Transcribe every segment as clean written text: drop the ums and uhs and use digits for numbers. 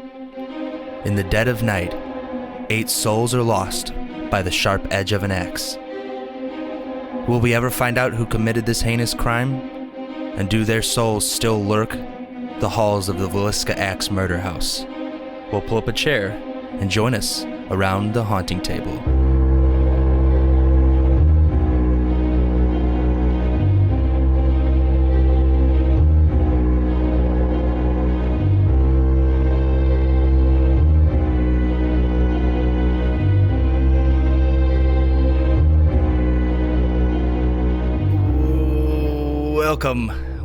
In the dead of night, 8 souls are lost by the sharp edge of an axe. Will we ever find out who committed this heinous crime? And do their souls still lurk the halls of the Villisca Ax Murder House? We'll pull up a chair and join us around the haunting table.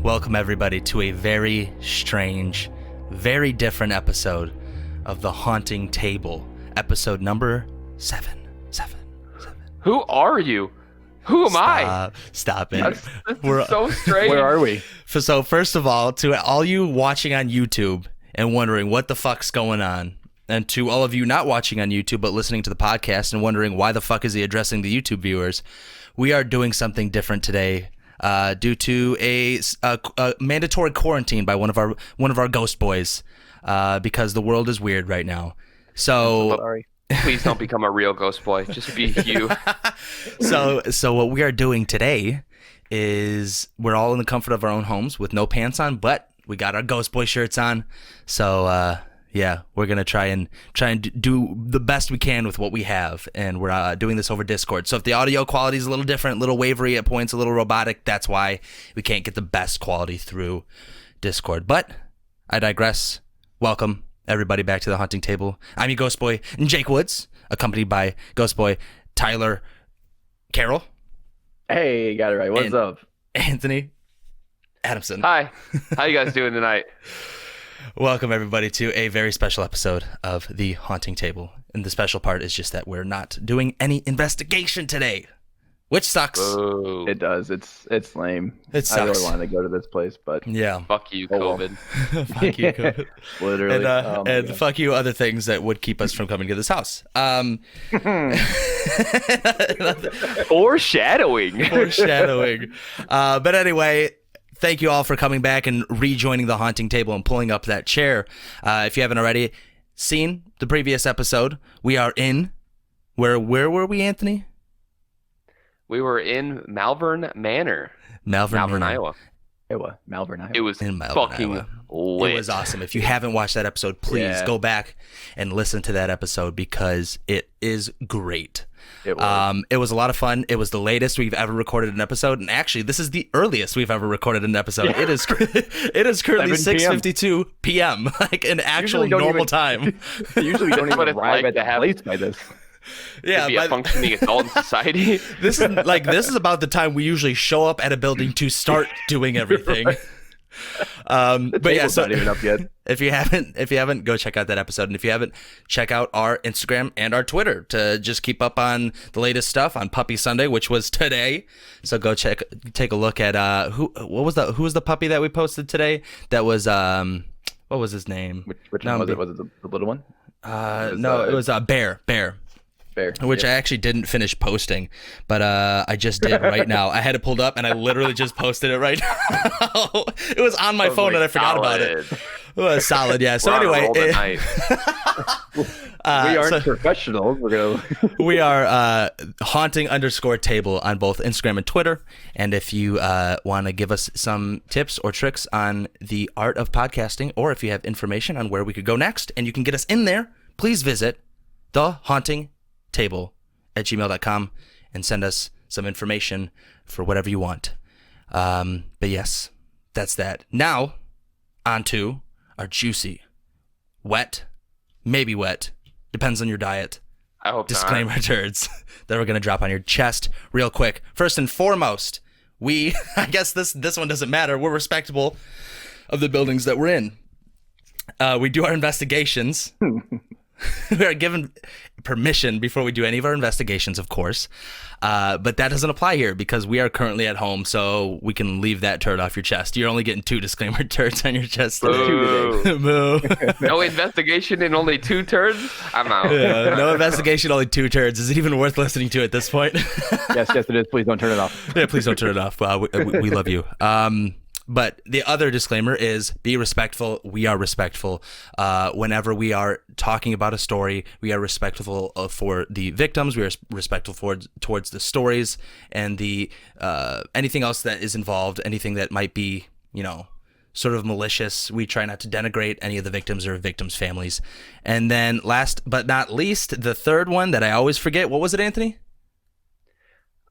Welcome everybody to a very strange, very different episode of The Haunting Table, episode number 7. Who are you? Who am I? Stop it. That's so strange. Where are we? So first of all, to all you watching on YouTube and wondering what the fuck's going on, and to all of you not watching on YouTube but listening to the podcast and wondering why the fuck is he addressing the YouTube viewers, we are doing something different today. Due to a mandatory quarantine by one of our ghost boys, because the world is weird right now. So sorry. Please don't become a real ghost boy. Just be you. So what we are doing today is we're all in the comfort of our own homes with no pants on, but we got our ghost boy shirts on. So yeah, we're gonna try and do the best we can with what we have, and we're doing this over Discord. So if the audio quality is a little different, a little wavery at points, a little robotic, that's why we can't get the best quality through Discord. But I digress. Welcome everybody back to the Haunting Table. I'm your ghost boy, Jake Woods, accompanied by ghost boy Tyler Carroll. Hey, got it right. What's up? Anthony Adamson. Hi. How you guys doing tonight? Welcome, everybody, to a very special episode of The Haunting Table. And the special part is just that we're not doing any investigation today, which sucks. Oh. It does. It's lame. It sucks. I really wanted to go to this place, but yeah. Fuck you, COVID. Fuck you, COVID. Literally. And fuck you, other things that would keep us from coming to this house. Foreshadowing. But anyway, thank you all for coming back and rejoining the Haunting Table and pulling up that chair. If you haven't already seen the previous episode, we are in... Where were we, Anthony? We were in Malvern Manor. Malvern, Iowa. Malvern, Iowa. It was in Malvern, fucking Iowa. lit. It was awesome. If you haven't watched that episode, please go back and listen to that episode because it is great. It was a lot of fun. It was the latest we've ever recorded an episode, and actually, this is the earliest we've ever recorded an episode. Yeah. It is currently 6:52 p.m. like an actual normal time. Usually, don't even arrive at the place by this. Yeah, to be a functioning adult in society. This is about the time we usually show up at a building to start doing everything. But yeah, so not even up yet. If you haven't, go check out that episode, and if you haven't, check out our Instagram and our Twitter to just keep up on the latest stuff on Puppy Sunday, which was today. So go take a look at who was the puppy that we posted today? That was what was his name? Which one was it? Was it the little one? It was Bear. Which I actually didn't finish posting, but I just did right now. I had it pulled up, and I literally just posted it right now. It was on my phone, and I forgot about it. It was solid, yeah. So anyway, we aren't professionals. We are haunting_table on both Instagram and Twitter. And if you want to give us some tips or tricks on the art of podcasting, or if you have information on where we could go next, and you can get us in there, please visit thehauntingtable@gmail.com and send us some information for whatever you want. But yes, that's that. Now, on to our juicy, wet, maybe wet, depends on your diet, I hope disclaimer not. turds that we're going to drop on your chest real quick. First and foremost, I guess this one doesn't matter. We're respectable of the buildings that we're in. We do our investigations. We are given permission before we do any of our investigations, of course. But that doesn't apply here because we are currently at home, so we can leave that turd off your chest. You're only getting 2 disclaimer turds on your chest today. Boo. No investigation and only 2 turds? I'm out. Yeah, no investigation, only 2 turds. Is it even worth listening to at this point? Yes, it is. Please don't turn it off. Yeah, please don't turn it off. We love you. But the other disclaimer is be respectful. We are respectful. Whenever we are talking about a story, we are respectful for the victims. We are respectful towards the stories and the anything else that is involved, anything that might be, sort of malicious. We try not to denigrate any of the victims or victims' families. And then last but not least, the third one that I always forget. What was it, Anthony?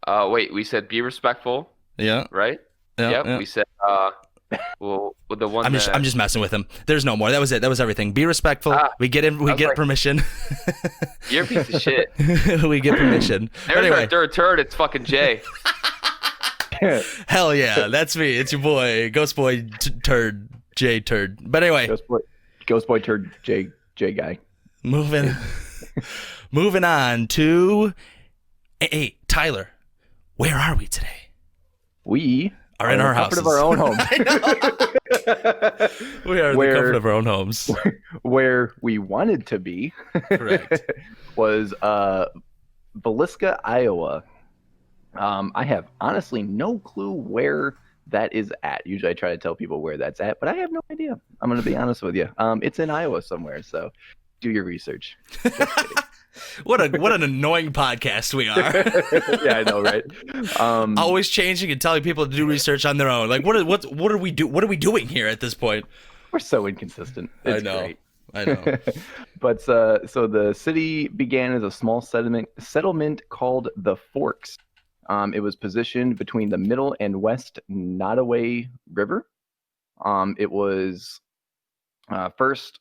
Wait, we said be respectful. Yeah. Right? Yeah. Yep. Yeah. We said well, with the one I'm just messing with him. There's no more. That was it. That was everything. Be respectful. We get permission. You're a piece of shit. We get permission. There's our third turd. It's fucking Jay. Hell yeah, that's me. It's your boy, Ghost Boy Turd, J Turd. But anyway, Ghost Boy Turd, J guy. Moving on to, hey, Tyler, where are we today? We are in our houses. Of our own homes. We are in the comfort of our own homes. Where we wanted to be, correct, was Villisca, Iowa. I have honestly no clue where that is at. Usually I try to tell people where that's at, but I have no idea. I'm going to be honest with you. It's in Iowa somewhere, so do your research. Just kidding. What an annoying podcast we are. Yeah, I know, right? Always changing and telling people to do research on their own. Like, what are we doing here at this point? We're so inconsistent. It's great. I know. But so the city began as a small settlement called the Forks. It was positioned between the Middle and West Nottoway River. It was the first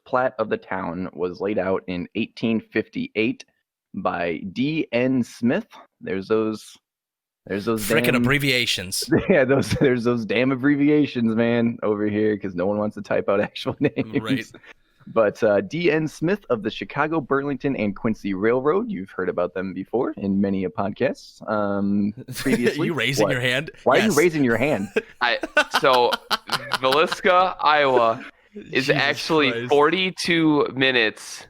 plat of the town was laid out in 1858 by D.N. Smith. There's those freaking abbreviations. Yeah, there's those damn abbreviations, man, over here, because no one wants to type out actual names. Right. But D.N. Smith of the Chicago, Burlington, and Quincy Railroad, you've heard about them before in many a podcast. Previously. You raising your hand? Why are you raising your hand? So Villisca, Iowa is Jesus actually Christ. 42 minutes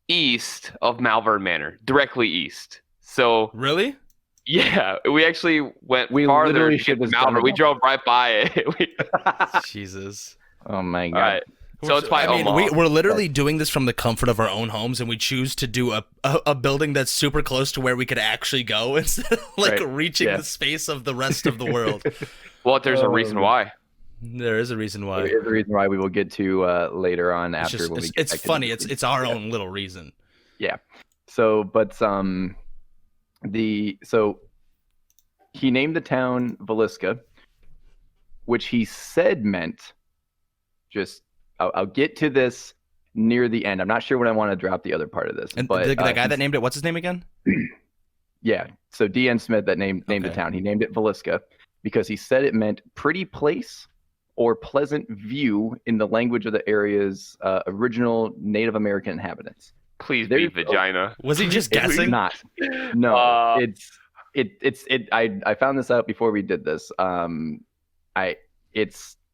east of Malvern Manor, directly east. So really? Yeah, we actually went farther to get to Malvern. We drove right by it. Jesus. Oh my God. All right. So it's by Omaha. We're literally doing this from the comfort of our own homes, and we choose to do a building that's super close to where we could actually go instead of reaching the space of the rest of the world. Well, there's a reason why. There is a reason why. There is a reason why we will get to later on after. It's funny. It's our own little reason. Yeah. So, but he named the town Villisca, which he said meant just. I'll get to this near the end. I'm not sure when I want to drop the other part of this. And but the guy that named it, what's his name again? Yeah. So D.N. Smith that named the town. He named it Villisca because he said it meant pretty place or pleasant view in the language of the are's original Native American inhabitants. Please be vagina. Was he just guessing? It's not. No. I found this out before we did this.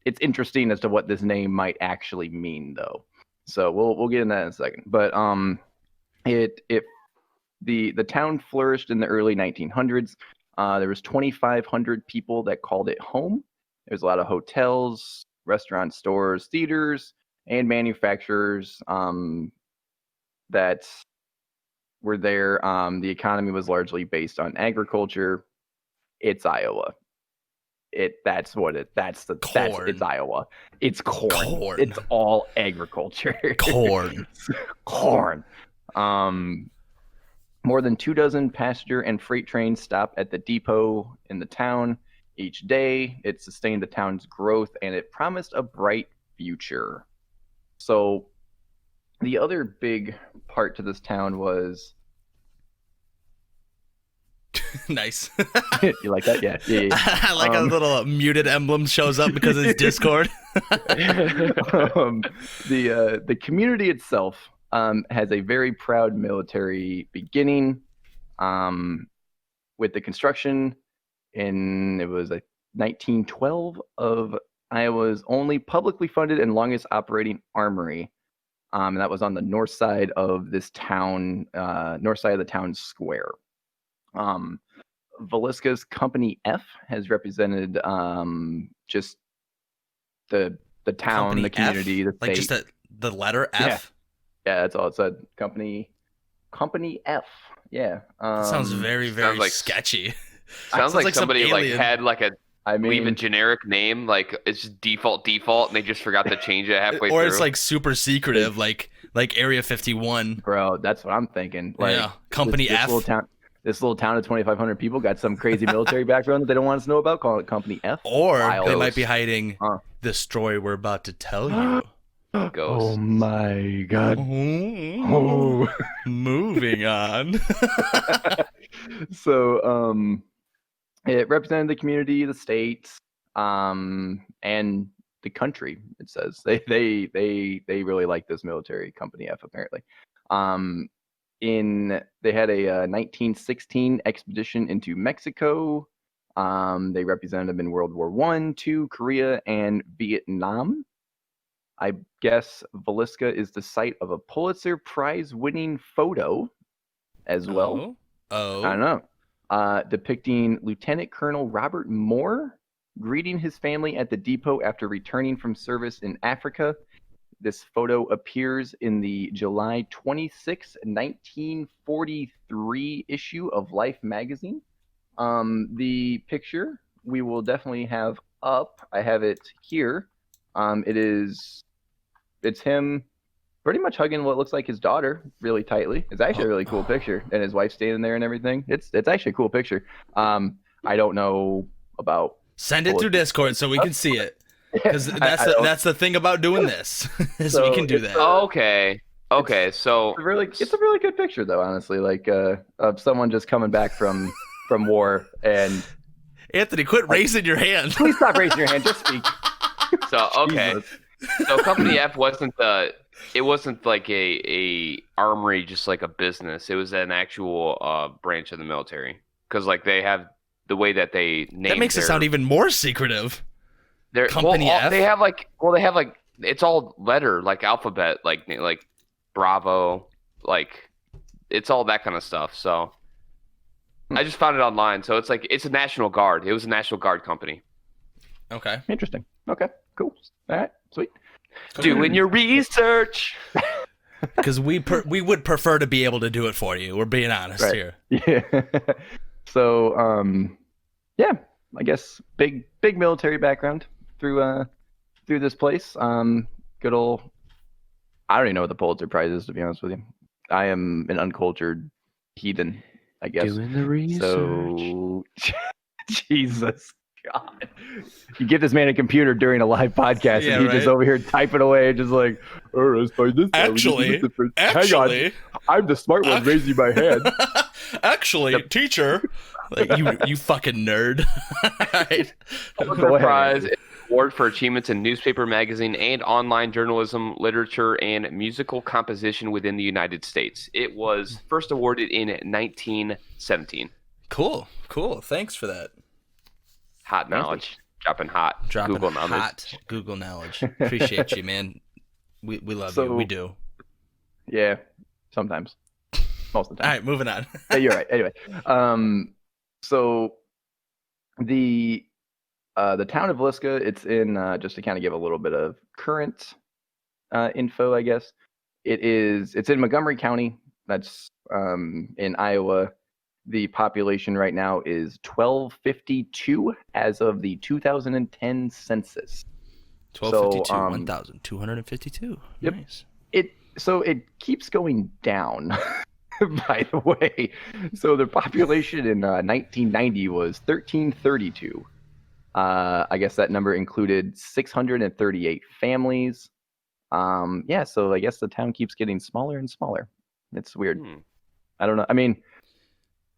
It's interesting as to what this name might actually mean, though. So we'll get into that in a second. But the town flourished in the early 1900s. There was 2,500 people that called it home. There's a lot of hotels, restaurants, stores, theaters, and manufacturers that were there. The economy was largely based on agriculture. It's Iowa. It's Iowa. It's corn. It's all agriculture. Corn. More than 24 passenger and freight trains stop at the depot in the town each day. It sustained the town's growth and it promised a bright future. So the other big part to this town was nice. You like that? Yeah. I like how a little muted emblem shows up because it's Discord. The community itself has a very proud military beginning with the construction it was 1912 of Iowa's only publicly funded and longest operating armory. And that was on the north side of this town, north side of the town square. Villisca's Company F has represented just the town, Company the community, F? the state. Like just the letter F? Yeah, that's all it said. Company F. Yeah. That sounds very, very like sketchy. Sounds like somebody like alien. had like leave a generic name, like it's just default, and they just forgot to change it halfway through. Or it's like super secretive, like Area 51. Bro, that's what I'm thinking. Like, yeah, Company F. This little town of 2,500 people got some crazy military background that they don't want us to know about. Call it Company F. Or they might be hiding the story we're about to tell you. Ghosts. Oh my god. Oh. Moving on. So, it represented the community, the state, and the country. It says they really like this military Company F apparently. They had a 1916 expedition into Mexico. They represented them in World War I, II, Korea, and Vietnam. I guess Villisca is the site of a Pulitzer Prize-winning photo as well. Oh. I don't know. Depicting Lieutenant Colonel Robert Moore greeting his family at the depot after returning from service in Africa. This photo appears in the July 26, 1943 issue of Life magazine. The picture we will definitely have up. I have it here. It's him pretty much hugging what looks like his daughter really tightly. It's actually a really cool picture, and his wife standing there and everything. It's actually a cool picture. I don't know about. Send it through Discord so we can see it, because that's the thing about doing this is we can do that. Okay, so it's a really good picture though, honestly. Like of someone just coming back from war. And Anthony, quit raising your hand. Please stop raising your hand. Just speak. So okay. So Company F wasn't like a armory, just like a business. It was an actual branch of the military, because like they have the way that they name. That makes it sound even more secretive. Company F. They have like it's all letter, like alphabet, like Bravo, like it's all that kind of stuff. So I just found it online. So it's like it's a National Guard. It was a National Guard company. Okay. Interesting. Okay. Cool. All right. Sweet. Doing your research. Because we would prefer to be able to do it for you. We're being honest here. Yeah. So, yeah, I guess big military background through this place. Good old. I don't even know what the Pulitzer Prize is, to be honest with you. I am an uncultured heathen, I guess. Doing the research. So, Jesus. God. You give this man a computer during a live podcast and he's just over here typing away, just like, oh, let's find this. Actually, hang on. I'm the smart one raising my hand. Actually, teacher, like, you fucking nerd. Right. Pulitzer Prize award for achievements in newspaper, magazine, and online journalism, literature, and musical composition within the United States. It was first awarded in 1917. Cool. Thanks for that. Hot knowledge. Dropping Google knowledge. Google knowledge. Appreciate you, man. We love you. We do. Yeah, sometimes. Most of the time. All right, moving on. Yeah, you're right. Anyway, so the town of Villisca, it's in just to kind of give a little bit of current info, I guess. It's in Montgomery County. That's in Iowa. The population right now is 1,252 as of the 2010 census. 1,252, 1,252. Yep. Nice. It keeps going down, by the way. So the population in 1990 was 1,332. I guess that number included 638 families. Yeah, so I guess the town keeps getting smaller and smaller. It's weird. I don't know. I mean,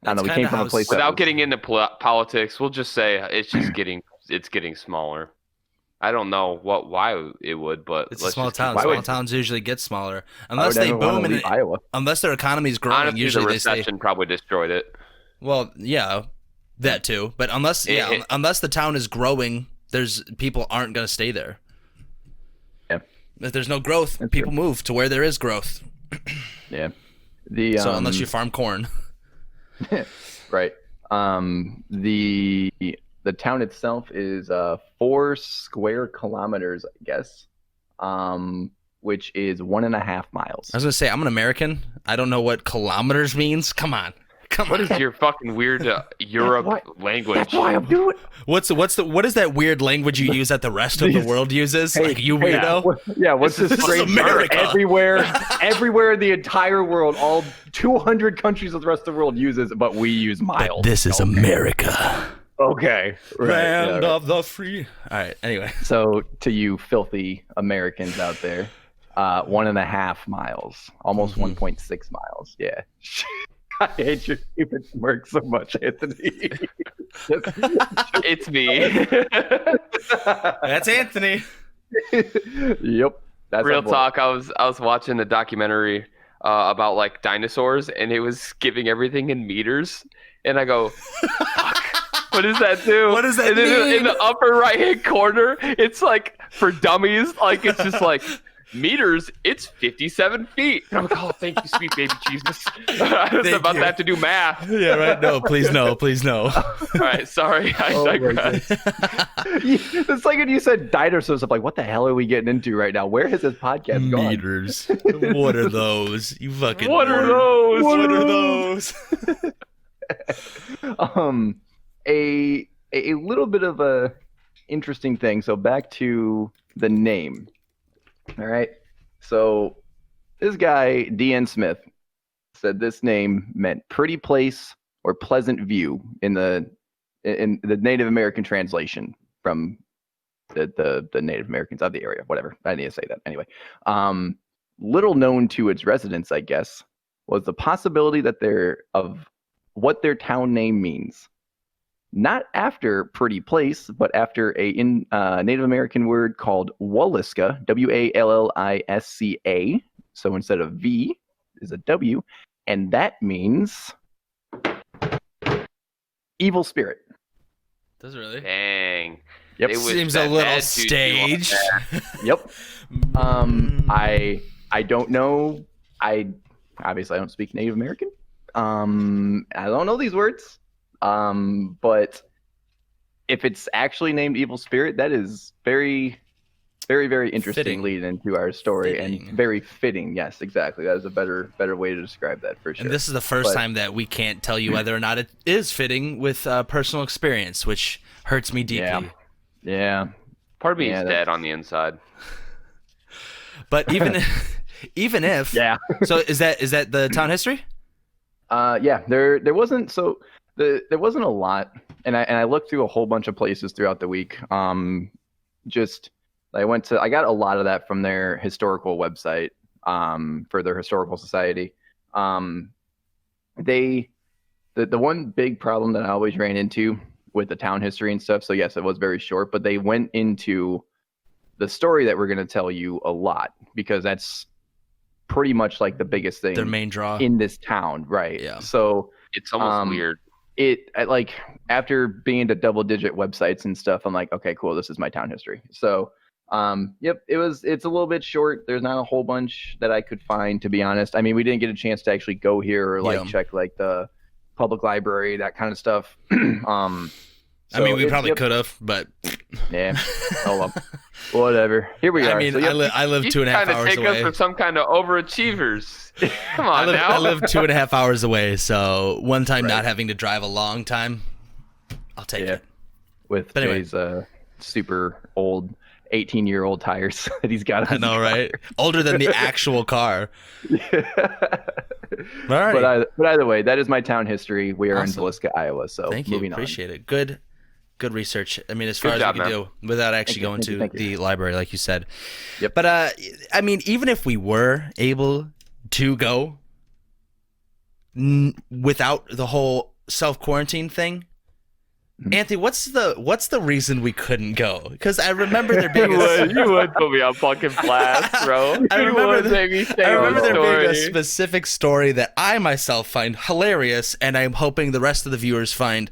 I don't know. We came from a place without getting into politics. We'll just say it's just getting smaller. I don't know why it would, but it's a small town. Small towns usually get smaller unless they boom in Iowa. Unless their economy is growing. Honestly, usually the recession probably destroyed it. Well, yeah, that too. But unless the town is growing, people aren't going to stay there. Yeah. If there's no growth, people move to where there is growth. Yeah. So unless you farm corn. Right. The town itself is 4 square kilometers, I guess, which is 1.5 miles. I was gonna say I'm an American. I don't know what kilometers means. Come on. What is your fucking weird Europe language? That's why I'm doing. What is that weird language you use that the rest of the world uses? Hey, like you weirdo. What's this strange America? Everywhere in the entire world, all 200 countries of the rest of the world uses, but we use miles. But this is America. Okay. Land of the free. All right. Anyway. So to you filthy Americans out there, 1.5 miles, almost 1.6 miles. Yeah. I hate your stupid smirk so much, Anthony. It's me. That's Anthony. Yep. That's Real talk. I was watching a documentary about like dinosaurs, and it was giving everything in meters, and I go, fuck, what does that do? What does that and then mean? in the upper right hand corner, it's like for dummies, like it's just like meters, it's 57 feet. And I'm like, oh, thank you, sweet baby Jesus. I was about to have to do math. Yeah, right. No, please no. All right, sorry. I digress. It's like when you said dinosaurs, I'm like, what the hell are we getting into right now? Where has this podcast gone? Meters. What are those? You fucking. What are those? What are those? A little bit of a interesting thing. So back to the name. All right. So this guy, D.N. Smith, said this name meant pretty place or pleasant view in the Native American translation from the Native Americans of the area. Whatever. I need to say that. Anyway. Little known to its residents, I guess, was the possibility that what their town name means. Not after pretty place, but after a Native American word called Villisca, Wallisca. So instead of V is a W, and that means evil spirit. Does it really? Dang. Yep. It was Seems that a little bad juju on staged. there. Yep. I don't know. I don't speak Native American. I don't know these words. But if it's actually named evil spirit, that is very, very, very interesting Fitting. lead into our story and very fitting. Yes, exactly. That is a better way to describe that for sure. And this is the first time that we can't tell you whether or not it is fitting with personal experience, which hurts me deeply. Yeah. Part of me is dead on the inside. But even if yeah. So is that the town history? Yeah. There wasn't there wasn't a lot, and I looked through a whole bunch of places throughout the week. I got a lot of that from their historical website, for their historical society. The one big problem that I always ran into with the town history and stuff. So yes, it was very short, but they went into the story that we're going to tell you a lot, because that's pretty much like the biggest thing, Their main draw in this town, right? Yeah. So it's almost weird. After being to double-digit websites and stuff, I'm like, okay, cool, this is my town history. So, yep, it's a little bit short. There's not a whole bunch that I could find, to be honest. I mean, we didn't get a chance to actually go here or check like the public library, that kind of stuff. I mean, we probably could have, but yeah. Oh well. Whatever. Here we are. I mean, So, I live 2.5 hours away. Take us for some kind of overachievers. Come on now. I live 2.5 hours away, so one time not having to drive a long time, I'll take it. With today's super old 18-year-old tires that he's got on. I know, right? Older than the actual car. All right. But either way, that is my town history. We are in Villisca, Iowa. So thank you. Appreciate it. Good research. I mean, as far as we can do without actually going to the library, like you said. Yep. But I mean, even if we were able to go without the whole self-quarantine thing, Anthony, what's the reason we couldn't go? Because I remember there being you would put me on fucking blast, bro. I remember there being a specific story that I myself find hilarious, and I'm hoping the rest of the viewers find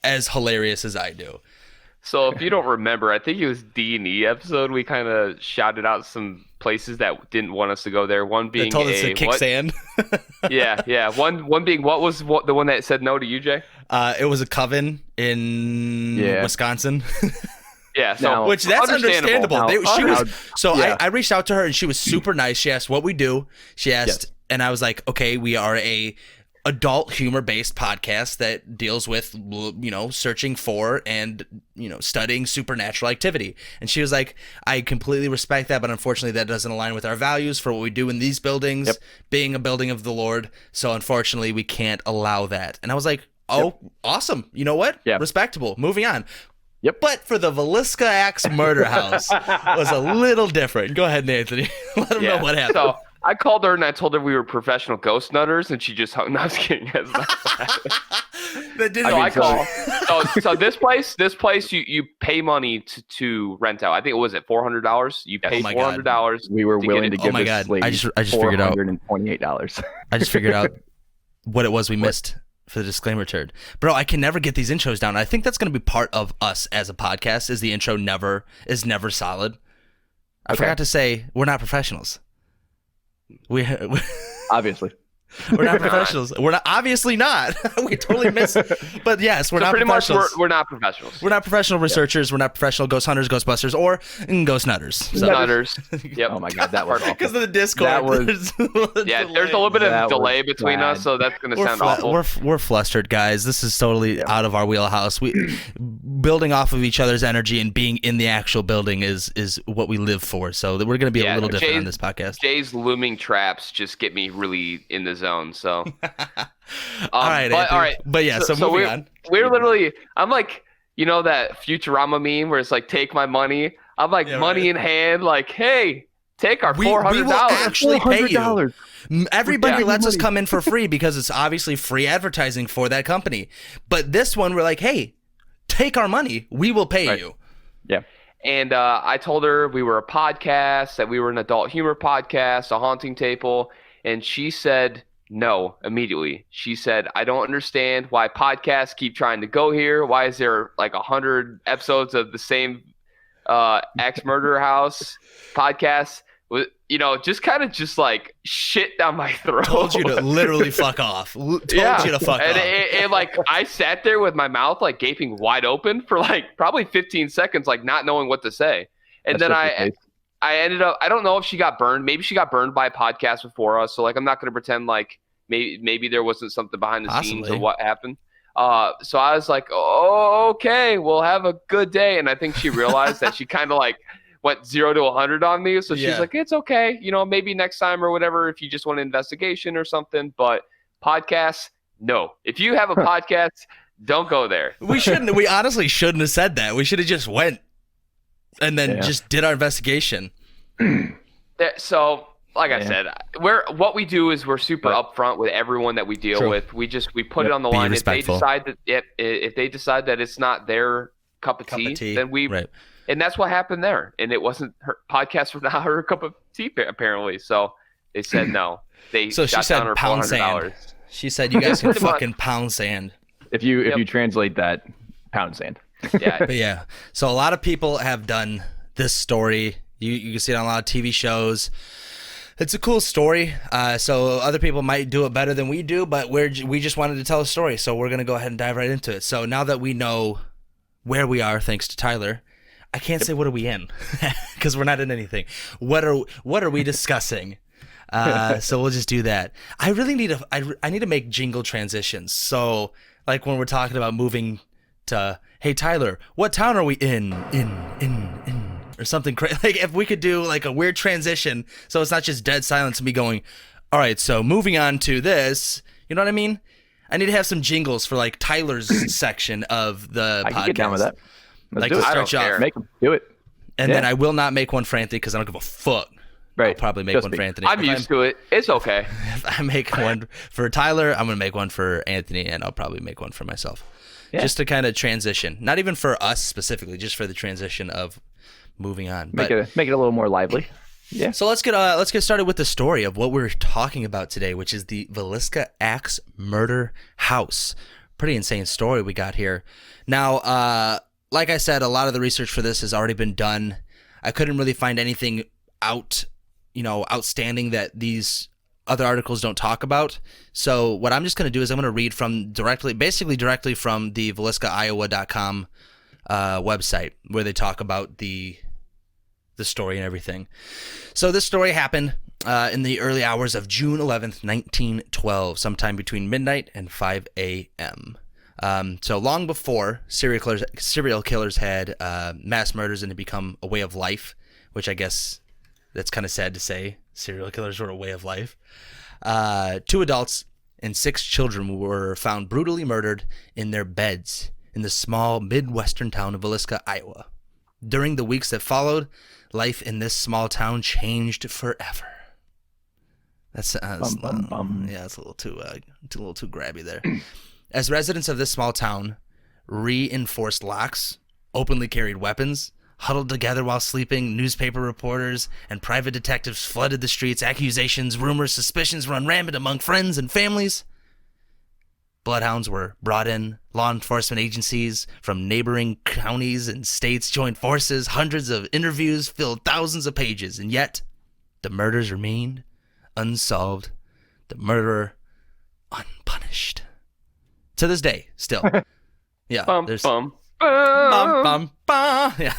as hilarious as I do. So if you don't remember, I think it was D&E episode. We kind of shouted out some places that didn't want us to go there. One being they told us to kick sand. yeah. One being what the one that said no to you, Jay? It was a coven in Wisconsin. Yeah, so which that's understandable. Now, I reached out to her and she was super nice. She asked what we do. She asked, and I was like, okay, we are a adult humor based podcast that deals with, searching for and, studying supernatural activity. And she was like, I completely respect that, but unfortunately that doesn't align with our values for what we do in these buildings, being a building of the Lord. So unfortunately we can't allow that. And I was like, awesome. You know what? Respectable. Moving on. Yep. But for the Villisca Ax Murder House was a little different. Go ahead, Anthony. Let them know what happened. So I called her and I told her we were professional ghost nutters, and she just hung. No, I was kidding. So this place, you pay money to rent out. I think it was at $400. You pay $400. We were willing to give this lady I just figured out $428. I just figured out what it was we missed for the disclaimer turd. Bro, I can never get these intros down. I think that's going to be part of us as a podcast, is the intro never solid. I forgot to say, we're not professionals. We Obviously. We're not professionals. We're not, obviously not. We totally missed it. But yes, we're not professionals. We're not professionals. We're not professional researchers. We're not professional ghost hunters, ghostbusters, or ghost nutters. So. Nutters. Yep. Oh my God, that was because of the Discord. That was, there's a little bit of delay between us, so that's going to sound awful. We're flustered, guys. This is totally out of our wheelhouse. We building off of each other's energy and being in the actual building is what we live for. So we're going to be a little different on this podcast. Jay's looming traps just get me really in the zone. So, all right. But yeah, so moving on. We're literally, I'm like, that Futurama meme where it's like, take my money. I'm like, money in hand, like, hey, take our $400. We will actually pay you. Everybody lets us come in for free because it's obviously free advertising for that company. But this one, we're like, hey, take our money. We will pay you. Yeah. And I told her we were a podcast, that we were an adult humor podcast, a haunting table. And she said no immediately. She said, I don't understand why podcasts keep trying to go here. Why is there like 100 episodes of the same Ax Murder House podcast? Just kind of just like shit down my throat. Told you to literally fuck off. Told you to fuck off. And like I sat there with my mouth like gaping wide open for like probably 15 seconds, like not knowing what to say. And then I ended up, I don't know if she got burned. Maybe she got burned by a podcast before us. So like I'm not going to pretend like maybe there wasn't something behind the scenes or what happened. So I was like, oh, okay, we'll have a good day. And I think she realized that she kind of like went 0 to 100 on me. So she's like, it's okay. Maybe next time or whatever, if you just want an investigation or something. But podcasts, no. If you have a podcast, don't go there. We honestly shouldn't have said that. We should have just went and then just did our investigation. So, like I said, what we do is we're super upfront with everyone that we deal with. We put it on the line. If they decide that it's not their cup of tea, then we. Right. And that's what happened there. And it wasn't her podcast was not her cup of tea, apparently. So they said no. So she said pound sand. She said you guys can fucking pound sand. If you translate that, pound sand. Yeah. But yeah. So a lot of people have done this story. You can see it on a lot of TV shows. It's a cool story. So other people might do it better than we do, but we just wanted to tell a story. So we're going to go ahead and dive right into it. So now that we know where we are, thanks to Tyler, I can't say what are we in because we're not in anything. What are we discussing? So we'll just do that. I really need I need to make jingle transitions. So like when we're talking about moving to, hey Tyler, what town are we in or something crazy. Like if we could do like a weird transition, so it's not just dead silence and me going, all right, so moving on to this. You know what I mean? I need to have some jingles for like Tyler's section of the podcast. I can get down with that. Let's do it. Stretch off. Make them do it. And then I will not make one for Anthony because I don't give a fuck. Right. I'll probably make one for Anthony. I'm used to it. It's okay. If I make one for Tyler, I'm going to make one for Anthony, and I'll probably make one for myself. Yeah. Just to kind of transition. Not even for us specifically, just for the transition of moving on. Make it a little more lively. Yeah. So let's get started with the story of what we're talking about today, which is the Villisca Ax Murder House. Pretty insane story we got here. Now, like I said, a lot of the research for this has already been done. I couldn't really find anything out outstanding that these other articles don't talk about. So what I'm just going to do is I'm going to read directly from the VilliscaIowa.com website, where they talk about the story and everything. So this story happened in the early hours of June 11th, 1912, sometime between midnight and 5 a.m. So long before serial killers had mass murders and it become a way of life, which I guess that's kind of sad to say. Serial killers were a way of life. 2 adults and 6 children were found brutally murdered in their beds in the small Midwestern town of Villisca, Iowa. During the weeks that followed, life in this small town changed forever. That's yeah, it's a little too grabby there. As residents of this small town reinforced locks, openly carried weapons, huddled together while sleeping, newspaper reporters and private detectives flooded the streets. Accusations, rumors, suspicions run rampant among friends and families. Bloodhounds were brought in. Law enforcement agencies from neighboring counties and states joined forces. Hundreds of interviews filled thousands of pages, and yet the murders remained unsolved. The murderer unpunished. To this day, still. Yeah. There's bum, bum, bum. Yeah.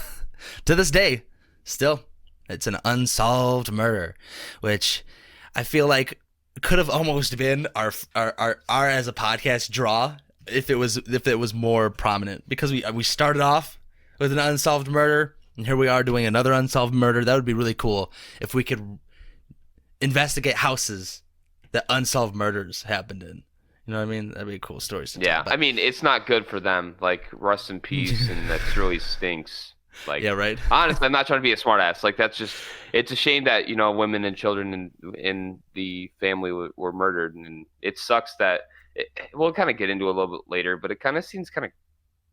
To this day, still, it's an unsolved murder, which I feel like could have almost been our as a podcast draw if it was more prominent, because we started off with an unsolved murder and here we are doing another unsolved murder. That would be really cool if we could investigate houses that unsolved murders happened in. You know what I mean? That'd be cool stories to tell. I mean, it's not good for them. Like, rest in peace, and that really stinks. Like, yeah, right. Honestly, I'm not trying to be a smartass. Like, that's just, it's a shame that, women and children in the family were murdered, and it sucks that we'll kind of get into it a little bit later, but it kind of seems kind of,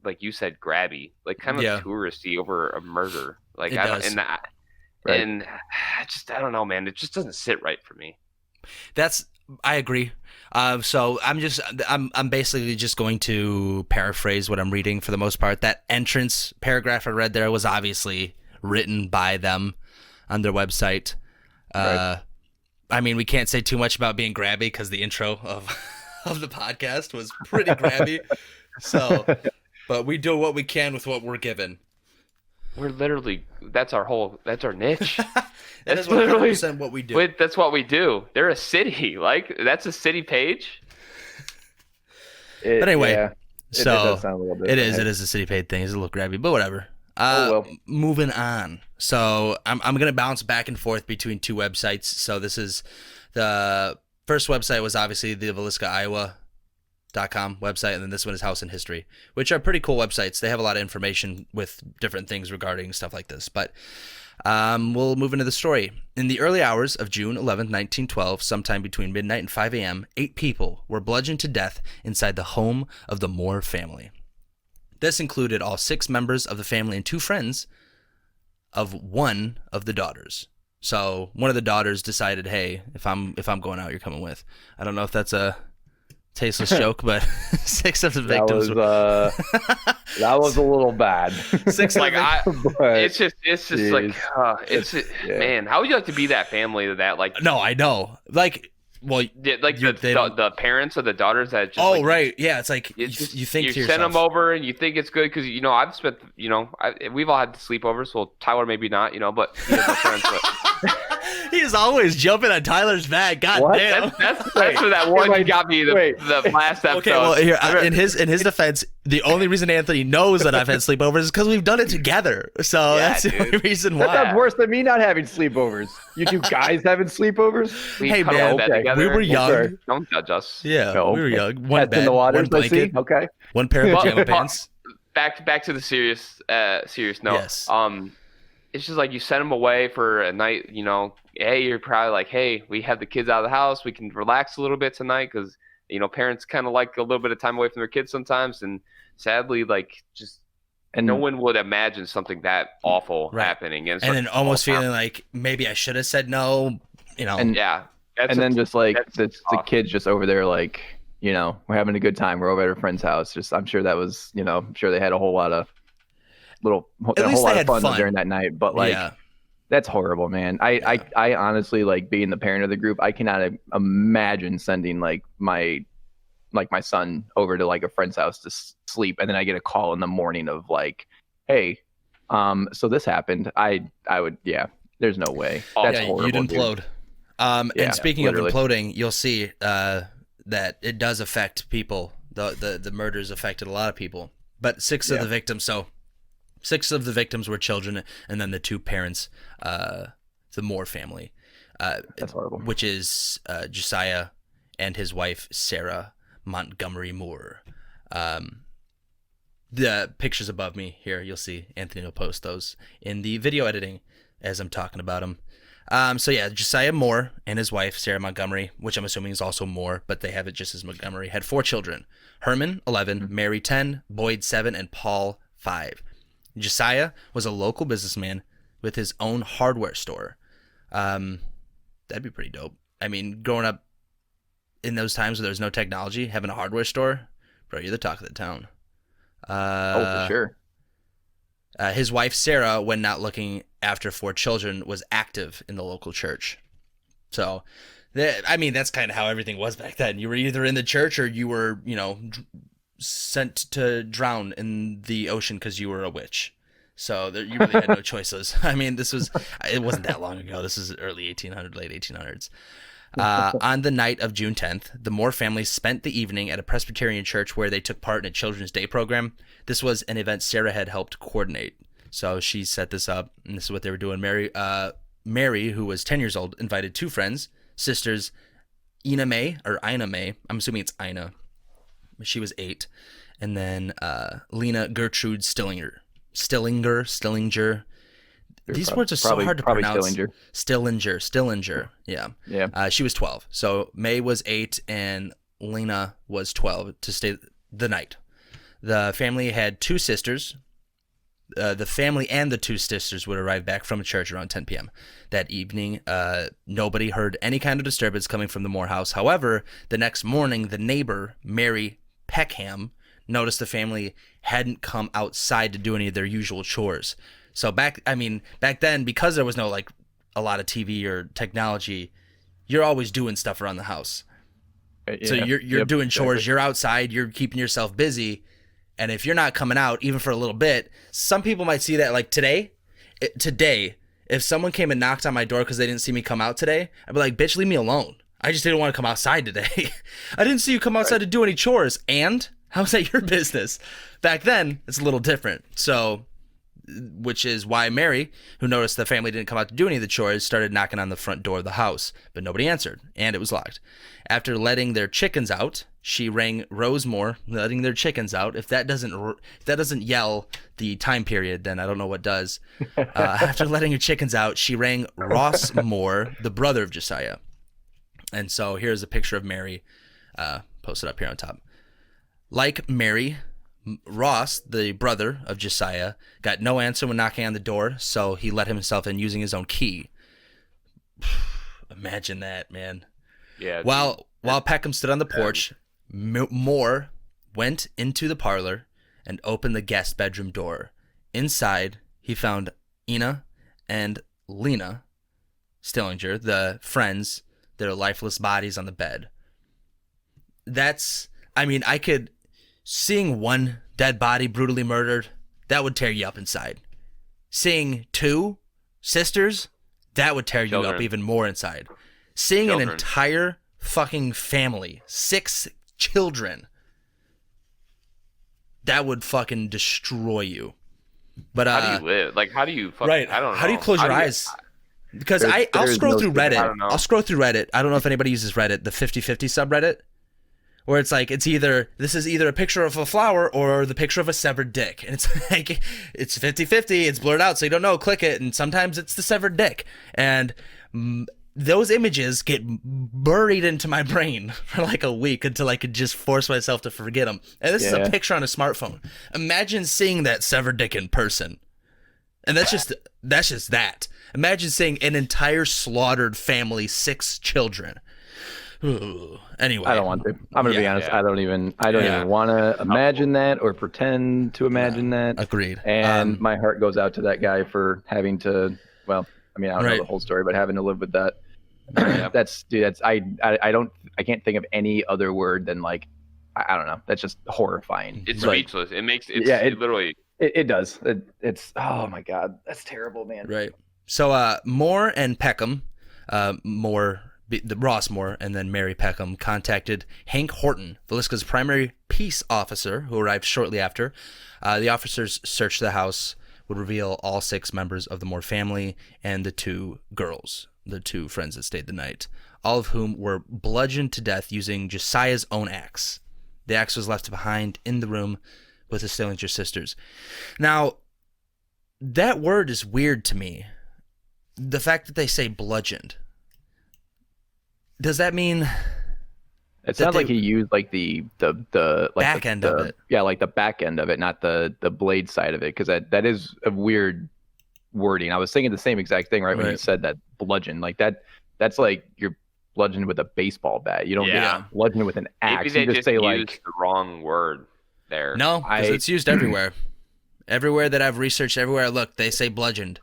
like you said, grabby, like kind of touristy over a murder. Like, it does. And I don't know, man. It just doesn't sit right for me. I agree. So I'm basically just going to paraphrase what I'm reading for the most part. That entrance paragraph I read there was obviously written by them on their website. Right. I mean, we can't say too much about being grabby because the intro of the podcast was pretty grabby. So, but we do what we can with what we're given. We're literally, that's our niche. That's literally what we do. That's what we do. They're a city. Like, that's a city page. But anyway, it does sound a little bit. It is a city page thing. It's a little grabby, but whatever. Moving on. So I'm going to bounce back and forth between 2 websites. So this is the first website was obviously the Villisca Iowa.com website, and then this one is House in History, which are pretty cool websites. They have a lot of information with different things regarding stuff like this. But we'll move into the story. In the early hours of June 11th, 1912, sometime between midnight and 5 a.m., 8 people were bludgeoned to death inside the home of the Moore family. This included all 6 members of the family and 2 friends of one of the daughters. So one of the daughters decided, hey, if I'm going out, you're coming with. I don't know if that's a tasteless joke, but 6 of the victims that was a little bad. 6 like it's just geez. Like man, how would you like to be that family that like? No, I know. Like, well, like the parents of the daughters that just right, yeah, it's like you think to yourself, send them over and you think it's good because I've spent we've all had sleepovers. Well, Tyler maybe not, but he has no friends. But he's always jumping on Tyler's back. God damn. That's for that one you got me the last episode. Okay, well, here in his defense, the only reason Anthony knows that I've had sleepovers is because we've done it together. So that's the only reason why. That sounds worse than me not having sleepovers. You 2 guys having sleepovers? Hey man, we were young. Okay. Don't judge us. Yeah, we were young. One bed, in the waters, one blanket, okay. One pair of pajama pants. Back to the serious note. Yes. It's just like you send them away for a night. Hey, you're probably like, hey, we have the kids out of the house. We can relax a little bit tonight because parents kind of like a little bit of time away from their kids sometimes. And sadly, like no one would imagine something that awful happening. And then almost feeling like maybe I should have said no. And then just like the kids just over there like, we're having a good time. We're over at our friend's house. Just I'm sure that was, I'm sure they had a whole lot of fun during that night. But like, That's horrible, man. I honestly, like, being the parent of the group, I cannot imagine sending like my son over to like a friend's house to sleep, and then I get a call in the morning of like, hey, so this happened. I would, yeah. There's no way. That's horrible. You'd implode. And speaking literally. of imploding, you'll see that it does affect people. The murders affected a lot of people, but six of the victims were children, and then the two parents, the Moore family. That's horrible. Which is Josiah and his wife Sarah Montgomery Moore. The pictures above me here, you'll see Anthony will post those in the video editing as I'm talking about them. So yeah, Josiah Moore and his wife Sarah Montgomery, which I'm assuming is also Moore, but they have it just as Montgomery, had 4 children: Herman 11, Mary 10, Boyd 7, and Paul 5. Josiah was a local businessman with his own hardware store. That'd be pretty dope. I mean, growing up in those times where there's no technology, having a hardware store, bro, you're the talk of the town. For sure. His wife Sarah, when not looking after 4 children, was active in the local church. So, I mean, that's kind of how everything was back then. You were either in the church or you were, sent to drown in the ocean because you were a witch. So you really had no choices. I mean, it wasn't that long ago. This is early 1800s, late 1800s. On the night of June 10th, the Moore family spent the evening at a Presbyterian church where they took part in a Children's Day program. This was an event Sarah had helped coordinate. So she set this up, and this is what they were doing. Mary, who was 10 years old, invited 2 friends, sisters Ina May, I'm assuming it's Ina. She was 8. And then Lena Gertrude Stillinger. These words are so hard to pronounce. Stillinger. Yeah. Yeah. She was 12. So May was 8 and Lena was 12 to stay the night. The family had 2 sisters. The family and the 2 sisters would arrive back from church around 10 p.m. That evening, nobody heard any kind of disturbance coming from the Moore house. However, the next morning, the neighbor, Mary Peckham, noticed the family hadn't come outside to do any of their usual chores. So back then, because there was no like a lot of TV or technology, you're always doing stuff around the house. So you're doing chores, you're outside, you're keeping yourself busy. And if you're not coming out, even for a little bit, some people might see that like today, if someone came and knocked on my door because they didn't see me come out today, I'd be like, bitch, leave me alone. I just didn't want to come outside today. I didn't see you come outside to do any chores. And how's that your business? Back then, it's a little different. So, which is why Mary, who noticed the family didn't come out to do any of the chores, started knocking on the front door of the house, but nobody answered, and it was locked. After letting their chickens out, she rang Rose Moore, letting their chickens out. If that doesn't yell the time period, then I don't know what does. After letting her chickens out, she rang Ross Moore, the brother of Josiah. And so here's a picture of Mary, posted up here on top. Like Mary, Ross, the brother of Josiah, got no answer when knocking on the door, so he let himself in using his own key. Imagine that, man. Yeah. While Peckham stood on the porch, Moore went into the parlor and opened the guest bedroom door. Inside, he found Ina and Lena Stillinger, the friends, their lifeless bodies on the bed. Seeing one dead body brutally murdered, that would tear you up inside. Seeing 2 sisters, that would tear you up even more inside. Seeing an entire fucking family, 6 children, that would fucking destroy you. But how do you live? Like, how do you fucking, right. I don't know. How do you close your eyes? Because I'll scroll through Reddit. I'll scroll through Reddit. I don't know if anybody uses Reddit, the 50-50 subreddit, where it's like, this is either a picture of a flower or the picture of a severed dick. And it's like, it's 50-50, it's blurred out, so you don't know, click it, and sometimes it's the severed dick. And those images get buried into my brain for like a week until I could just force myself to forget them. And this is a picture on a smartphone. Imagine seeing that severed dick in person. And that's just that. Imagine seeing an entire slaughtered family, 6 children. Ooh. Anyway, I don't want to. I'm gonna be honest. I don't even want to imagine that or pretend to imagine that. Agreed. And my heart goes out to that guy for having to, I mean, I don't know the whole story, but having to live with that, I can't think of any other word than like, I don't know. That's just horrifying. It's speechless. It literally. It does. It's oh my God, that's terrible, man. Right. So Moore and Peckham, Ross Moore and then Mary Peckham contacted Hank Horton, Villisca's primary peace officer, who arrived shortly after. The officers searched the house, would reveal all 6 members of the Moore family and the 2 girls, the 2 friends that stayed the night, all of whom were bludgeoned to death using Josiah's own axe. The axe was left behind in the room with the Stillinger sisters. Now, that word is weird to me. The fact that they say bludgeoned. Does that mean... It sounds like he used like the like back end of it. Yeah, like the back end of it, not the blade side of it, because that is a weird wording. I was thinking the same exact thing when you said that bludgeon. Like that's like you're bludgeoned with a baseball bat. You don't get bludgeoned with an axe. Maybe they just say used like the wrong word there. No, because it's used everywhere. Everywhere that I've researched, everywhere I look, they say bludgeoned.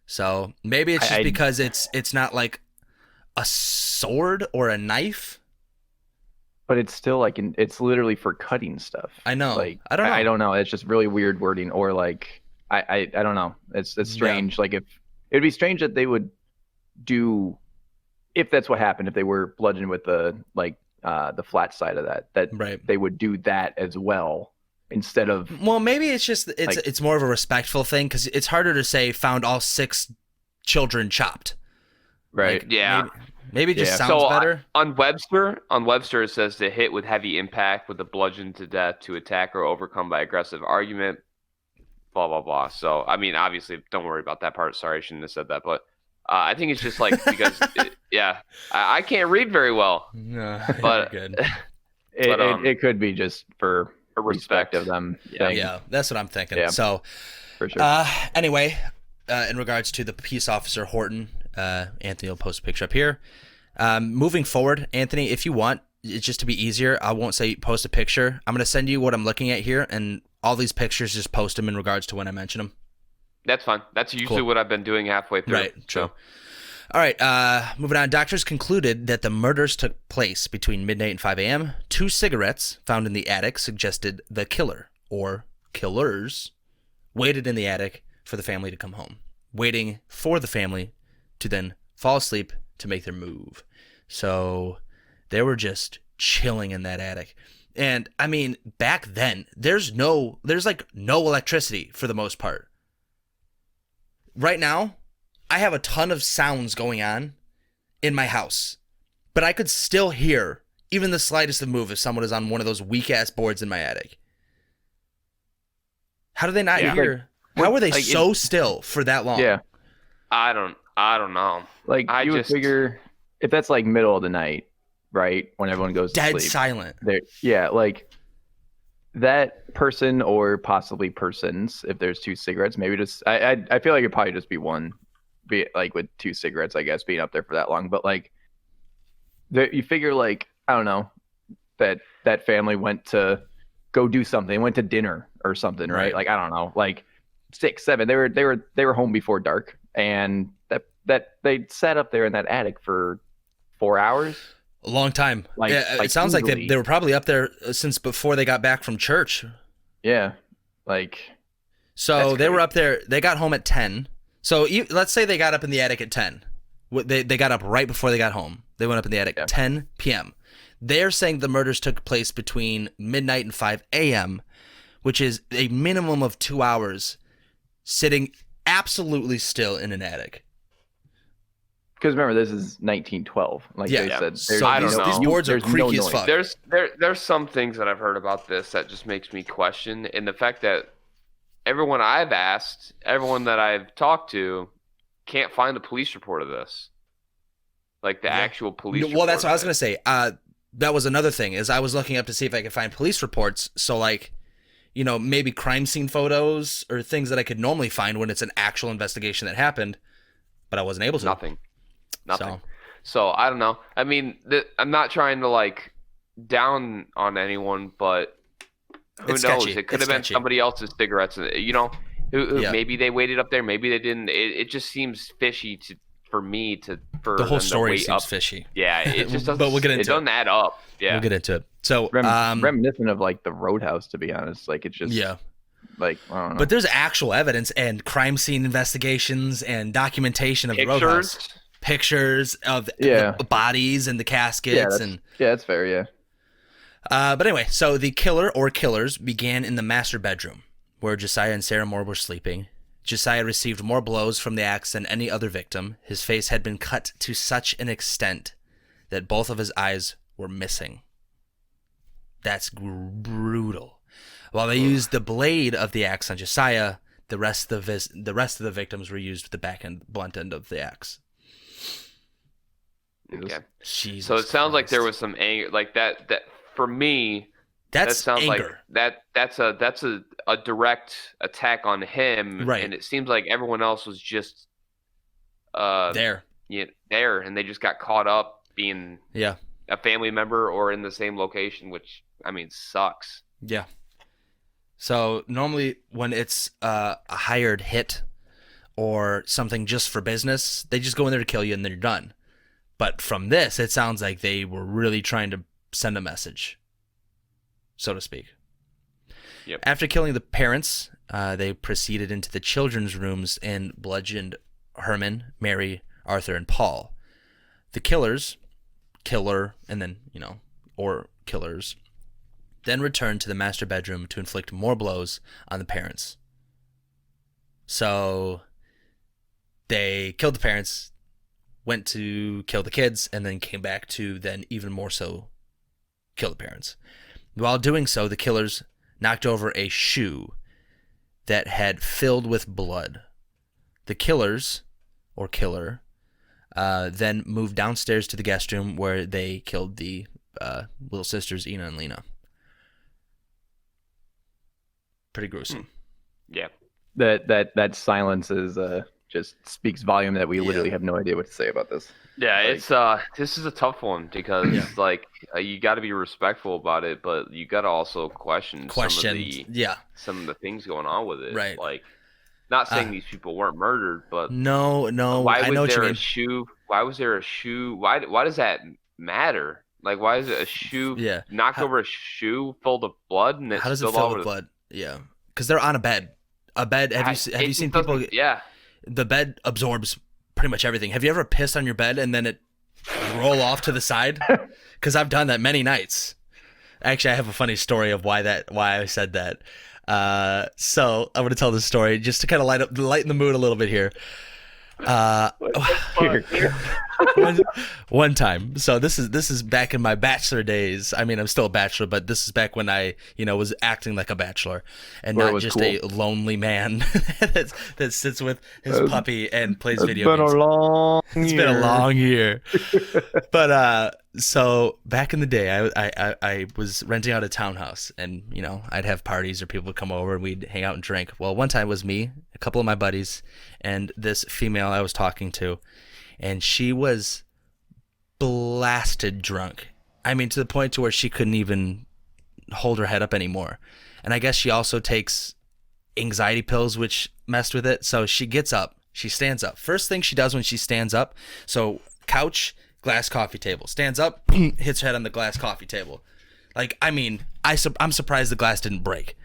So maybe it's just because it's not like a sword or a knife. But it's still like it's literally for cutting stuff. I know. Like I don't know. I don't know. It's just really weird wording, or like I don't know. It's strange. Yeah. Like if it'd be strange that they would do, if that's what happened, if they were bludgeoned with the flat side of that they would do that as well instead of. Well, maybe it's just it's more of a respectful thing, because it's harder to say found all 6 children chopped. Right. Like, yeah. Maybe it just sounds better. On Webster it says to hit with heavy impact with a bludgeon to death, to attack or overcome by aggressive argument, blah, blah, blah. So, I mean, obviously, don't worry about that part. Sorry, I shouldn't have said that. But I think it's just like, because, I can't read very well. No, but good. It could be just for a respect of them. Yeah, that's what I'm thinking. Yeah, so, for sure. Anyway, in regards to the peace officer Horton, Anthony will post a picture up here. Moving forward, Anthony, if you want, just to be easier, I won't say post a picture. I'm going to send you what I'm looking at here, and all these pictures, just post them in regards to when I mention them. That's fine. That's usually what I've been doing halfway through. Right, true. So. All right, moving on. Doctors concluded that the murders took place between midnight and 5 a.m. 2 cigarettes found in the attic suggested the killer, or killers, waited in the attic for the family to come home, waiting for the family to then fall asleep to make their move. So they were just chilling in that attic. And I mean, back then, there's like no electricity for the most part. Right now, I have a ton of sounds going on in my house, but I could still hear even the slightest of move if someone is on one of those weak ass boards in my attic. How do they not hear? How were they so still for that long? Yeah. I don't know. Like, you would figure if that's like middle of the night, right, when everyone goes to sleep, dead silent. Like that person, or possibly persons, if there's 2 cigarettes, maybe just I feel like it'd probably just be one, be like with 2 cigarettes, I guess, being up there for that long. But like, you figure, like, I don't know, that family went to go do something, went to dinner or something, right? Like, I don't know, like 6, 7. They were home before dark, and that they sat up there in that attic for 4 hours. A long time. Like, it sounds easily. Like they were probably up there since before they got back from church. Yeah. Like. So they were up there. They got home at 10. So let's say they got up in the attic at 10. They got up right before they got home. They went up in the attic at 10 p.m. They're saying the murders took place between midnight and 5 a.m., which is a minimum of 2 hours sitting absolutely still in an attic. Because remember, this is 1912. Like they said, so I don't know. These boards are creaky as fuck. There's some things that I've heard about this that just makes me question, and the fact that everyone I've asked, everyone that I've talked to, can't find a police report of this. Like the actual police report. Well, that's what I was going to say. That was another thing, is I was looking up to see if I could find police reports. So like, maybe crime scene photos or things that I could normally find when it's an actual investigation that happened, but I wasn't able to. Nothing. So I don't know. I mean, I'm not trying to like down on anyone, but who knows? It could have been somebody else's cigarettes. Maybe they waited up there, maybe they didn't. It just seems fishy for the whole story seems fishy. Yeah, it just doesn't. But we'll get into it doesn't add up. Yeah, we'll get into it. So reminiscent of like the Roadhouse, to be honest. Like it's just like I don't know. But there's actual evidence and crime scene investigations and documentation of the Roadhouse. Pictures of the bodies and the caskets that's fair. Yeah. But anyway, so the killer or killers began in the master bedroom where Josiah and Sarah Moore were sleeping. Josiah received more blows from the axe than any other victim. His face had been cut to such an extent that both of his eyes were missing. That's brutal. While they used the blade of the axe on Josiah, the rest of the victims were used with the back end, blunt end of the axe. Okay. Jesus so it sounds Christ. like there was some anger, like that. That for me, that sounds anger. Like that's a direct attack on him, right? And it seems like everyone else was just there, and they just got caught up being a family member or in the same location, which I mean sucks. Yeah. So normally when it's a hired hit or something just for business, they just go in there to kill you and then you're done. But from this, it sounds like they were really trying to send a message, so to speak. Yep. After killing the parents, they proceeded into the children's rooms and bludgeoned Herman, Mary, Arthur, and Paul. The killer, and then, or killers, then returned to the master bedroom to inflict more blows on the parents. So they killed the parents, went to kill the kids, and then came back to then even more so kill the parents. While doing so, the killers knocked over a shoe that had filled with blood. The killers, or killer, then moved downstairs to the guest room where they killed the little sisters, Ina and Lena. Pretty gruesome. Yeah. That silence is just speaks volume that we literally have no idea what to say about this. Yeah, it's this is a tough one because you got to be respectful about it, but you got to also question some of the things going on with it. Right. Like, not saying these people weren't murdered, but no. Why I know was what there you a mean. shoe? Why was there a shoe? Why does that matter? Like, why is it a shoe? Yeah. Knocked over a shoe filled with blood and how does it fill with blood? Yeah, because they're on a bed. A bed. Have you seen people? Yeah. The bed absorbs pretty much everything. Have you ever pissed on your bed and then it roll off to the side? Because I've done that many nights. Actually, I have a funny story of why I said that. So I'm going to tell this story just to kind of lighten the mood a little bit here. One time. So this is back in my bachelor days. I mean, I'm still a bachelor, but this is back when I, was acting like a bachelor and not just a lonely man that sits with his puppy and plays video games. It's been a long year. But so back in the day, I was renting out a townhouse, and I'd have parties or people would come over and we'd hang out and drink. Well, one time it was me, a couple of my buddies, and this female I was talking to. And she was blasted drunk. I mean, to the point to where she couldn't even hold her head up anymore. And I guess she also takes anxiety pills, which messed with it. So she gets up. She stands up. First thing she does when she stands up, so couch, glass coffee table. Stands up, hits her head on the glass coffee table. Like, I mean, I'm surprised the glass didn't break.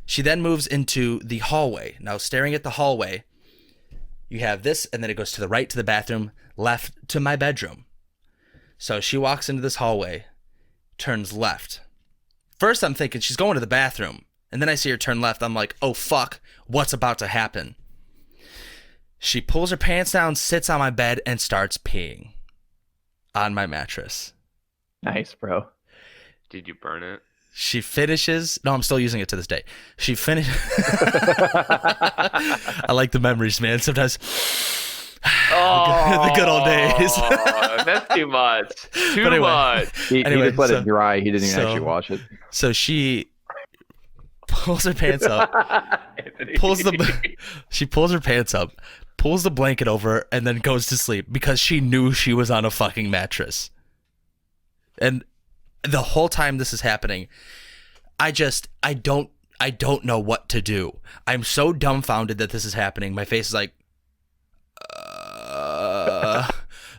She then moves into the hallway. Now, staring at the hallway, you have this, and then it goes to the right to the bathroom, left to my bedroom. So she walks into this hallway, turns left. First, I'm thinking she's going to the bathroom. And then I see her turn left. I'm like, oh, fuck, what's about to happen? She pulls her pants down, sits on my bed, and starts peeing on my mattress. Nice, bro. Did you burn it? She finishes. No, I'm still using it to this day. She finished. I like the memories, man. Sometimes. The good old days. That's too much. Too much. He just let it dry. He didn't even actually wash it. So she pulls her pants up, she pulls her pants up, pulls the blanket over, and then goes to sleep because she knew she was on a fucking mattress. And the whole time this is happening, I I don't know what to do. I'm so dumbfounded that this is happening. My face is like,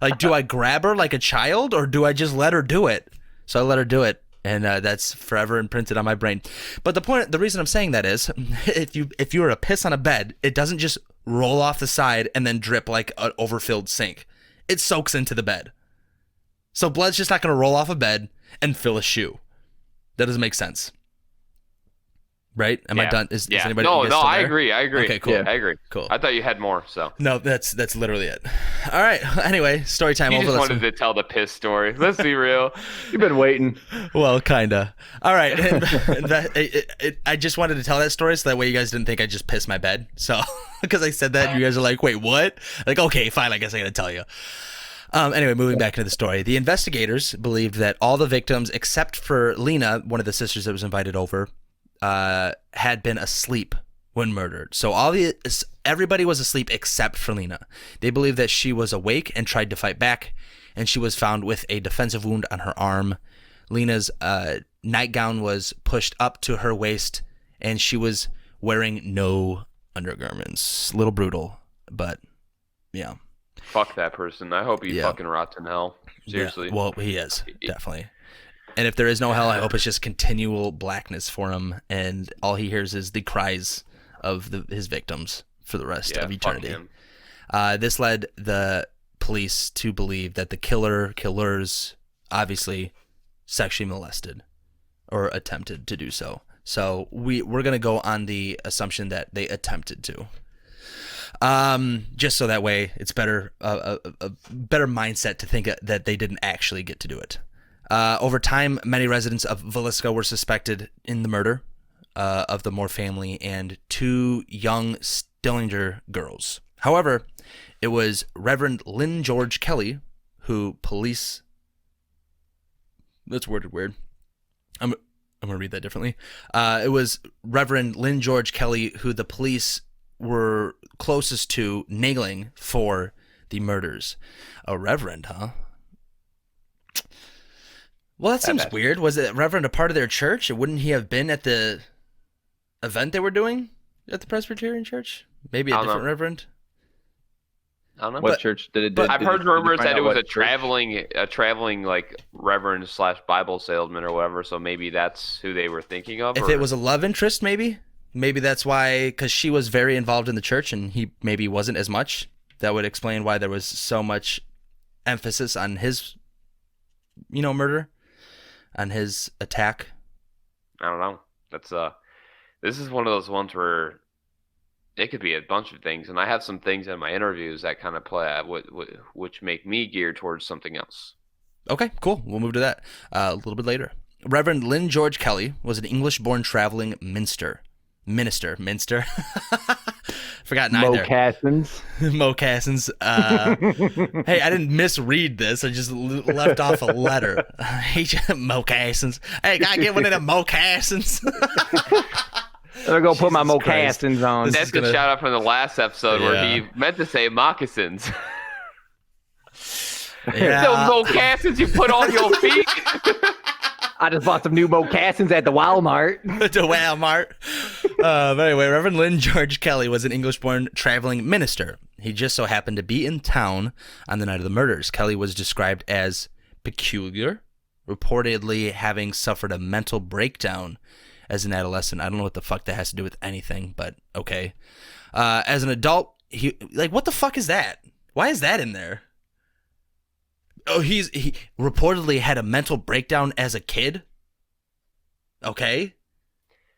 like, do I grab her like a child or do I just let her do it? So I let her do it. And that's forever imprinted on my brain. But the reason I'm saying that is, if you were to piss on a bed, it doesn't just roll off the side and then drip like an overfilled sink. It soaks into the bed. So blood's just not going to roll off a bed and fill a shoe. That doesn't make sense. Right? Am I done? Is anybody? No, I agree. Okay, cool. Yeah. I agree. Cool. I thought you had more. So no, that's literally it. All right. Anyway, story time. You just wanted to tell the piss story. Let's be real. You've been waiting. Well, kinda. All right. I just wanted to tell that story so that way you guys didn't think I just pissed my bed. So because I said that, you guys are like, "Wait, what?" Like, okay, fine. I guess I gotta tell you. Anyway, moving back into the story, the investigators believed that all the victims, except for Lena, one of the sisters that was invited over, had been asleep when murdered. So everybody was asleep except for Lena. They believe that she was awake and tried to fight back, and she was found with a defensive wound on her arm. Lena's nightgown was pushed up to her waist, and she was wearing no undergarments. A little brutal, but yeah. Fuck that person. I hope he fucking rots in hell. Seriously. Yeah. Well, he is, definitely. And if there is no hell, I hope it's just continual blackness for him, and all he hears is the cries of his victims for the rest of eternity. This led the police to believe that the killers obviously sexually molested or attempted to do so. So we're going to go on the assumption that they attempted to. Just so that way it's better a better mindset to think that they didn't actually get to do it. Over time, many residents of Villisca were suspected in the murder of the Moore family and 2 young Stillinger girls. However, it was Reverend Lynn George Kelly who police... That's worded weird. I'm going to read that differently. It was Reverend Lynn George Kelly who the police were closest to nailing for the murders. A reverend, huh? Well, that seems weird. Was it Reverend a part of their church? Wouldn't he have been at the event they were doing at the Presbyterian Church? Maybe a different Reverend? I don't know. What church did it? I've heard rumors that it was a traveling like Reverend / Bible salesman or whatever. So maybe that's who they were thinking of. If it was a love interest, maybe that's why, because she was very involved in the church and he maybe wasn't as much. That would explain why there was so much emphasis on his, murder. On his attack. I don't know. This is one of those ones where it could be a bunch of things, and I have some things in my interviews that kind of play which make me geared towards something else. Okay, cool. We'll move to that a little bit later. Reverend Lynn George Kelly was an English-born traveling minister. Forgot neither. Mocassins. Hey, I didn't misread this. I just left off a letter. Mocassins. Hey, gotta get one of them mocassins. I'm gonna go put my mocassins on. That's the shout out from the last episode where he meant to say moccasins. Those mocassins you put on your feet. I just bought some new mocassins at the Walmart. But anyway, Reverend Lynn George Kelly was an English-born traveling minister. He just so happened to be in town on the night of the murders. Kelly was described as peculiar, reportedly having suffered a mental breakdown as an adolescent. I don't know what the fuck that has to do with anything, but okay. As an adult, he what the fuck is that? Why is that in there? Oh, he reportedly had a mental breakdown as a kid. Okay.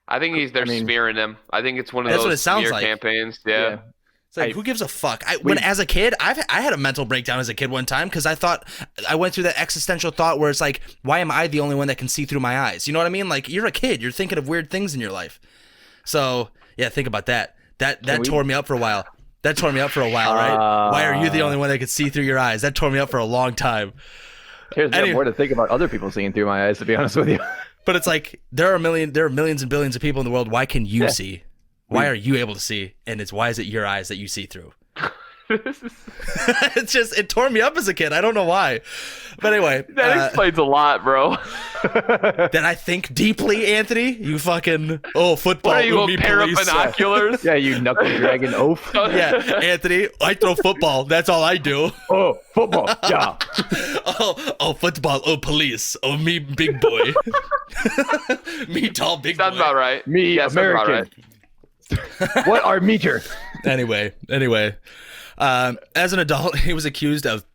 I think they're smearing him. I think it's one of those smear campaigns. Yeah. It's like, who gives a fuck? As a kid, I had a mental breakdown as a kid one time because I thought I went through that existential thought where it's like, why am I the only one that can see through my eyes? You know what I mean? Like, you're a kid. You're thinking of weird things in your life. So, yeah, think about that. That tore me up for a while. Right? Why are you the only one that can see through your eyes? That tore me up for a long time. There's more to think about other people seeing through my eyes, to be honest with you. But it's like there are millions and billions of people in the world. Why can you see? Why are you able to see? And why is it your eyes that you see through? It tore me up as a kid. I don't know why. But anyway. That explains a lot, bro. that I think deeply, Anthony. You fucking football. What are you, a pair of binoculars? Yeah, you knuckle dragon oaf. Yeah, Anthony, I throw football. That's all I do. Oh, football. Yeah. Oh, football. Oh, police. Oh, me, big boy. Me, tall, big Sounds boy. about right. Me, yeah, American. Right. What are meter? Anyway. As an adult, he was accused of.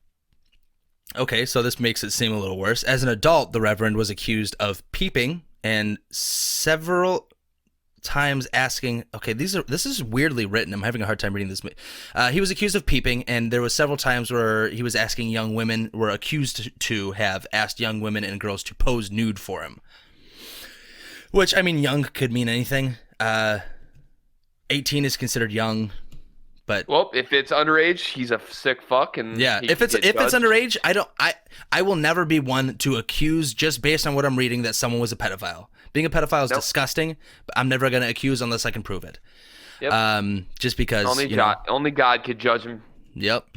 Okay, so this makes it seem a little worse. As an adult, the Reverend was accused of peeping and several times asking. Okay, this is weirdly written. I'm having a hard time reading this. He was accused of peeping, and there was several times where he was asking young women. Were accused to have asked young women and girls to pose nude for him. Which, I mean, young could mean anything. 18 is considered young. But, well, if it's underage, he's a sick fuck, and yeah, if it's underage, I will never be one to accuse just based on what I'm reading that someone was a pedophile. Being a pedophile is disgusting, but I'm never going to accuse unless I can prove it. Yep. Just because only God could judge him. Yep.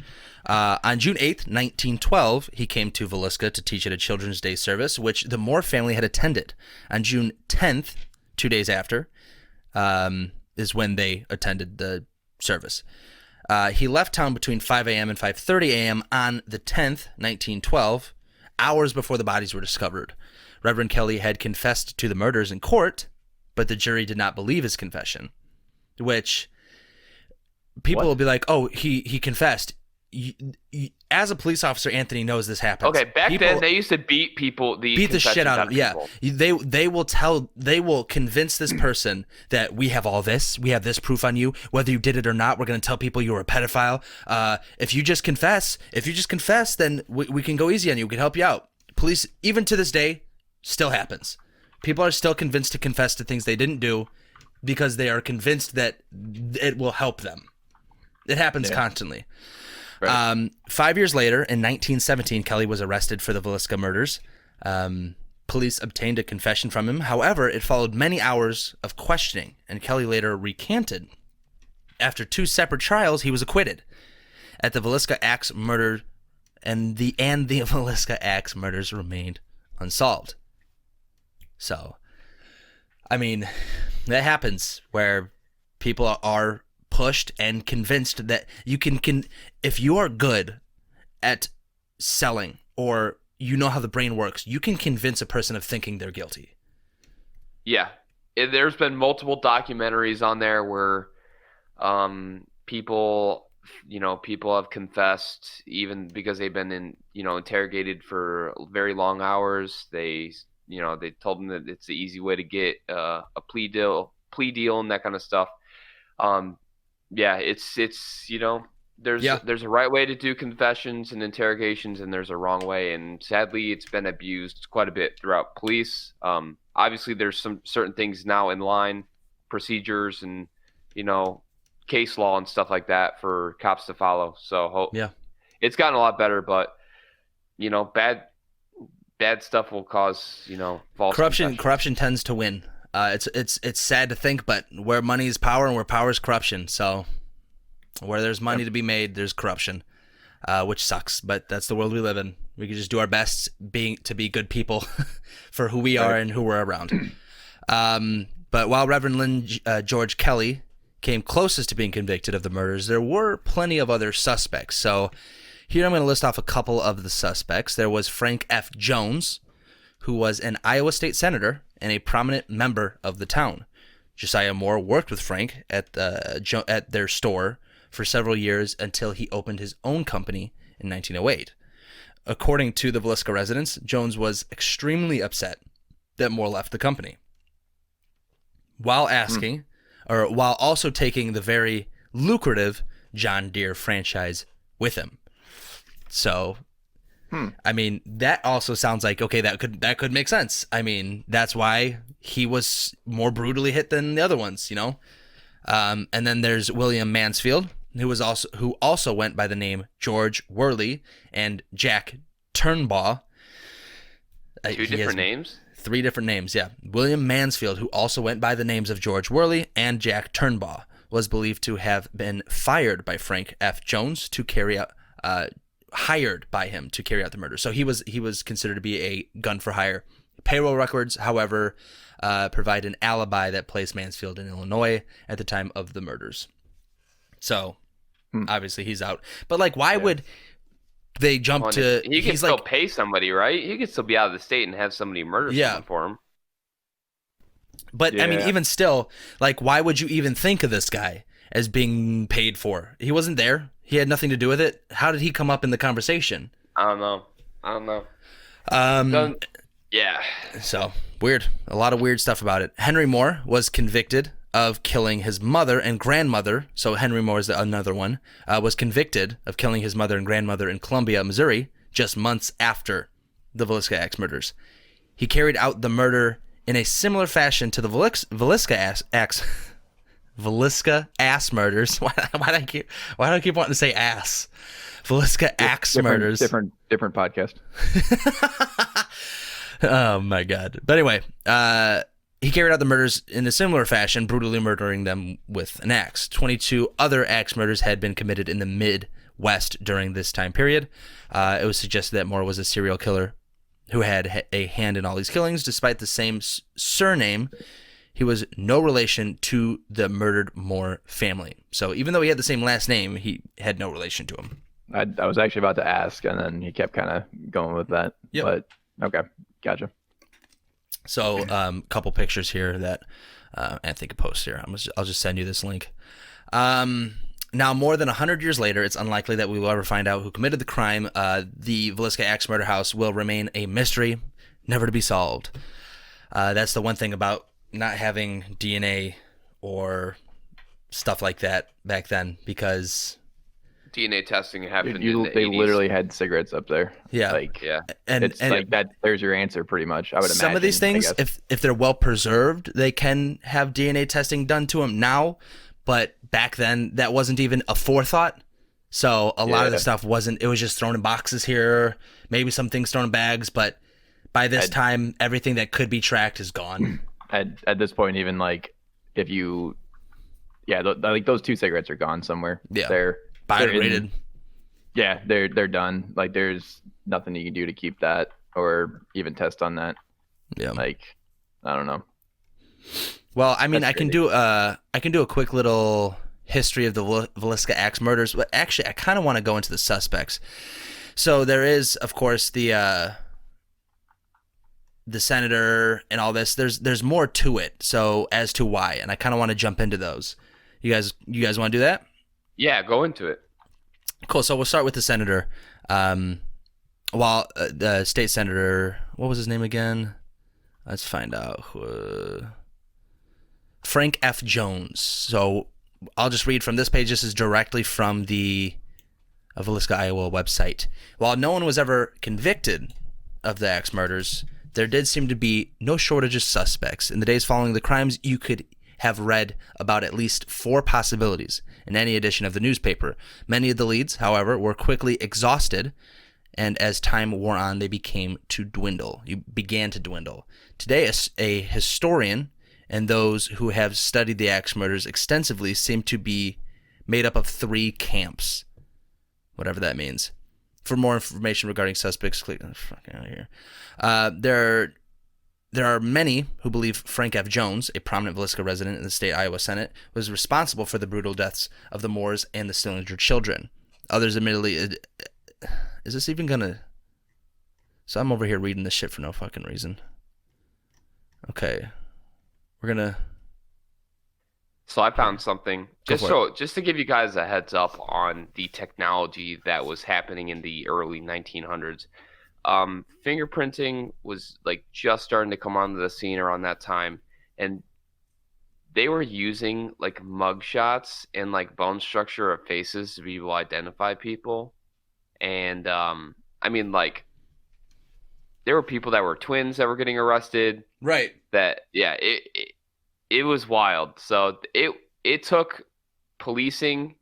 On June 8th, 1912, he came to Villisca to teach at a Children's Day service, which the Moore family had attended. On June 10th, 2 days after, is when they attended the service. He left town between 5 a.m. and 5:30 a.m. on the 10th, 1912, hours before the bodies were discovered. Reverend Kelly had confessed to the murders in court, but the jury did not believe his confession, which people will be like, oh, he confessed. As a police officer, Anthony knows this happens. Okay, back then they used to beat people. Beat the shit out of them. Yeah, they will convince this person that we have all this. We have this proof on you. Whether you did it or not, we're going to tell people you were a pedophile. If you just confess, then we can go easy on you. We can help you out. Police, even to this day, still happens. People are still convinced to confess to things they didn't do because they are convinced that it will help them. It happens constantly. Right. 5 years later, in 1917, Kelly was arrested for the Villisca murders. Police obtained a confession from him. However, it followed many hours of questioning, and Kelly later recanted. After 2 separate trials, he was acquitted. At the Villisca Ax murder, and the Villisca Ax murders remained unsolved. So, I mean, that happens where people are pushed and convinced that you can if you are good at selling or you know how the brain works, you can convince a person of thinking they're guilty. Yeah. There's been multiple documentaries on there where people have confessed even because they've been interrogated for very long hours. They told them that it's the easy way to get a plea deal and that kind of stuff. Yeah, it's there's a right way to do confessions and interrogations, and there's a wrong way, and sadly, it's been abused quite a bit throughout police. Obviously, there's some certain things now in line, procedures, and case law and stuff like that for cops to follow. So it's gotten a lot better, but bad stuff will cause false corruption. Corruption tends to win. It's sad to think, but where money is power and where power is corruption. So where there's money to be made, there's corruption, which sucks. But that's the world we live in. We can just do our best to be good people for who we are and who we're around. But while Reverend Lynn George Kelly came closest to being convicted of the murders, there were plenty of other suspects. So here I'm going to list off a couple of the suspects. There was Frank F. Jones, who was an Iowa state senator and a prominent member of the town. Josiah Moore worked with Frank at their store for several years until he opened his own company in 1908. According to the Villisca residents, Jones was extremely upset that Moore left the company, while also taking the very lucrative John Deere franchise with him. So, I mean, that also sounds like, okay, that could make sense. I mean, that's why he was more brutally hit than the other ones, And then there's William Mansfield, who also went by the name George Worley and Jack Turnbaugh. 2 different names? 3 different names, yeah. William Mansfield, who also went by the names of George Worley and Jack Turnbaugh, was believed to have been fired by Frank F. Jones to carry out hired by him to carry out the murder. So he was considered to be a gun for hire Payroll records, however, provide an alibi that placed Mansfield in Illinois at the time of the murders. So, obviously, he's out. But, like, why would they jump to... He can still pay somebody, right? He could still be out of the state and have somebody murder someone for him. But, I mean, even still, like, why would you even think of this guy as being paid for? He wasn't there. He had nothing to do with it. How did he come up in the conversation? I don't know. Yeah. So, weird. A lot of weird stuff about it. Henry Moore was convicted of killing his mother and grandmother. So, Henry Moore is another one. Was convicted of killing his mother and grandmother in Columbia, Missouri, just months after the Villisca Ax murders. He carried out the murder in a similar fashion to the Villisca Ax murders. Why do I keep wanting to say ass? Villisca Ax murders. Different podcast. Oh my God. But anyway, he carried out the murders in a similar fashion, brutally murdering them with an axe. 22 other axe murders had been committed in the Midwest during this time period. It was suggested that Moore was a serial killer who had a hand in all these killings. Despite the same surname, he was no relation to the murdered Moore family. So even though he had the same last name, he had no relation to him. I was actually about to ask, and then he kept kind of going with that. Yep. But okay, gotcha. So couple pictures here that Anthony could post here. I'll just send you this link. Now, more than 100 years later, it's unlikely that we will ever find out who committed the crime. The Villisca Ax Murder House will remain a mystery, never to be solved. That's the one thing about not having DNA or stuff like that back then, because DNA testing happened they 80s. literally had cigarettes up there. Yeah. And it's like that. There's your answer, pretty much. I would imagine. Some of these things, if they're well preserved, they can have DNA testing done to them now. But back then, that wasn't even a forethought. So a lot of the stuff wasn't. It was just thrown in boxes here. Maybe some things thrown in bags. But by this time, everything that could be tracked is gone. At this point, even like if you, like those 2 cigarettes are gone somewhere. Yeah, they're biodegraded. Yeah, they're done. Like there's nothing you can do to keep that or even test on that. Yeah, like I don't know. Well, I mean, I can do a quick little history of the Villisca Ax murders, but actually, I kind of want to go into the suspects. So there is, of course, the senator and all this. There's more to it. So as to why, and I kind of want to jump into those. You guys want to do that? Yeah, go into it. Cool. So we'll start with the senator. The state senator, what was his name again? Let's find out. Frank F. Jones. So I'll just read from this page. This is directly from the Villisca, Iowa website. While no one was ever convicted of the Ax murders, there did seem to be no shortage of suspects. In the days following the crimes, you could have read about at least 4 possibilities in any edition of the newspaper. Many of the leads, however, were quickly exhausted, and as time wore on, they began to dwindle. Today, a historian and those who have studied the Ax murders extensively seem to be made up of 3 camps, whatever that means. For more information regarding suspects, click on fucking out of here. There are many who believe Frank F. Jones, a prominent Villisca resident in the state Iowa Senate, was responsible for the brutal deaths of the Moores and the Stillinger children. Others admittedly... Is this even gonna... So I'm over here reading this shit for no fucking reason. Okay. We're gonna... So I found something. Just to give you guys a heads up on the technology that was happening in the early 1900s. Fingerprinting was like just starting to come onto the scene around that time, and they were using like mug shots and like bone structure of faces to be able to identify people. And I mean, like, there were people that were twins that were getting arrested. Right. It was wild. So it took policing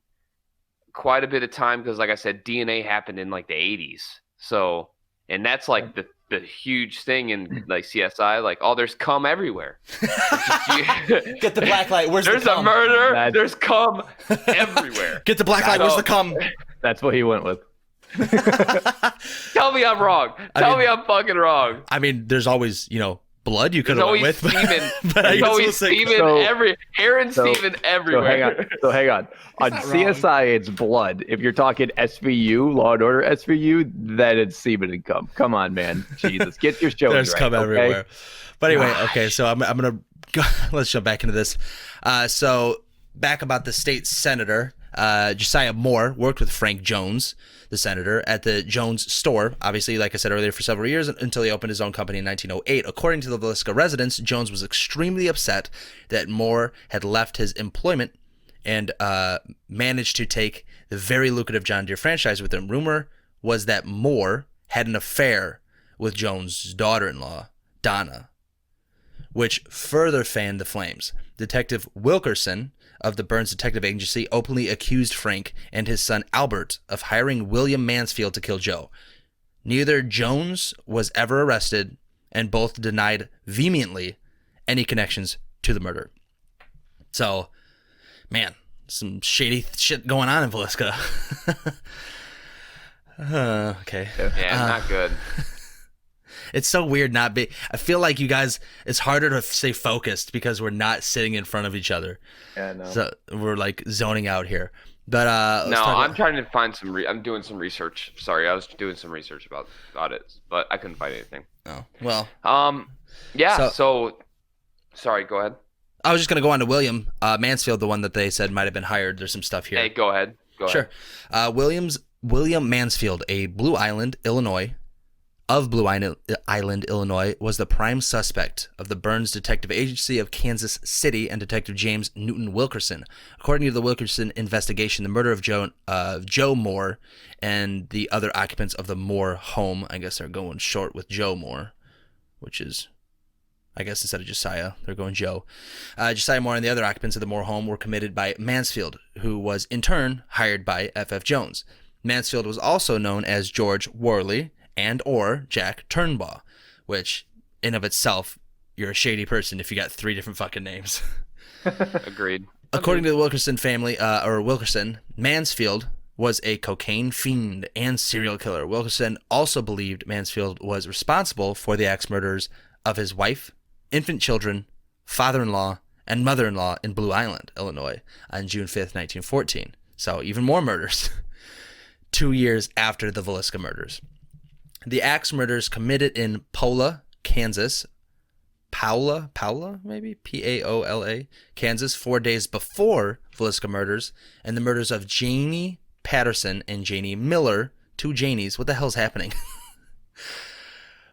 quite a bit of time because, like I said, DNA happened in like the 80s. So, and that's like the huge thing in like CSI. Like, oh, there's cum everywhere. Get the black light. Where's there's the cum? There's a murder. There's cum everywhere. Get the black light. Where's the cum? That's what he went with. Tell me I'm wrong. Tell me I'm fucking wrong. I mean, there's always, blood you could have went with. Semen. But There's always semen hair and semen everywhere. So hang on. On CSI, it's blood. If you're talking SVU, Law and Order SVU, then it's semen and cum. Come on, man. Jesus, get your show There's right, cum okay? everywhere. But anyway, okay, so I'm gonna go. Let's jump back into this. So back about the state senator, Josiah Moore worked with Frank Jones, the senator, at the Jones store, obviously, like I said earlier, for several years until he opened his own company in 1908. According to the Villisca residents, Jones was extremely upset that Moore had left his employment and managed to take the very lucrative John Deere franchise with him. Rumor was that Moore had an affair with Jones' daughter-in-law, Donna, which further fanned the flames. Detective Wilkerson of the Burns Detective Agency openly accused Frank and his son Albert of hiring William Mansfield to kill Joe. Neither Jones was ever arrested, and both denied vehemently any connections to the murder. So, man, some shady shit going on in Villisca. Okay. Yeah, not good. It's so weird not being. I feel like you guys, it's harder to stay focused because we're not sitting in front of each other. Yeah, no. So we're like zoning out here. But I'm trying to find some. I'm doing some research. Sorry, I was doing some research about it, but I couldn't find anything. Oh well. Yeah. So sorry. Go ahead. I was just gonna go on to William Mansfield, the one that they said might have been hired. There's some stuff here. Hey, go ahead. Sure. William Mansfield, of Blue Island, Illinois, was the prime suspect of the Burns Detective Agency of Kansas City and Detective James Newton Wilkerson. According to the Wilkerson investigation, the murder of Joe Moore and the other occupants of the Moore home, I guess they're going short with Joe Moore, which is, I guess instead of Josiah, they're going Joe. Josiah Moore and the other occupants of the Moore home were committed by Mansfield, who was in turn hired by F.F. Jones. Mansfield was also known as George Worley and or Jack Turnbaugh, which in of itself, you're a shady person if you got 3 different fucking names. Agreed. According to the Wilkerson family, Mansfield was a cocaine fiend and serial killer. Wilkerson also believed Mansfield was responsible for the axe murders of his wife, infant children, father-in-law, and mother-in-law in Blue Island, Illinois, on June 5th, 1914. So even more murders. 2 years after the Villisca murders. The axe murders committed in Paola, Kansas. Paola, maybe? Paola, Kansas, 4 days before Villisca murders, and the murders of Janie Patterson and Janie Miller, 2 Janies. What the hell's happening?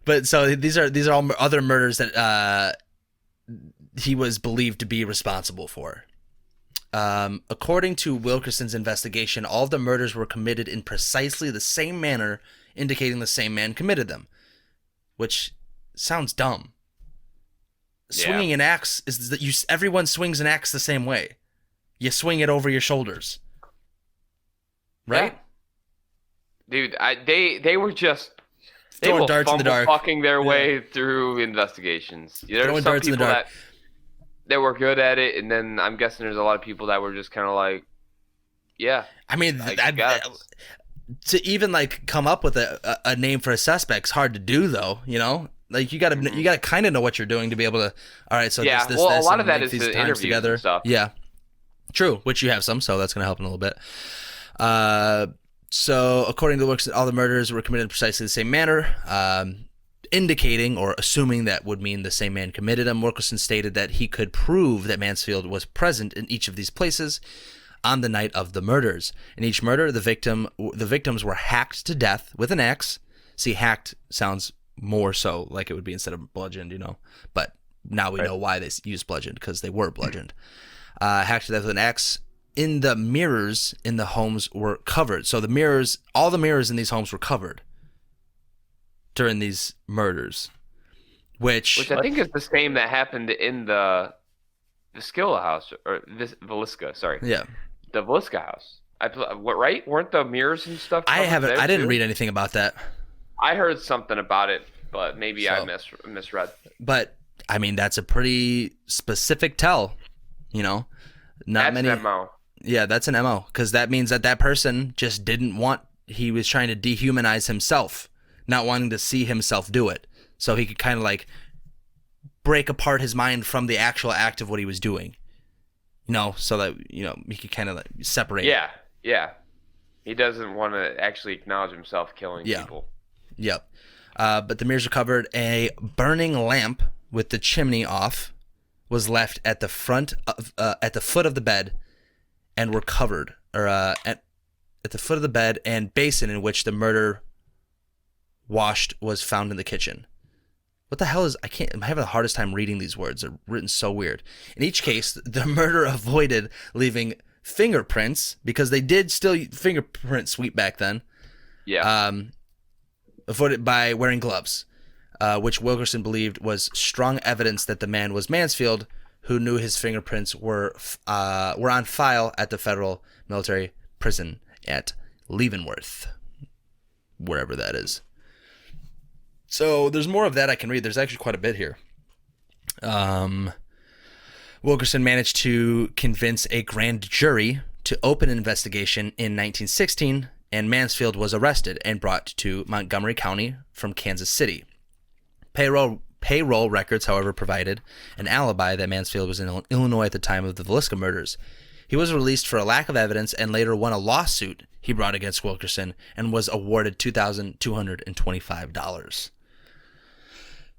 But so these are all other murders that he was believed to be responsible for. According to Wilkerson's investigation, all of the murders were committed in precisely the same manner, indicating the same man committed them, which sounds dumb. Yeah. Swinging an axe is that everyone swings an axe the same way. You swing it over your shoulders, right? Yeah. Dude, they were just throwing darts in the dark, fucking their way through investigations. Throwing darts in the dark. They were good at it, and then I'm guessing there's a lot of people that were just kind of like, yeah. I mean, to even like come up with a name for a suspect's hard to do, though. Like you gotta kind of know what you're doing to be able to. All right, so this, a lot of that is these the times interviews together. And stuff. Yeah, true. Which you have some, so that's gonna help in a little bit. So according to the works, all the murders were committed in precisely the same manner. Indicating or assuming that would mean the same man committed them. Wilkerson stated that he could prove that Mansfield was present in each of these places on the night of the murders. In each murder, the victims were hacked to death with an axe. See, hacked sounds more so like it would be instead of bludgeoned, But now we know why they used bludgeoned, because they were bludgeoned. Hacked to death with an axe. In the mirrors in the homes were covered. So all the mirrors in these homes were covered during these murders, which I think is the same that happened in the Villisca house, or this Villisca, sorry. Yeah, the Villisca house. Right? Weren't the mirrors and stuff? I didn't read anything about that. I heard something about it, but maybe I misread. But I mean, that's a pretty specific tell. Not that's many. An MO. Yeah, that's an MO, because that means that person just didn't want he was trying to dehumanize himself, not wanting to see himself do it. So he could kind of like break apart his mind from the actual act of what he was doing. So that, he could kind of like separate. Yeah, yeah. He doesn't want to actually acknowledge himself killing people. Yep. But the mirrors recovered. A burning lamp with the chimney off was left at the foot of the bed, and were covered, or at the foot of the bed and basin in which the murder washed was found in the kitchen. What the hell I'm having the hardest time reading these words. They're written so weird. In each case, the murderer avoided leaving fingerprints, because they did still fingerprint sweep back then. Yeah. Avoided by wearing gloves, which Wilkerson believed was strong evidence that the man was Mansfield, who knew his fingerprints were on file at the federal military prison at Leavenworth, wherever that is. So there's more of that I can read. There's actually quite a bit here. Wilkerson managed to convince a grand jury to open an investigation in 1916, and Mansfield was arrested and brought to Montgomery County from Kansas City. Payroll records, however, provided an alibi that Mansfield was in Illinois at the time of the Villisca murders. He was released for a lack of evidence and later won a lawsuit he brought against Wilkerson and was awarded $2,225.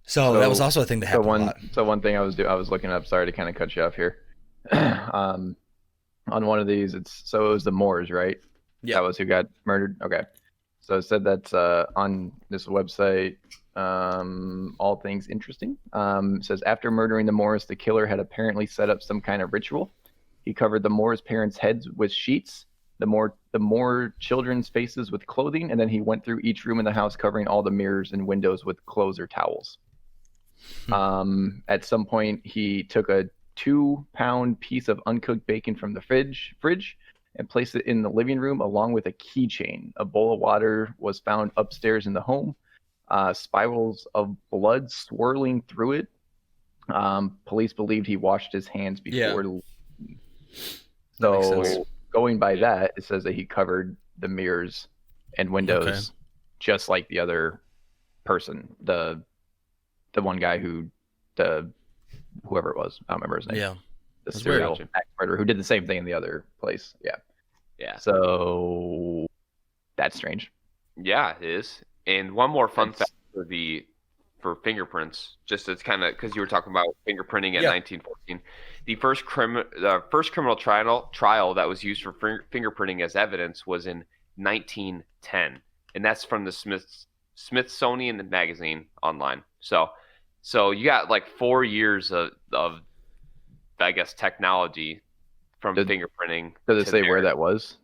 So that was also a thing that happened a lot. So one thing I was looking up, sorry to kind of cut you off here. On one of these, it was the Moores, right? Yeah. That was who got murdered? Okay. So it said that's on this website, All Things Interesting. It says, after murdering the Moores, the killer had apparently set up some kind of ritual. He covered the Moores' parents' heads with sheets, the Moore children's faces with clothing, and then he went through each room in the house covering all the mirrors and windows with clothes or towels. At some point, he took a 2-pound piece of uncooked bacon from the fridge and placed it in the living room along with a keychain. A bowl of water was found upstairs in the home. Spirals of blood swirling through it. Police believed he washed his hands before. Yeah. So going by that, it says that he covered the mirrors and windows just like the other person, the one guy whoever it was, I don't remember his name. Yeah. The serial axe murderer who did the same thing in the other place. Yeah. Yeah. So that's strange. Yeah, it is. And one more fun fact for fingerprints, just as kind of because you were talking about fingerprinting at 1914. The first criminal trial that was used for fingerprinting as evidence was in 1910, and that's from the Smithsonian magazine online. So you got like 4 years of I guess technology from fingerprinting. Does it say where that was?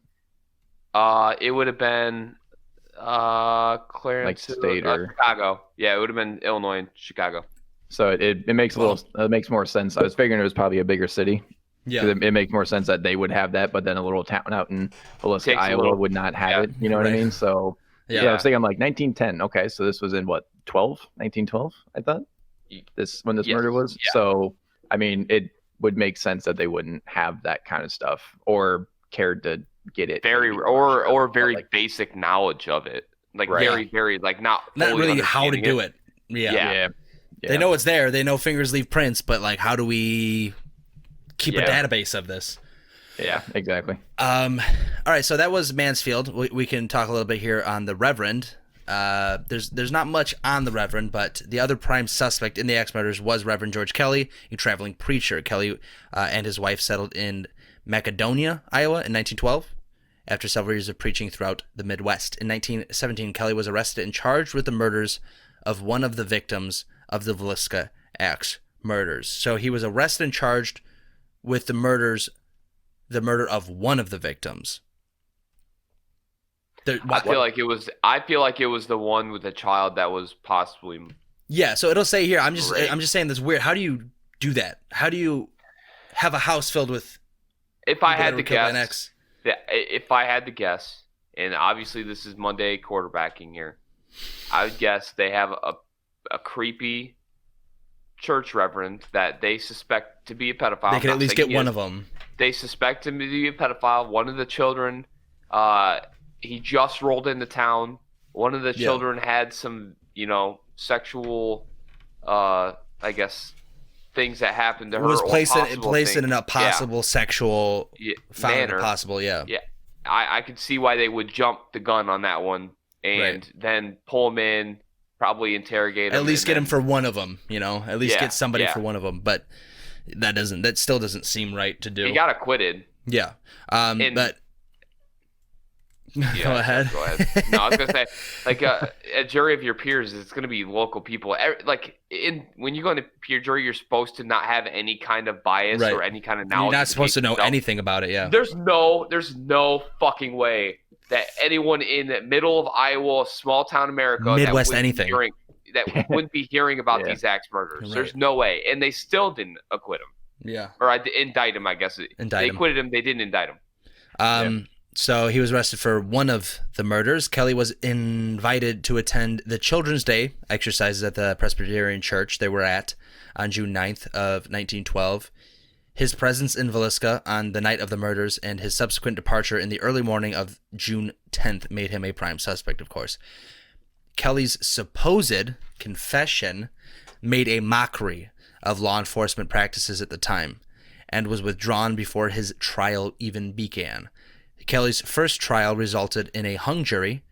It would have been Clarence, like state or Chicago. Yeah, it would have been Illinois and Chicago. So it makes it makes more sense. I was figuring it was probably a bigger city. Yeah, it makes more sense that they would have that, but then a little town out in Villisca, Iowa would not have it. You know what I mean? So yeah, I was thinking like 1910. Okay, so this was in what 1912? I thought when this murder was. Yeah. So I mean, it would make sense that they wouldn't have that kind of stuff or cared to get it. Very basic knowledge of it, like very like not really how to do it. Yeah. They know it's there. They know fingers leave prints, but like, how do we keep a database of this? Yeah, exactly. All right, so that was Mansfield. We can talk a little bit here on the Reverend. There's not much on the Reverend, but the other prime suspect in the axe murders was Reverend George Kelly, a traveling preacher. Kelly and his wife settled in Macedonia, Iowa in 1912. After several years of preaching throughout the Midwest. In 1917, Kelly was arrested and charged with the murders of one of the victims of the Villisca Ax murders. So he was arrested and charged with the murder of one of the victims. I feel like it was the one with the child that was possibly. Yeah, so it'll say here. I'm just saying this weird. How do you do that? How do you have a house filled with? If I had to guess. If I had to guess, and obviously this is Monday quarterbacking here, I would guess they have a creepy church reverend that they suspect to be a pedophile. They can at least get one of them. They suspect him to be a pedophile. One of the children he just rolled into town. One of the children had some, sexual, I guess, things that happened to her. Was placed in a possible sexual manner. Possible, yeah. Yeah, I could see why they would jump the gun on that one and then pull him in, probably interrogate him. At least get him for one of them, At least get somebody for one of them, but that still doesn't seem right to do. He got acquitted. Yeah, but. Go ahead. No, I was gonna say, like, a jury of your peers, it's gonna be local people. Like, when you go into peer jury, you're supposed to not have any kind of bias or any kind of knowledge. You're not supposed to know anything about it. Yeah. There's no fucking way that anyone in the middle of Iowa, small town America, Midwest, that wouldn't be hearing about these axe murders. Right. There's no way, and they still didn't acquit him. Yeah. Or indict him, I guess. They acquitted him. They didn't indict him. So he was arrested for one of the murders. Kelly was invited to attend the Children's Day exercises at the Presbyterian Church they were at on June 9th of 1912. His presence in Villisca on the night of the murders and his subsequent departure in the early morning of June 10th made him a prime suspect, of course. Kelly's supposed confession made a mockery of law enforcement practices at the time and was withdrawn before his trial even began. Kelly's first trial resulted in a hung jury,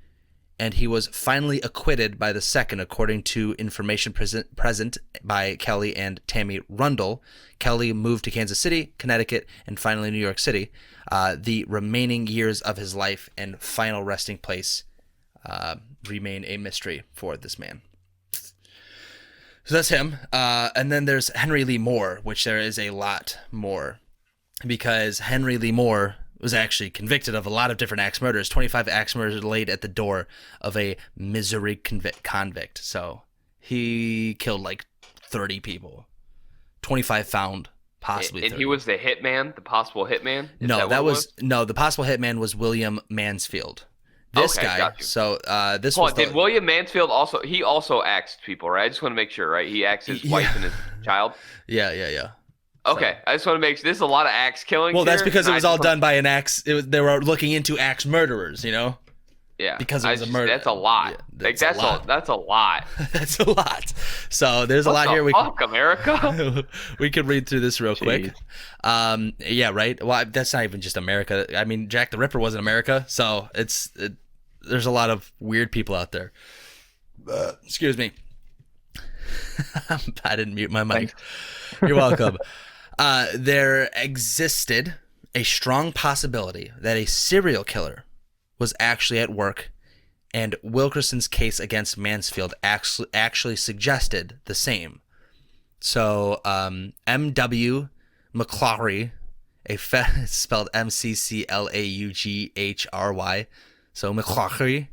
and he was finally acquitted by the second, according to information present by Kelly and Tammy Rundle. Kelly moved to Kansas City, Connecticut, and finally New York City. The remaining years of his life and final resting place remain a mystery for this man. So that's him. And then there's Henry Lee Moore, which there is a lot more, because Henry Lee Moore was actually convicted of a lot of different axe murders. 25 axe murders laid at the door of a Missouri convict. So he killed like 30 people. 25 found, possibly 30. And he was the hitman, the possible hitman? The possible hitman was William Mansfield. This guy. Got you. So this was. Did William Mansfield also? He also axed people, right? I just want to make sure, right? He axed his wife and his child. Yeah. Okay, I just want to make sure. There's a lot of axe killing. Well, that's because it was all done by an axe. They were looking into axe murderers, Yeah, because it was a murder. That's a lot. Yeah, that's a lot. That's a lot. So there's a lot here. Fuck, America. We could read through this real quick. Yeah, right. Well, that's not even just America. I mean, Jack the Ripper wasn't America, so there's a lot of weird people out there. Excuse me. I didn't mute my mic. Thanks. You're welcome. There existed a strong possibility that a serial killer was actually at work, and Wilkerson's case against Mansfield actually suggested the same. So, M.W. McClaughry, it's spelled McClaughy, so McClaughry,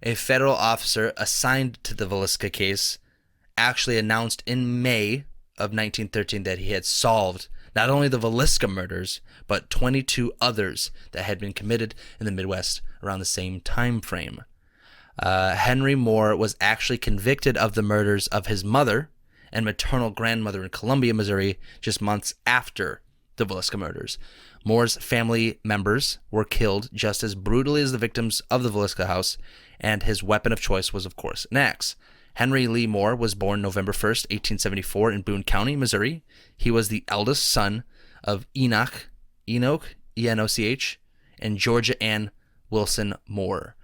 a federal officer assigned to the Villisca case, actually announced in May of 1913 that he had solved not only the Villisca murders, but 22 others that had been committed in the Midwest around the same time frame. Henry Moore was actually convicted of the murders of his mother and maternal grandmother in Columbia, Missouri, just months after the Villisca murders. Moore's family members were killed just as brutally as the victims of the Villisca house, and his weapon of choice was, of course, an axe. Henry Lee Moore was born November 1st, 1874 in Boone County, Missouri. He was the eldest son of Enoch, E-N-O-C-H, and Georgia Ann Wilson Moore.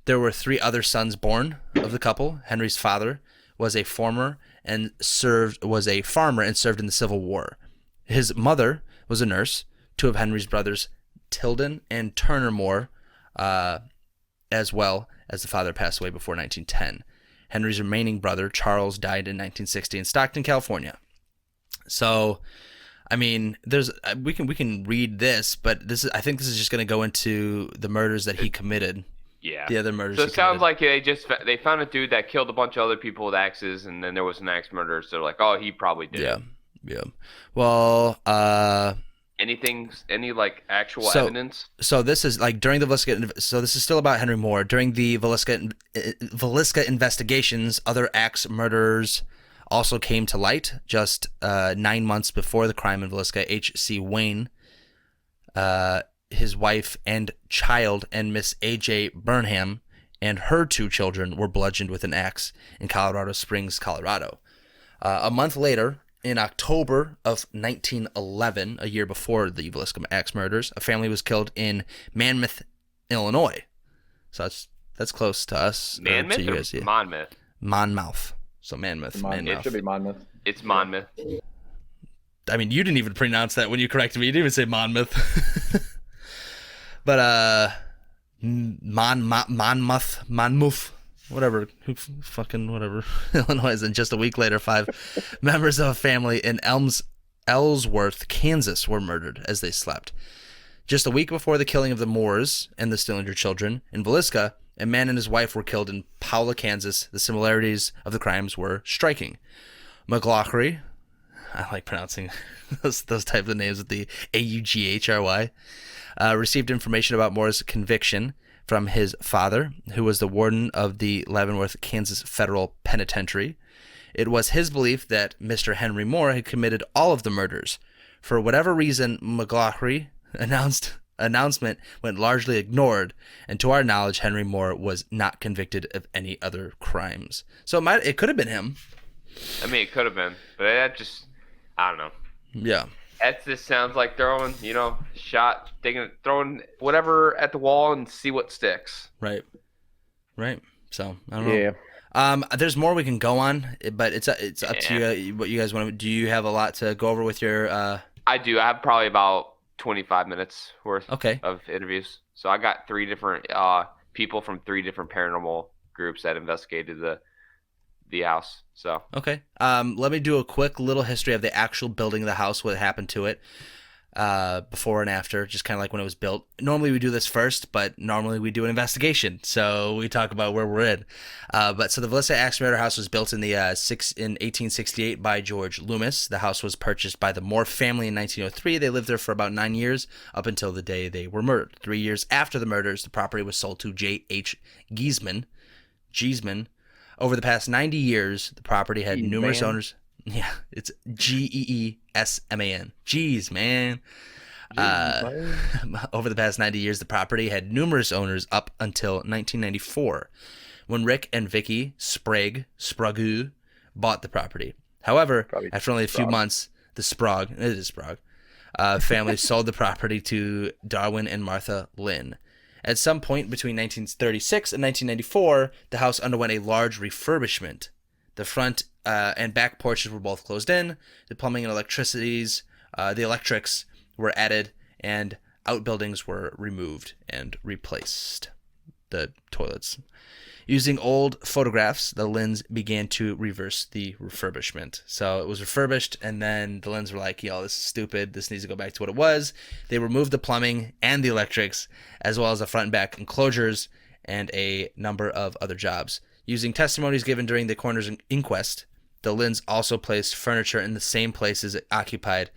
There were 3 other sons born of the couple. Henry's father was a farmer and served in the Civil War. His mother was a nurse. 2 of Henry's brothers, Tilden and Turner Moore, as well as the father, passed away before 1910. Henry's remaining brother, Charles, died in 1960 in Stockton, California. So, I mean, we can read this, but I think this is just going to go into the murders that he committed. Yeah. The other murders. So it sounds like they found a dude that killed a bunch of other people with axes, and then there was an axe murder. So they're like, oh, he probably did. Yeah. Well, any like actual evidence? So this is like during the Villisca. So this is still about Henry Moore. During the Villisca investigations, other axe murderers also came to light. Just 9 months before the crime in Villisca, H.C. Wayne his wife and child, and Miss A.J. Burnham and her 2 children were bludgeoned with an axe in Colorado Springs, Colorado. A month later, in October of 1911, a year before the Villisca Ax murders, a family was killed in Monmouth, Illinois. So that's close to us. Monmouth to you guys, yeah. Monmouth? Monmouth. So Monmouth. It should be Monmouth. It's Monmouth. I mean, you didn't even pronounce that when you corrected me. You didn't even say Monmouth. But Monmouth, whatever, whatever. Illinois. And just a week later, 5 members of a family in Ellsworth, Kansas, were murdered as they slept. Just a week before the killing of the Moores and the still injured children in Villisca, a man and his wife were killed in Paola, Kansas. The similarities of the crimes were striking. McGlochry, I like pronouncing those types of names with the Aughry, received information about Moore's conviction from his father, who was the warden of the Leavenworth, Kansas Federal Penitentiary. It was his belief that Mr. Henry Moore had committed all of the murders. For whatever reason, McGlochry announcement went largely ignored, and to our knowledge, Henry Moore was not convicted of any other crimes. So it could have been him. I mean, it could have been, but that just, I don't know. Yeah. That just sounds like throwing, throwing whatever at the wall and see what sticks. Right. So I don't know. Yeah. There's more we can go on, but it's up to you. What you guys want to? Do you have a lot to go over with your? I do. I have probably about 25 minutes worth of interviews. So I got 3 different people from 3 different paranormal groups that investigated the house. So okay. Let me do a quick little history of the actual building of the house, what happened to it, before and after, just kind of like when it was built. Normally we do this first, but normally we do an investigation, so we talk about where we're in. But so the Villisca Ax Murder House was built in 1868 by George Loomis. The house was purchased by the Moore family in 1903. They lived there for about 9 years, up until the day they were murdered. 3 years after the murders, the property was sold to J.H. Giesman. Over the past 90 years, the property had numerous owners. Yeah, it's Geesman. Jeez, man. Over the past 90 years, the property had numerous owners up until 1994, when Rick and Vicky Sprague bought the property. However, after only a few months, the Sprague family sold the property to Darwin and Martha Lynn. At some point between 1936 and 1994, the house underwent a large refurbishment. The front and back porches were both closed in. The plumbing and the electrics were added, and outbuildings were removed and replaced. The toilets. Using old photographs, the Lynns began to reverse the refurbishment. So it was refurbished, and then the Lynns were like, yo, this is stupid. This needs to go back to what it was. They removed the plumbing and the electrics, as well as the front and back enclosures, and a number of other jobs. Using testimonies given during the coroner's inquest, the Lynns also placed furniture in the same places it occupied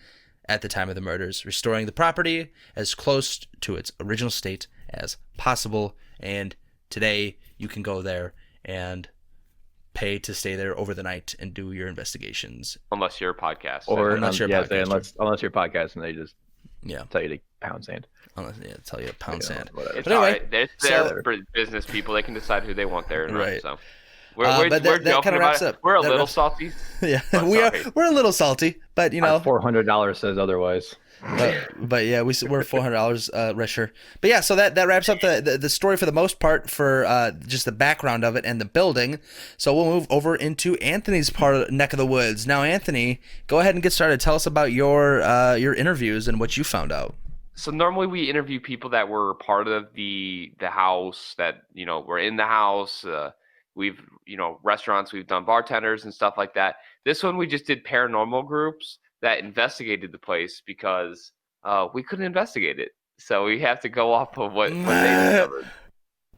at the time of the murders, restoring the property as close to its original state as possible. And today, you can go there and pay to stay there over the night and do your investigations. Unless you're a podcast. Or unless you're a podcast and they just tell you to pound sand. Tell you to pound sand. It's but anyway, they're business people. They can decide who they want there. Right. So. We're that kind of wraps up. We're a little salty. Yeah, we're a little salty, but $400 says otherwise. But yeah, we're $400 richer. But yeah, so that wraps up the story for the most part for just the background of it and the building. So we'll move over into Anthony's neck of the woods. Now, Anthony, go ahead and get started. Tell us about your interviews and what you found out. So normally we interview people that were part of the house, that were in the house. We've restaurants, we've done bartenders and stuff like that. This one we just did paranormal groups that investigated the place because we couldn't investigate it. So we have to go off of what they discovered.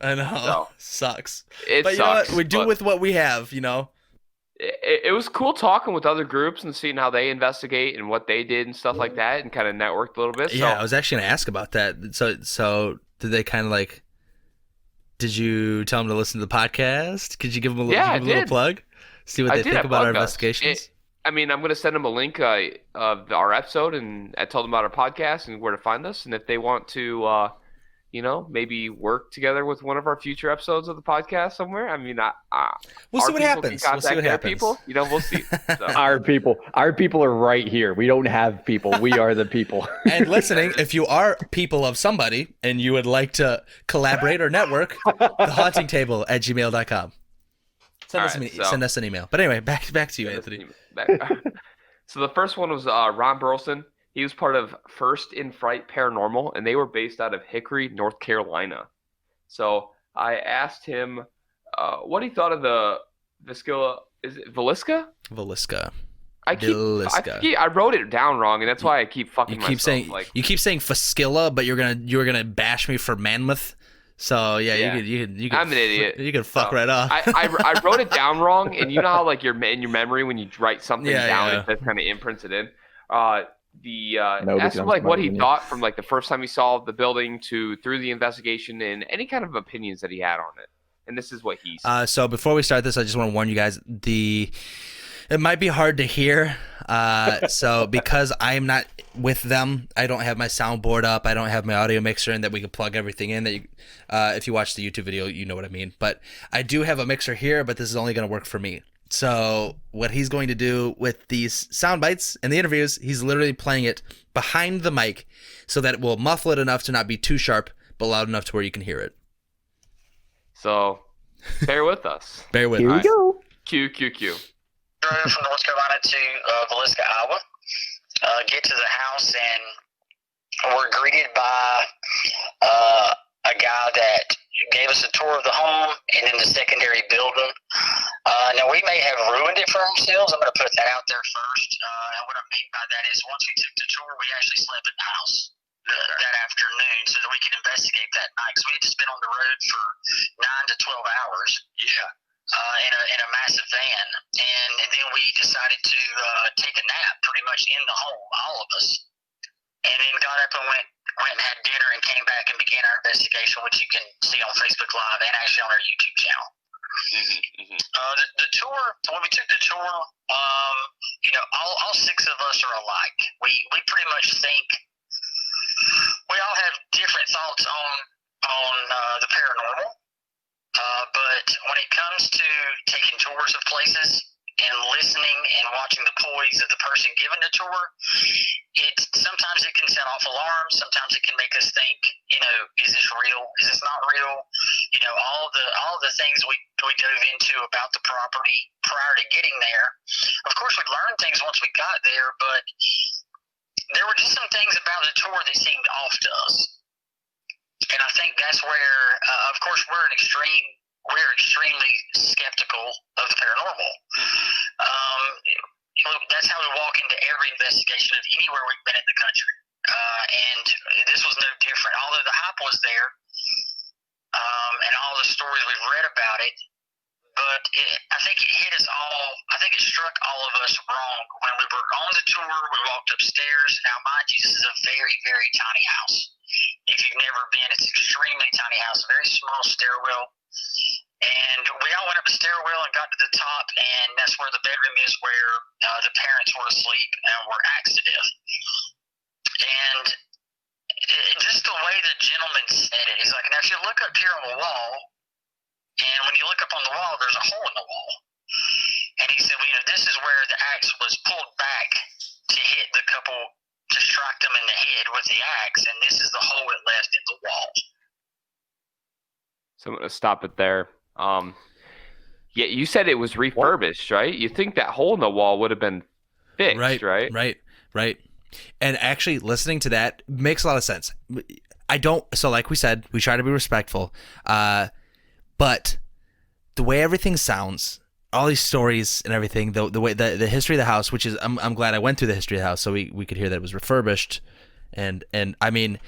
I know. So, sucks. But you know what? We do with what we have, It was cool talking with other groups and seeing how they investigate and what they did and stuff like that, and kind of networked a little bit. Yeah, I was actually going to ask about that. So did they kind of did you tell them to listen to the podcast? Could you give them a little plug? See what they think about our investigations? I mean, I'm going to send them a link of our episode and I told them about our podcast and where to find us. And if they want to, maybe work together with one of our future episodes of the podcast somewhere. I mean, we'll see what happens. We'll see what happens. People, we'll see. So. Our people are right here. We don't have people. We are the people. And listening, if you are people of somebody and you would like to collaborate or network, thehauntingtable@gmail.com. Send us an email. But anyway, back to you, Anthony. So the first one was Ron Burleson. He was part of First in Fright Paranormal, and they were based out of Hickory, North Carolina. So I asked him what he thought of the Villisca. Is it Villisca? Villisca. I wrote it down wrong, and that's why I keep fucking myself. You keep saying Fascilla, but you're gonna bash me for Mammoth. So you could. I'm an idiot. You could fuck right off. I wrote it down wrong, and you know how like in your memory when you write something down, it kind of imprints it in. Asked him like what he thought from like the first time he saw the building to through the investigation and any kind of opinions that he had on it. And this is what he said. So before we start this, I just want to warn you guys, it might be hard to hear. So because I'm not with them, I don't have my soundboard up. I don't have my audio mixer in that we can plug everything in. If you watch the YouTube video, you know what I mean. But I do have a mixer here, but this is only going to work for me. So what he's going to do with these sound bites and the interviews, he's literally playing it behind the mic so that it will muffle it enough to not be too sharp, but loud enough to where you can hear it. So bear with us. Bear with us. Here we go. Q. Drove from North Carolina to Villisca, Iowa. Get to the house and we're greeted by a guy that gave us a tour of the home and then the secondary building. Now, we may have ruined it for ourselves. I'm going to put that out there first. And what I mean by that is once we took the tour, we actually slept in the house that afternoon so that we could investigate that night. So we had just been on the road for 9 to 12 hours. Yeah. In a massive van. And then we decided to take a nap pretty much in the home, all of us. And then got up and went and had dinner and came back and began our investigation, which you can see on Facebook Live and actually on our YouTube channel. The tour, when we took the tour, all 6 of us are alike. We pretty much think we all have different thoughts on the paranormal, but when it comes to taking tours of places and listening and watching the poise of the person giving the tour, sometimes it can set off alarms. Sometimes it can make us think, is this real? Is this not real? All the things we dove into about the property prior to getting there. Of course, we learned things once we got there, but there were just some things about the tour that seemed off to us. And I think that's where, of course, we're extremely skeptical of the paranormal. That's how we walk into every investigation of anywhere we've been in the country. And this was no different. Although the hype was there, and all the stories we've read about it, but I think it hit us all. I think it struck all of us wrong. When we were on the tour, we walked upstairs. Now, mind you, this is a very, very tiny house. If you've never been, it's an extremely tiny house, a very small stairwell. And we all went up the stairwell and got to the top, and that's where the bedroom is where the parents were asleep and were axed to death. And just the way the gentleman said it, he's like, now if you look up here on the wall, and when you look up on the wall, there's a hole in the wall. And he said, this is where the axe was pulled back to hit the couple, to strike them in the head with the axe, and this is the hole it left in the wall. So I'm going to stop it there. Yeah, you said it was refurbished, right? You think that hole in the wall would have been fixed, right? Right. And actually, listening to that makes a lot of sense. So like we said, we try to be respectful. But the way everything sounds, all these stories and everything, the way the history of the house, which is I'm glad I went through the history of the house so we could hear that it was refurbished, and I mean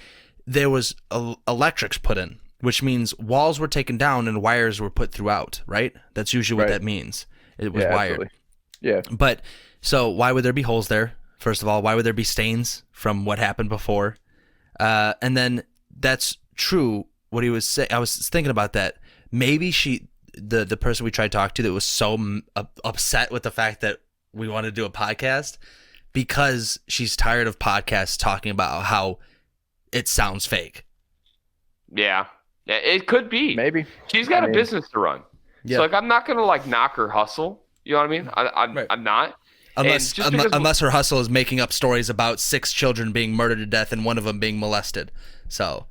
there was electrics put in, which means walls were taken down and wires were put throughout, right? That's usually what that means. It was wired. Absolutely. Yeah. But so why would there be holes there? First of all, why would there be stains from what happened before? And then that's true. What he was saying, I was thinking about that. Maybe the person we tried to talk to that was so upset with the fact that we want to do a podcast because she's tired of podcasts talking about how it sounds fake. Yeah, it could be. Maybe she's got a business to run. Yeah. So like, I'm not gonna like knock her hustle. You know what I mean? I'm not. Unless her hustle is making up stories about 6 children being murdered to death and one of them being molested. So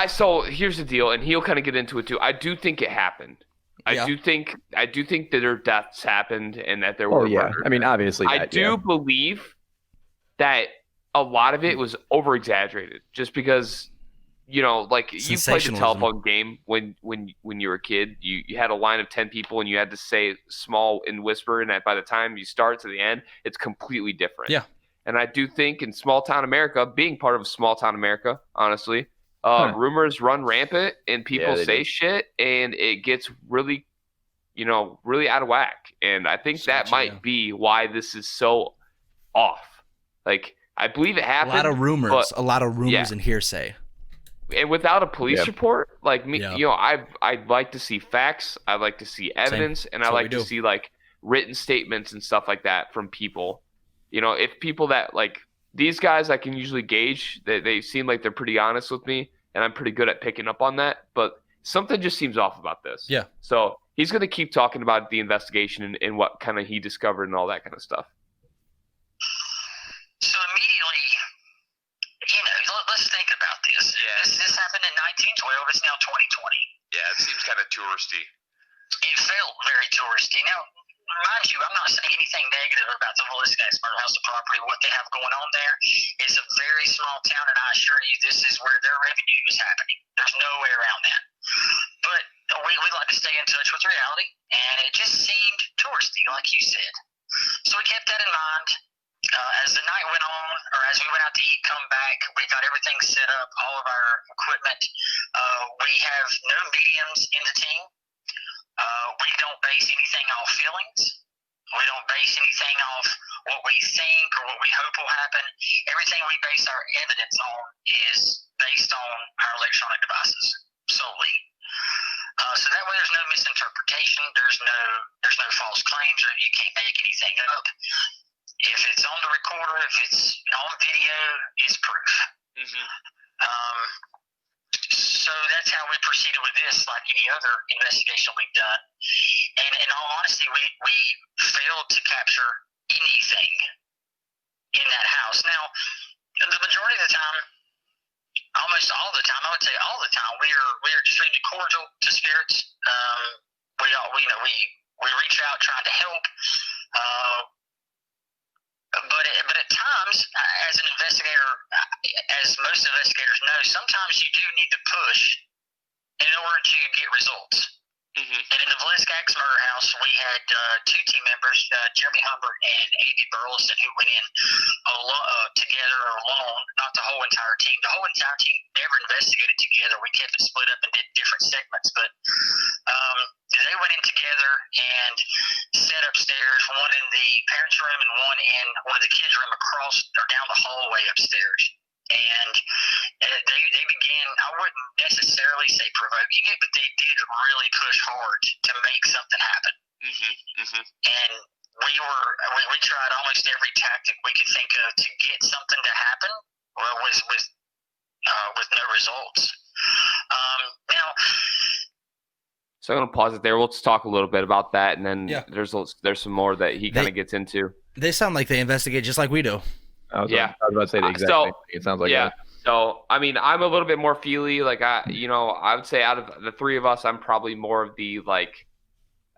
so here's the deal, and he'll kind of get into it too. I do think it happened. I do think that their deaths happened and that there were murders. I mean, obviously I do believe that a lot of it was over exaggerated just because, you know, like you played the telephone game when you were a kid. You had a line of 10 people and you had to say small and whisper, and that by the time you start to the end, it's completely different. Yeah. And I do think in small town America, being part of small town America, honestly, rumors run rampant and people say shit and it gets really, really out of whack. And I think that might be why this is so off. Like, I believe it happened. A lot of rumors and hearsay. And without a police report, like me, I'd like to see facts. I'd like to see evidence, and I like to see like written statements and stuff like that from people. You know, if people that like these guys, I can usually gauge that they seem like they're pretty honest with me, and I'm pretty good at picking up on that. But something just seems off about this. Yeah. So he's going to keep talking about the investigation and what kind of he discovered and all that kind of stuff. So immediately, let's think about this. Yeah. This happened in 1912. It's now 2020. Yeah, it seems kind of touristy. It felt very touristy. Now, mind you, I'm not saying anything negative about the Villisca Ax Murder House, the property, what they have going on there. It's a very small town, and I assure you this is where their revenue is happening. There's no way around that. But we like to stay in touch with reality, and it just seemed touristy, like you said. So we kept that in mind. As the night went on, or as we went out to eat, come back, we got everything set up, all of our equipment. We have no mediums in the team. We don't base anything off feelings. We don't base anything off what we think or what we hope will happen. Everything we base our evidence on is based on our electronic devices solely. So that way there's no misinterpretation, there's no false claims, or you can't make anything up. If it's on the recorder, if it's on video, it's proof. Mm-hmm. So that's how we proceeded with this, like any other investigation we've done. And in all honesty, we failed to capture anything in that house. Now, the majority of the time, almost all the time, I would say all the time, we are extremely cordial to spirits. We reach out trying to help. But at times, as an investigator, as most investigators know, sometimes you do need to push in order to get results. Mm-hmm. And in the Villisca Ax Murder House, we had 2 team members, Jeremy Humbert and Andy Burleson, who went in together or alone, not the whole entire team. The whole entire team never investigated together. We kept it split up and did different segments. But they went in together and sat upstairs, one in the parents' room and one in one of the kids' room across or down the hallway upstairs. And they began, I wouldn't necessarily say provoking it, but they did really push hard to make something happen. Mm-hmm, mm-hmm. And we tried almost every tactic we could think of to get something to happen, well, with no results. Now, so I'm going to pause it there. We'll just talk a little bit about that, and then there's some more that he kind of gets into. They sound like they investigate just like we do. I was about to say the exact same thing. It sounds like that. So, I mean, I'm a little bit more feely. Like, I would say out of the 3 of us, I'm probably more of the, like,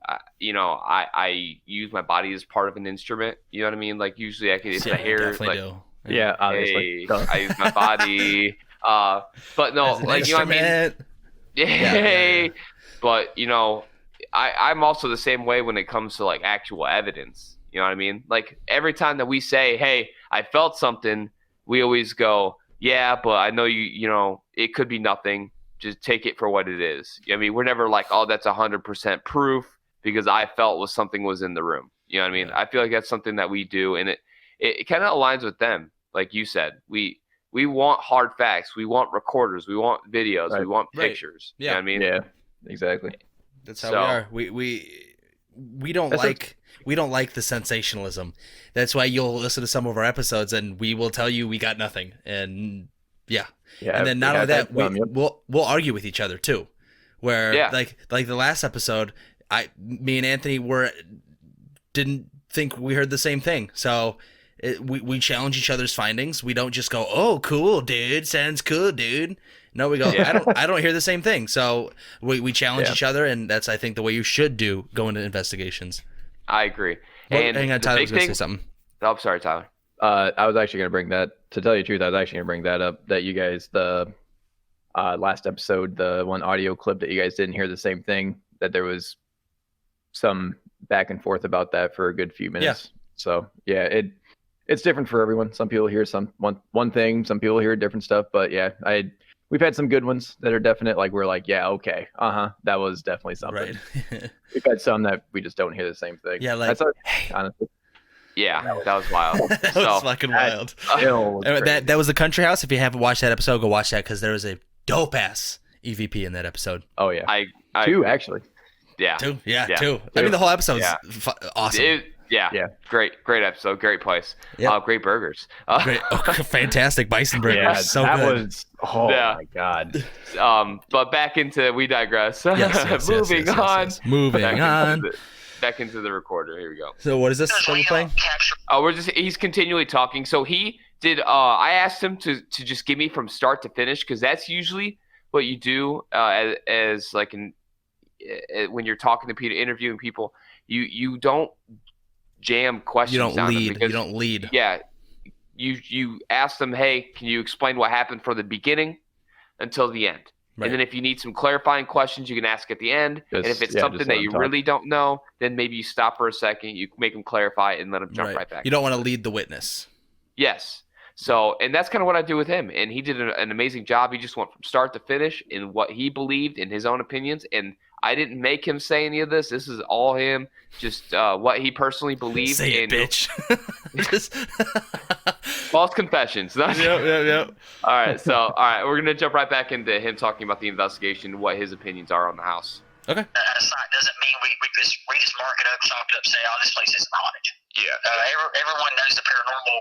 I use my body as part of an instrument. You know what I mean? Like, usually it's the hair. Like, do. Yeah, obviously. Hey, I use my body. But no, like, you know what I mean? Yeah. But, I'm also the same way when it comes to, like, actual evidence. You know what I mean? Like, every time that we say, hey, I felt something, we always go, yeah, but I know it could be nothing. Just take it for what it is. I mean, we're never like, oh, that's 100% proof because I felt something was in the room. You know what I mean? Yeah. I feel like that's something that we do, and it kind of aligns with them. Like you said, we want hard facts. We want recorders. We want videos. Right. We want pictures. Yeah. You know what I mean? Yeah, exactly. That's how we are. We don't we don't like the sensationalism. That's why you'll listen to some of our episodes and we will tell you we got nothing. And yeah. And then not only that, we'll argue with each other too. Where like the last episode, me and Anthony didn't think we heard the same thing. So we challenge each other's findings. We don't just go, "Oh, cool, dude. Sounds cool, dude." No, we go, I don't hear the same thing. So we challenge each other, and that's, I think, the way you should go into investigations. I agree. And hang on, Tyler was going to say something. Oh, sorry, Tyler. I was actually going to bring that, to tell you the truth, I was actually going to bring that up, that you guys, the last episode, the one audio clip that you guys didn't hear the same thing, that there was some back and forth about that for a good few minutes. Yeah. So, yeah, it's different for everyone. Some people hear one thing, some people hear different stuff, but yeah, we've had some good ones that are definite. Like we're like, yeah, okay, that was definitely something. Right. We've had some that we just don't hear the same thing. Yeah, like honestly. Yeah, that was wild. That was fucking wild. That was the country house. If you haven't watched that episode, go watch that because there was a dope ass EVP in that episode. Oh yeah, I two actually. Yeah, two. I mean, the whole episode's awesome. Yeah. Great episode. Great place. Yep. Great burgers. Fantastic bison burgers. Yeah, so that good. Was. Oh my god. But back into we digress. Moving on. Moving on. Back into the recorder. Here we go. So what is this that we're playing? He's continually talking. So he did. I asked him to just give me from start to finish because that's usually what you do as like when you're talking to people, interviewing people. You don't jam questions. You don't lead. Yeah. You ask them, hey, can you explain what happened from the beginning until the end? Right. And then if you need some clarifying questions, you can ask at the end. And if it's something that you really don't know, then maybe you stop for a second, you make them clarify and let them jump right back. You don't want to lead the witness. Yes. So, and that's kind of what I do with him. And he did an amazing job. He just went from start to finish in what he believed in his own opinions. And I didn't make him say any of this. This is all him, just what he personally believed. Say it, bitch. False confessions. Yep. All right, we're going to jump right back into him talking about the investigation, what his opinions are on the house. Okay. That aside doesn't mean we just mark it up, chalk it up, say, oh, this place isn't haunted. Yeah. Everyone knows the paranormal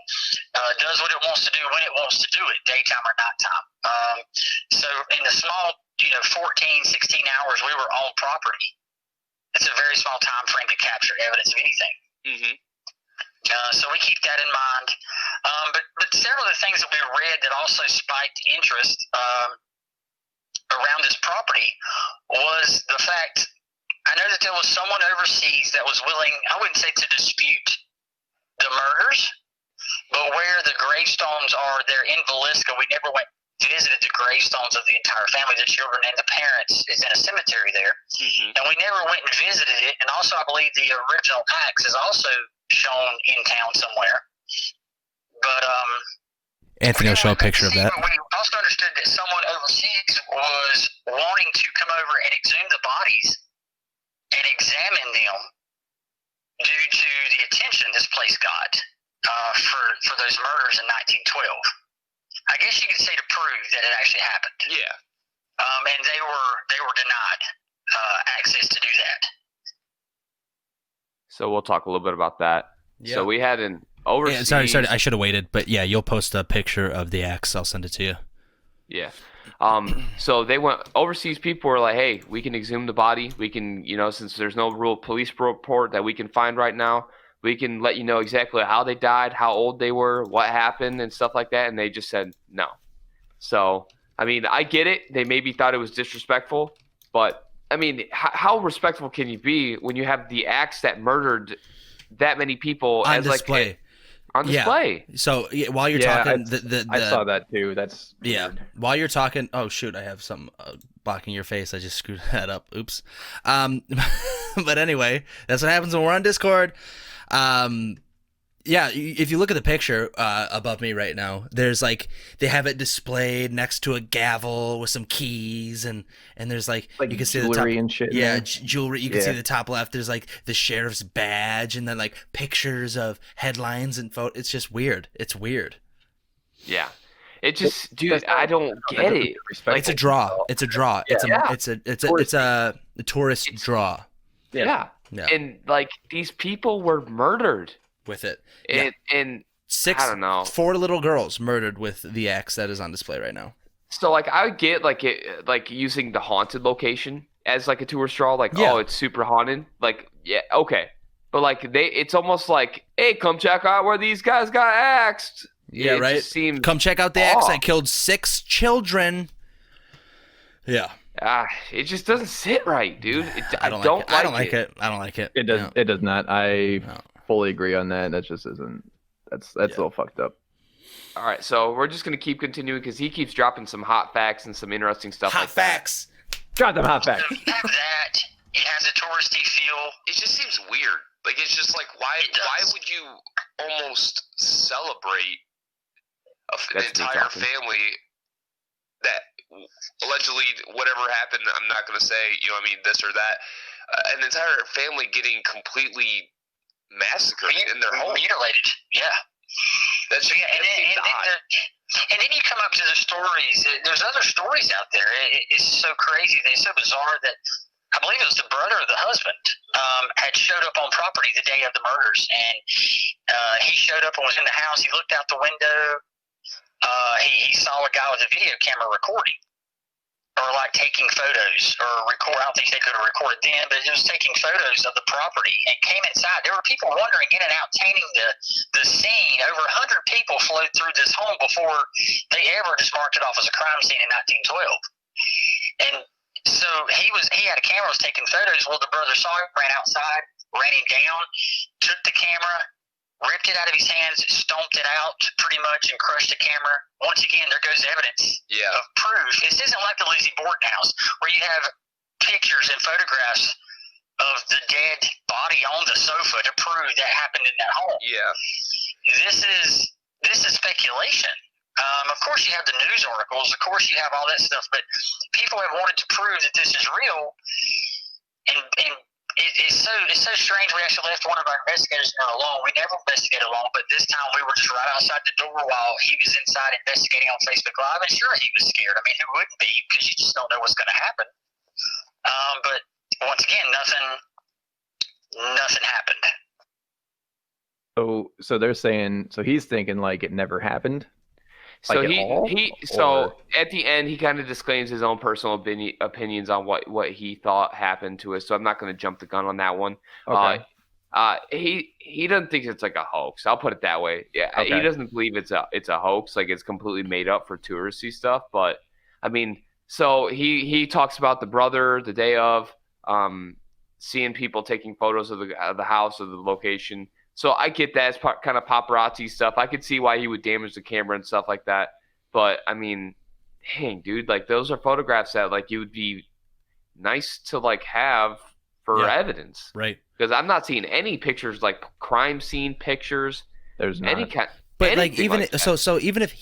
does what it wants to do when it wants to do it, daytime or nighttime. So in the small, 14, 16 hours we were on property, it's a very small time frame to capture evidence of anything. Mm-hmm. So we keep that in mind. But several of the things that we read that also spiked interest around this property was the fact, I know that there was someone overseas that was willing, I wouldn't say to dispute the murders, but where the gravestones are there in Villisca, we never went visited the gravestones of the entire family, the children and the parents is in a cemetery there. Mm-hmm. And we never went and visited it. And also I believe the original axe is also shown in town somewhere. But Anthony will show a picture of that. We also understood that someone overseas was wanting to come over and exhume the bodies and examine them due to the attention this place got for those murders in 1912. I guess you could say to prove that it actually happened. Yeah. And they were denied access to do that. So we'll talk a little bit about that. Yeah. So we had an overseas. Yeah, sorry, I should have waited, but yeah, you'll post a picture of the axe. I'll send it to you. Yeah. So they went overseas. People were like, "Hey, we can exhume the body. We can, since there's no real police report that we can find right now, we can let you know exactly how they died, how old they were, what happened, and stuff like that." And they just said no. So, I mean, I get it. They maybe thought it was disrespectful, but I mean, how respectful can you be when you have the axe that murdered that many people on display? On display. Yeah. So while you're talking, I saw that too. That's weird. While you're talking, oh shoot, I have some blocking your face. I just screwed that up. Oops. But anyway, that's what happens when we're on Discord. Yeah, if you look at the picture above me right now, there's like they have it displayed next to a gavel with some keys, and there's like you can see the top and shit. Yeah, jewelry. You can see the top left. There's like the sheriff's badge, and then like pictures of headlines and photos. It's just weird. It's weird. Yeah, it just, dude, I don't get it. It's a draw. It's a draw. It's a tourist draw. Yeah. Yeah. And like these people were murdered with it. And six, I don't know, 4 little girls murdered with the axe that is on display right now. So like I would get like it like using the haunted location as like a tourist draw, like oh it's super haunted, like yeah okay, but like it's almost like hey come check out where these guys got axed. Yeah, right. Just seems come check out the axe that killed 6 children. Yeah. It just doesn't sit right, dude. I don't like it. I don't like it. It does. No. It does not. I fully agree on that. That just isn't. That's a little fucked up. All right, so we're just gonna keep continuing because he keeps dropping some hot facts and some interesting stuff. Hot facts. Drop them hot facts. That it has a touristy feel. It just seems weird. Like it's just like why would you almost celebrate an entire family that allegedly whatever happened? I'm not gonna say this or that. An entire family getting completely massacred in their home, mutilated. Yeah. That's and then you come up to the stories. There's other stories out there. It's so crazy. It's so bizarre that I believe it was the brother of the husband had showed up on property the day of the murders, and he showed up and was in the house. He looked out the window. He saw a guy with a video camera recording, or like taking photos, or record. I don't think they could have recorded then, but it was taking photos of the property and came inside. There were people wandering in and out, tainting the scene. Over 100 people flowed through this home before they ever just marked it off as a crime scene in 1912. And so he had a camera, was taking photos. Well, the brother saw him, ran outside, ran him down, took the camera, ripped it out of his hands, stomped it out pretty much, and crushed the camera. Once again, there goes evidence of proof. This isn't like the Lizzie Borden house where you have pictures and photographs of the dead body on the sofa to prove that happened in that home. Yeah. This is speculation. Of course, you have the news articles. Of course, you have all that stuff. But people have wanted to prove that this is real, and it's so strange. We actually left one of our investigators there alone. We never investigate alone, but this time we were just right outside the door while he was inside investigating on Facebook Live. And sure, he was scared. I mean, who wouldn't be? Because you just don't know what's going to happen. But once again, nothing happened. So they're saying. So he's thinking like it never happened. So so at the end he kind of disclaims his own personal opinions on what he thought happened to us. So I'm not going to jump the gun on that one. Okay. He doesn't think it's like a hoax. I'll put it that way. Yeah, okay. He doesn't believe it's a hoax. Like it's completely made up for touristy stuff. But I mean, so he talks about the brother the day of seeing people taking photos of the house or the location. So I get that. It's kind of paparazzi stuff. I could see why he would damage the camera and stuff like that. But, I mean, dang, dude, like, those are photographs that, like, you would be nice to, like, have for evidence. Right. Because I'm not seeing any pictures, like, crime scene pictures. There's not. Any kind. But, like, even so even if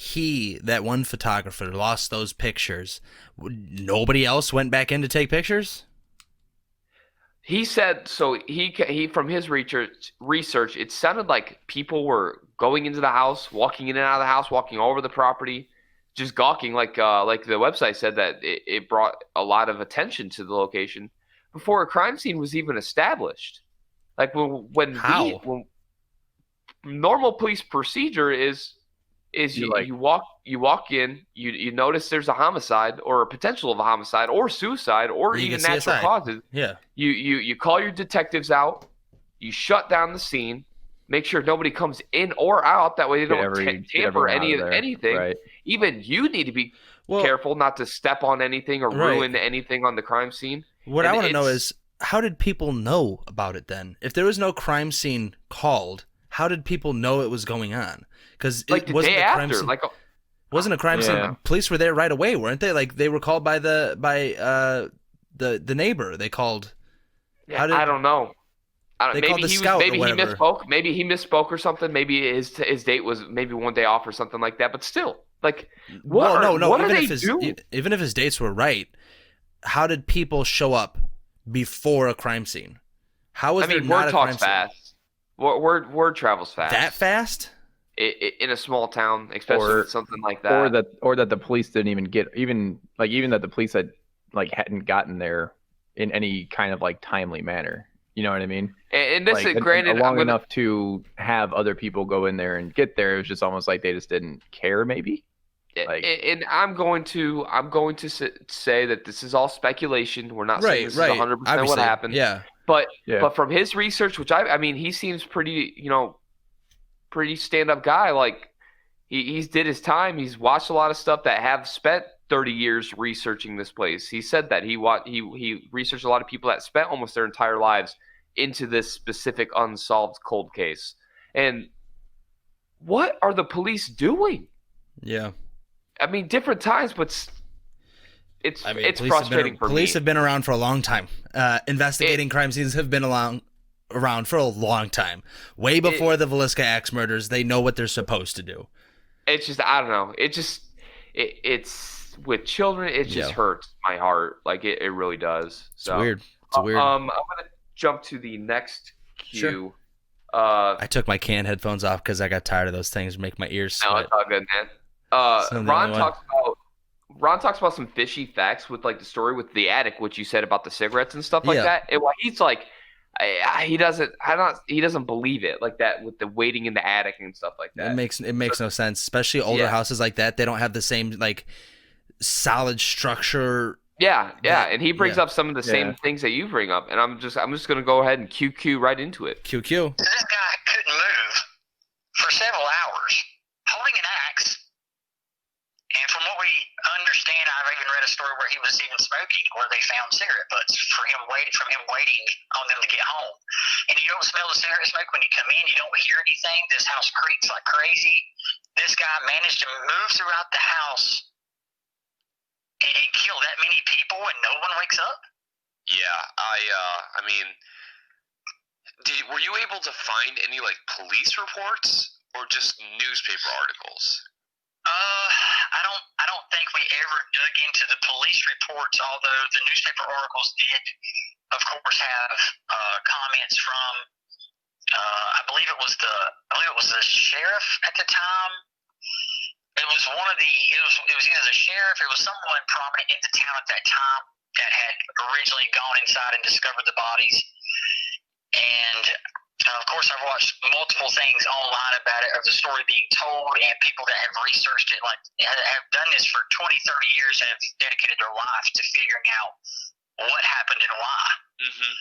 that one photographer, lost those pictures, nobody else went back in to take pictures? He said so. He from his research, it sounded like people were going into the house, walking in and out of the house, walking all over the property, just gawking. Like the website said that it brought a lot of attention to the location before a crime scene was even established. Like when normal police procedure is you walk in, you notice there's a homicide or a potential of a homicide or suicide or even natural causes. Yeah. You call your detectives out, you shut down the scene, make sure nobody comes in or out. That way they don't tamper anything. Right. Even you need to be careful not to step on anything or ruin anything on the crime scene. What I want to know is, how did people know about it then? If there was no crime scene called, how did people know it was going on? Because like the day after, wasn't a crime scene. Police were there right away, weren't they? Like they were called by the neighbor. They called. Yeah, I don't know. Maybe he misspoke. Maybe he misspoke or something. Maybe his date was maybe one day off or something like that. But still, like, what do they do? Even if his dates were right, how did people show up before a crime scene? How was there not a crime scene? Word travels fast. That fast? In a small town, especially with something like that, or that the police didn't even get even that the police hadn't gotten there in any kind of like timely manner. You know what I mean? And this is Like, granted long enough to have other people go in there and get there. It was just almost like they just didn't care, maybe. Like, and I'm going to say that this is all speculation. We're not saying this is 100% what happened. Yeah. But from his research, which I mean, he seems pretty, pretty stand-up guy. Like he's did his time. He's watched a lot of stuff that have spent 30 years researching this place. He said that he researched a lot of people that spent almost their entire lives into this specific unsolved cold case. And what are the police doing? Yeah. I mean, different times, but it's frustrating for me. Police have been around for a long time. Investigating crime scenes have been around for a long time. Way before the Villisca Ax murders, they know what they're supposed to do. It's just, I don't know. It's with children, it just hurts my heart. Like it really does. So, it's weird. I'm gonna jump to the next cue. Sure. I took my canned headphones off because I got tired of those things make my ears sweat. No, it's all good, man. Ron talks about some fishy facts with like the story with the attic, which you said about the cigarettes and stuff like that. And he's like, he doesn't believe it like that with the waiting in the attic and stuff like that. It makes no sense, especially older houses like that. They don't have the same like solid structure. Yeah, and he brings up some of the same things that you bring up, and I'm just gonna go ahead and QQ right into it. QQ. This guy couldn't move for several hours, holding an axe. And from what we understand, I've even read a story where he was even smoking, where they found cigarette butts from him waiting on them to get home. And you don't smell the cigarette smoke when you come in. You don't hear anything. This house creaks like crazy. This guy managed to move throughout the house, and he killed that many people, and no one wakes up. Yeah, I mean, were you able to find any like police reports or just newspaper articles? I don't think we ever dug into the police reports, although the newspaper articles did, of course, have comments from I believe it was the sheriff at the time. It was either the sheriff, it was someone prominent in the town at that time that had originally gone inside and discovered the bodies. And of course, I've watched multiple things online about it, of the story being told, and people that have researched it, like have done this for 20, 30 years and have dedicated their life to figuring out what happened and why. Mm-hmm.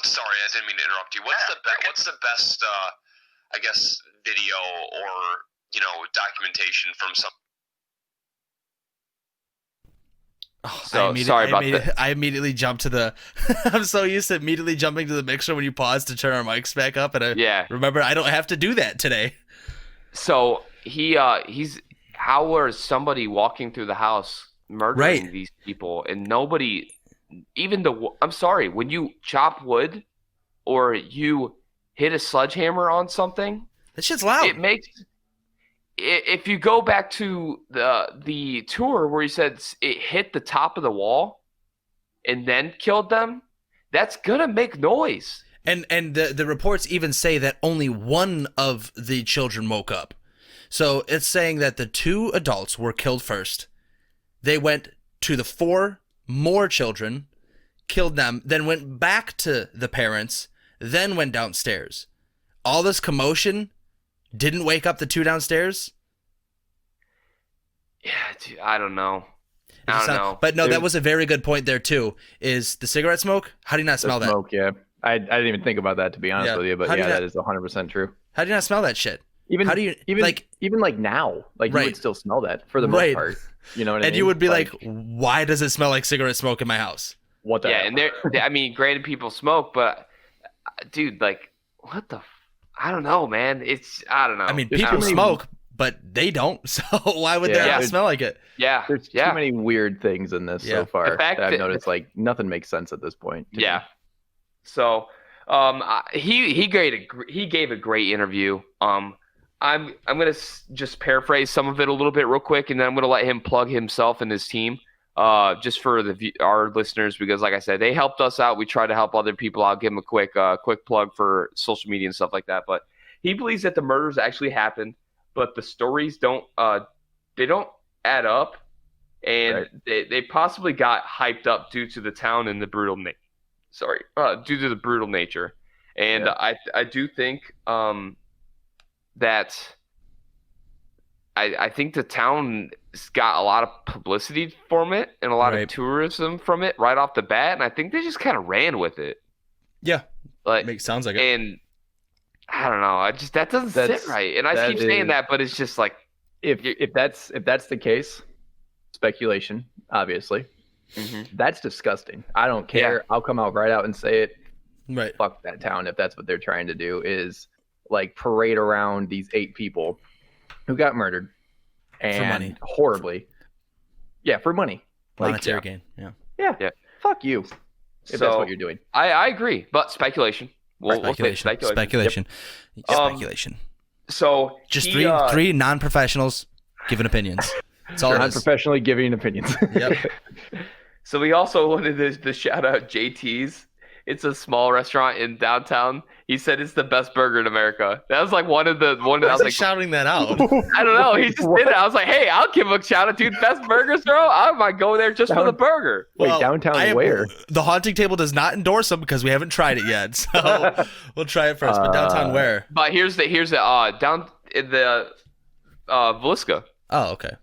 Sorry, I didn't mean to interrupt you. What's the best, I guess, video or documentation from some? Oh, sorry about that. I immediately jumped to the. I'm so used to immediately jumping to the mixer when you pause to turn our mics back up, and remember I don't have to do that today. So he's how was somebody walking through the house murdering these people, and nobody, even I'm sorry, when you chop wood or you hit a sledgehammer on something, that shit's loud. It makes. If you go back to the tour where he said it hit the top of the wall and then killed them, that's gonna make noise. And the reports even say that only one of the children woke up. So it's saying that the 2 adults were killed first. They went to the 4 more children, killed them, then went back to the parents, then went downstairs. All this commotion didn't wake up the 2 downstairs? Yeah, dude, I don't know. I don't know. But no, that was a very good point there, too, is the cigarette smoke? How do you not smell that? Smoke, yeah. I didn't even think about that, to be honest with you, but that is 100% true. How do you not smell that shit? Even now, like, you would still smell that for the most part. You know what I mean? And you would be like, why does it smell like cigarette smoke in my house? What the hell? And I mean, granted, people smoke, but, dude, like, what the I don't know, man. I don't know. I mean, people smoke, but they don't. So why would they not smell like it? Yeah. There's too many weird things in this so far that I've noticed. Like, nothing makes sense at this point. Yeah. So, he gave a great interview. I'm gonna just paraphrase some of it a little bit real quick, and then I'm gonna let him plug himself and his team. Just for our listeners, because like I said, they helped us out. We try to help other people out. Give them a quick plug for social media and stuff like that. But he believes that the murders actually happened, but the stories don't add up. and they possibly got hyped up due to the town and the brutal due to the brutal nature. And I do think that I think the town got a lot of publicity from it and a lot of tourism from it right off the bat, and I think they just kind of ran with it. Yeah, sounds like it. And I don't know, that doesn't sit right. And I keep saying that, but it's just like if that's the case, speculation, obviously. Mm-hmm. That's disgusting. I don't care. Yeah. I'll come out and say it. Right. Fuck that town if that's what they're trying to do, is like parade around these 8 people who got murdered and for money. Horribly. Yeah, for money. Monetary gain. Yeah. Fuck you. If that's what you're doing. I agree, but speculation. Speculation. So just three non-professionals giving opinions. It's all non-professionally giving opinions. Yep. So we also wanted to shout out JT's. It's a small restaurant in downtown. He said it's the best burger in America. That was like one of the. Why I was like shouting that out. I don't know. He just did it. I was like, hey, I'll give him a shout out, dude. Best burgers, bro. I might go there just for the burger. Wait, downtown where? The Haunting Table does not endorse them because we haven't tried it yet. So we'll try it first. But downtown where? But here's the down in the Villisca. Oh, okay.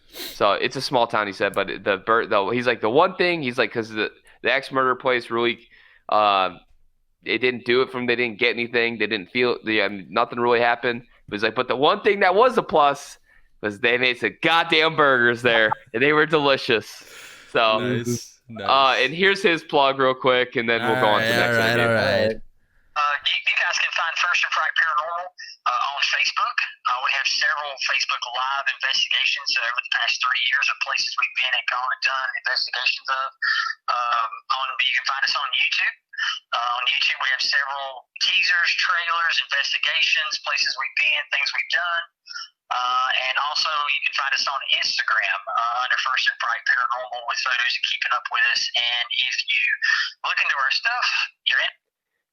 So it's a small town, he said, but he's like the one thing he's like, because the Axe Murder place really, they didn't do it they didn't get anything, they didn't feel nothing really happened. But he's like, but the one thing that was a plus was they made some goddamn burgers there, and they were delicious. So, nice. And here's his plug real quick, and then we'll go on to the next one. All right. You guys can find First and Fright Paranormal on Facebook. We have several Facebook Live investigations over the past 3 years of places we've been and gone and done investigations of. You can find us on YouTube. On YouTube, we have several teasers, trailers, investigations, places we've been, things we've done. And also, you can find us on Instagram under First and Fright Paranormal with photos of keeping up with us. And if you look into our stuff, you're in.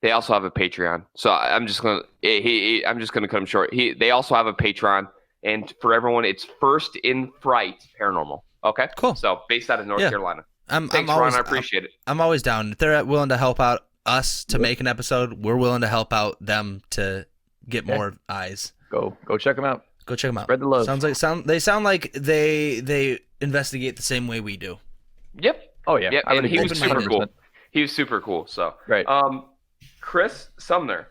They also have a Patreon, so I'm just gonna cut him short. They also have a Patreon, and for everyone, it's First in Fright Paranormal. Okay, cool. So based out of North Carolina. Thanks, Ron. I appreciate it. I'm always down. If they're willing to help out us to make an episode, we're willing to help out them to get more eyes. Go check them out. Go check them out. Spread the love. They sound like they investigate the same way we do. Yep. Oh yeah. Yep. And he was super cool. He was super cool. So right. Chris Sumner,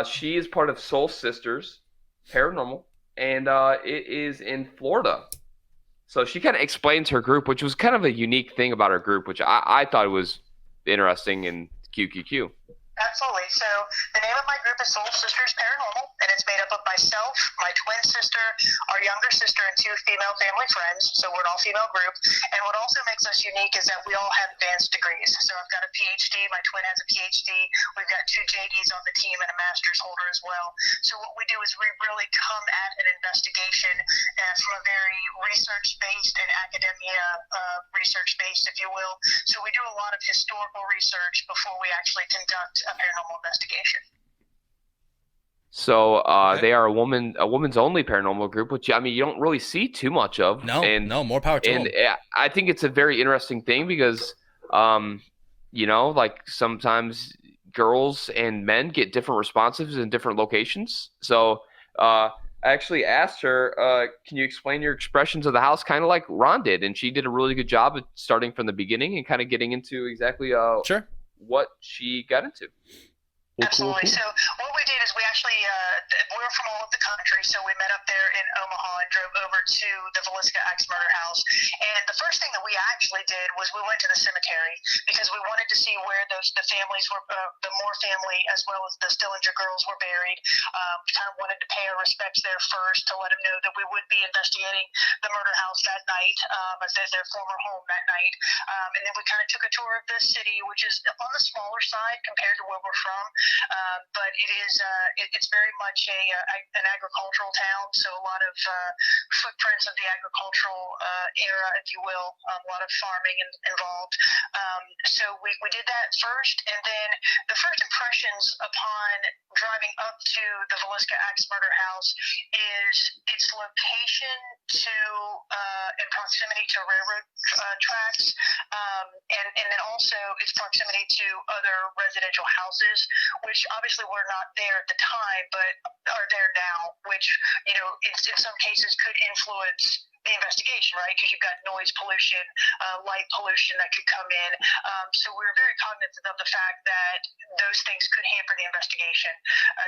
she is part of Soul Sisters Paranormal, and it is in Florida. So she kind of explains her group, which was kind of a unique thing about her group, which I thought was interesting and QQQ. Absolutely. So the name of my group is Soul Sisters Paranormal, and it's made up of myself, my twin sister, our younger sister, and 2 female family friends. So we're an all-female group. And what also makes us unique is that we all have advanced degrees. So I've got a PhD. My twin has a PhD. We've got 2 JDs on the team and a master's holder as well. So what we do is we really come at an investigation from a very research-based and academia research-based, if you will. So we do a lot of historical research before we actually conduct a paranormal investigation. So they are a woman's only paranormal group, which you don't really see too much of. No, more power to them. And I think it's a very interesting thing because, like sometimes girls and men get different responses in different locations. So I actually asked her, can you explain your expressions of the house, kind of like Ron did, and she did a really good job of starting from the beginning and kind of getting into exactly what she got into. Absolutely. So what we did is we actually, we're from all over the country, so we met up there in Omaha and drove over to the Villisca Ax Murder House. And the first thing that we actually did was we went to the cemetery because we wanted to see where the families were, the Moore family as well as the Stillinger girls were buried. Kind of wanted to pay our respects there first to let them know that we would be investigating the murder house that night, as their former home that night. And then we kind of took a tour of the city, which is on the smaller side compared to where we're from. But it it's very much an agricultural town, so a lot of footprints of the agricultural era, if you will, a lot of farming involved. So we did that first, and then the first impressions upon driving up to the Villisca Ax Murder House is its location to in proximity to railroad tracks, and then also its proximity to other residential houses, which obviously were not there at the time, but are there now, which, in some cases could influence the investigation, right? Because you've got noise pollution, light pollution that could come in. So we were very cognizant of the fact that those things could hamper the investigation.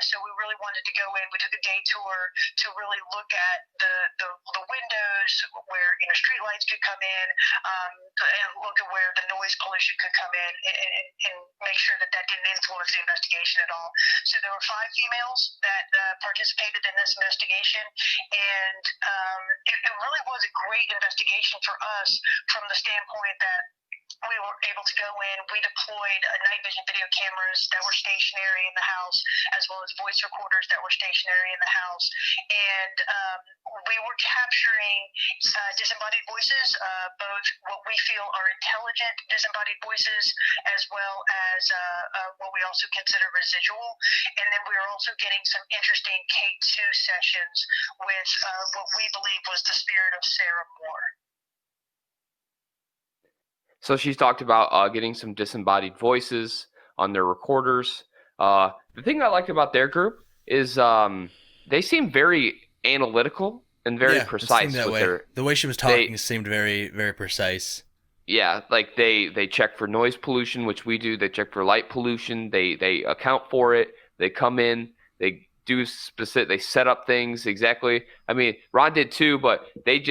So we really wanted to go in. We took a day tour to really look at the windows where street lights could come in, and look at where the noise pollution could come in, and make sure that didn't influence the investigation at all. So there were 5 females that participated in this investigation, and it really was a great investigation for us from the standpoint that we were able to go in. We deployed night vision video cameras that were stationary in the house, as well as voice recorders that were stationary in the house. And we were capturing disembodied voices, both what we feel are intelligent disembodied voices, as well as what we also consider residual. And then we were also getting some interesting K2 sessions with what we believe was the spirit of Sarah Moore. So she's talked about getting some disembodied voices on their recorders. The thing I liked about their group is they seem very analytical and very precise with the way she was talking seemed very, very precise. Yeah, like they check for noise pollution, which we do. They check for light pollution. They account for it. They come in. They do specific. They set up things exactly. I mean, Ron did too, but she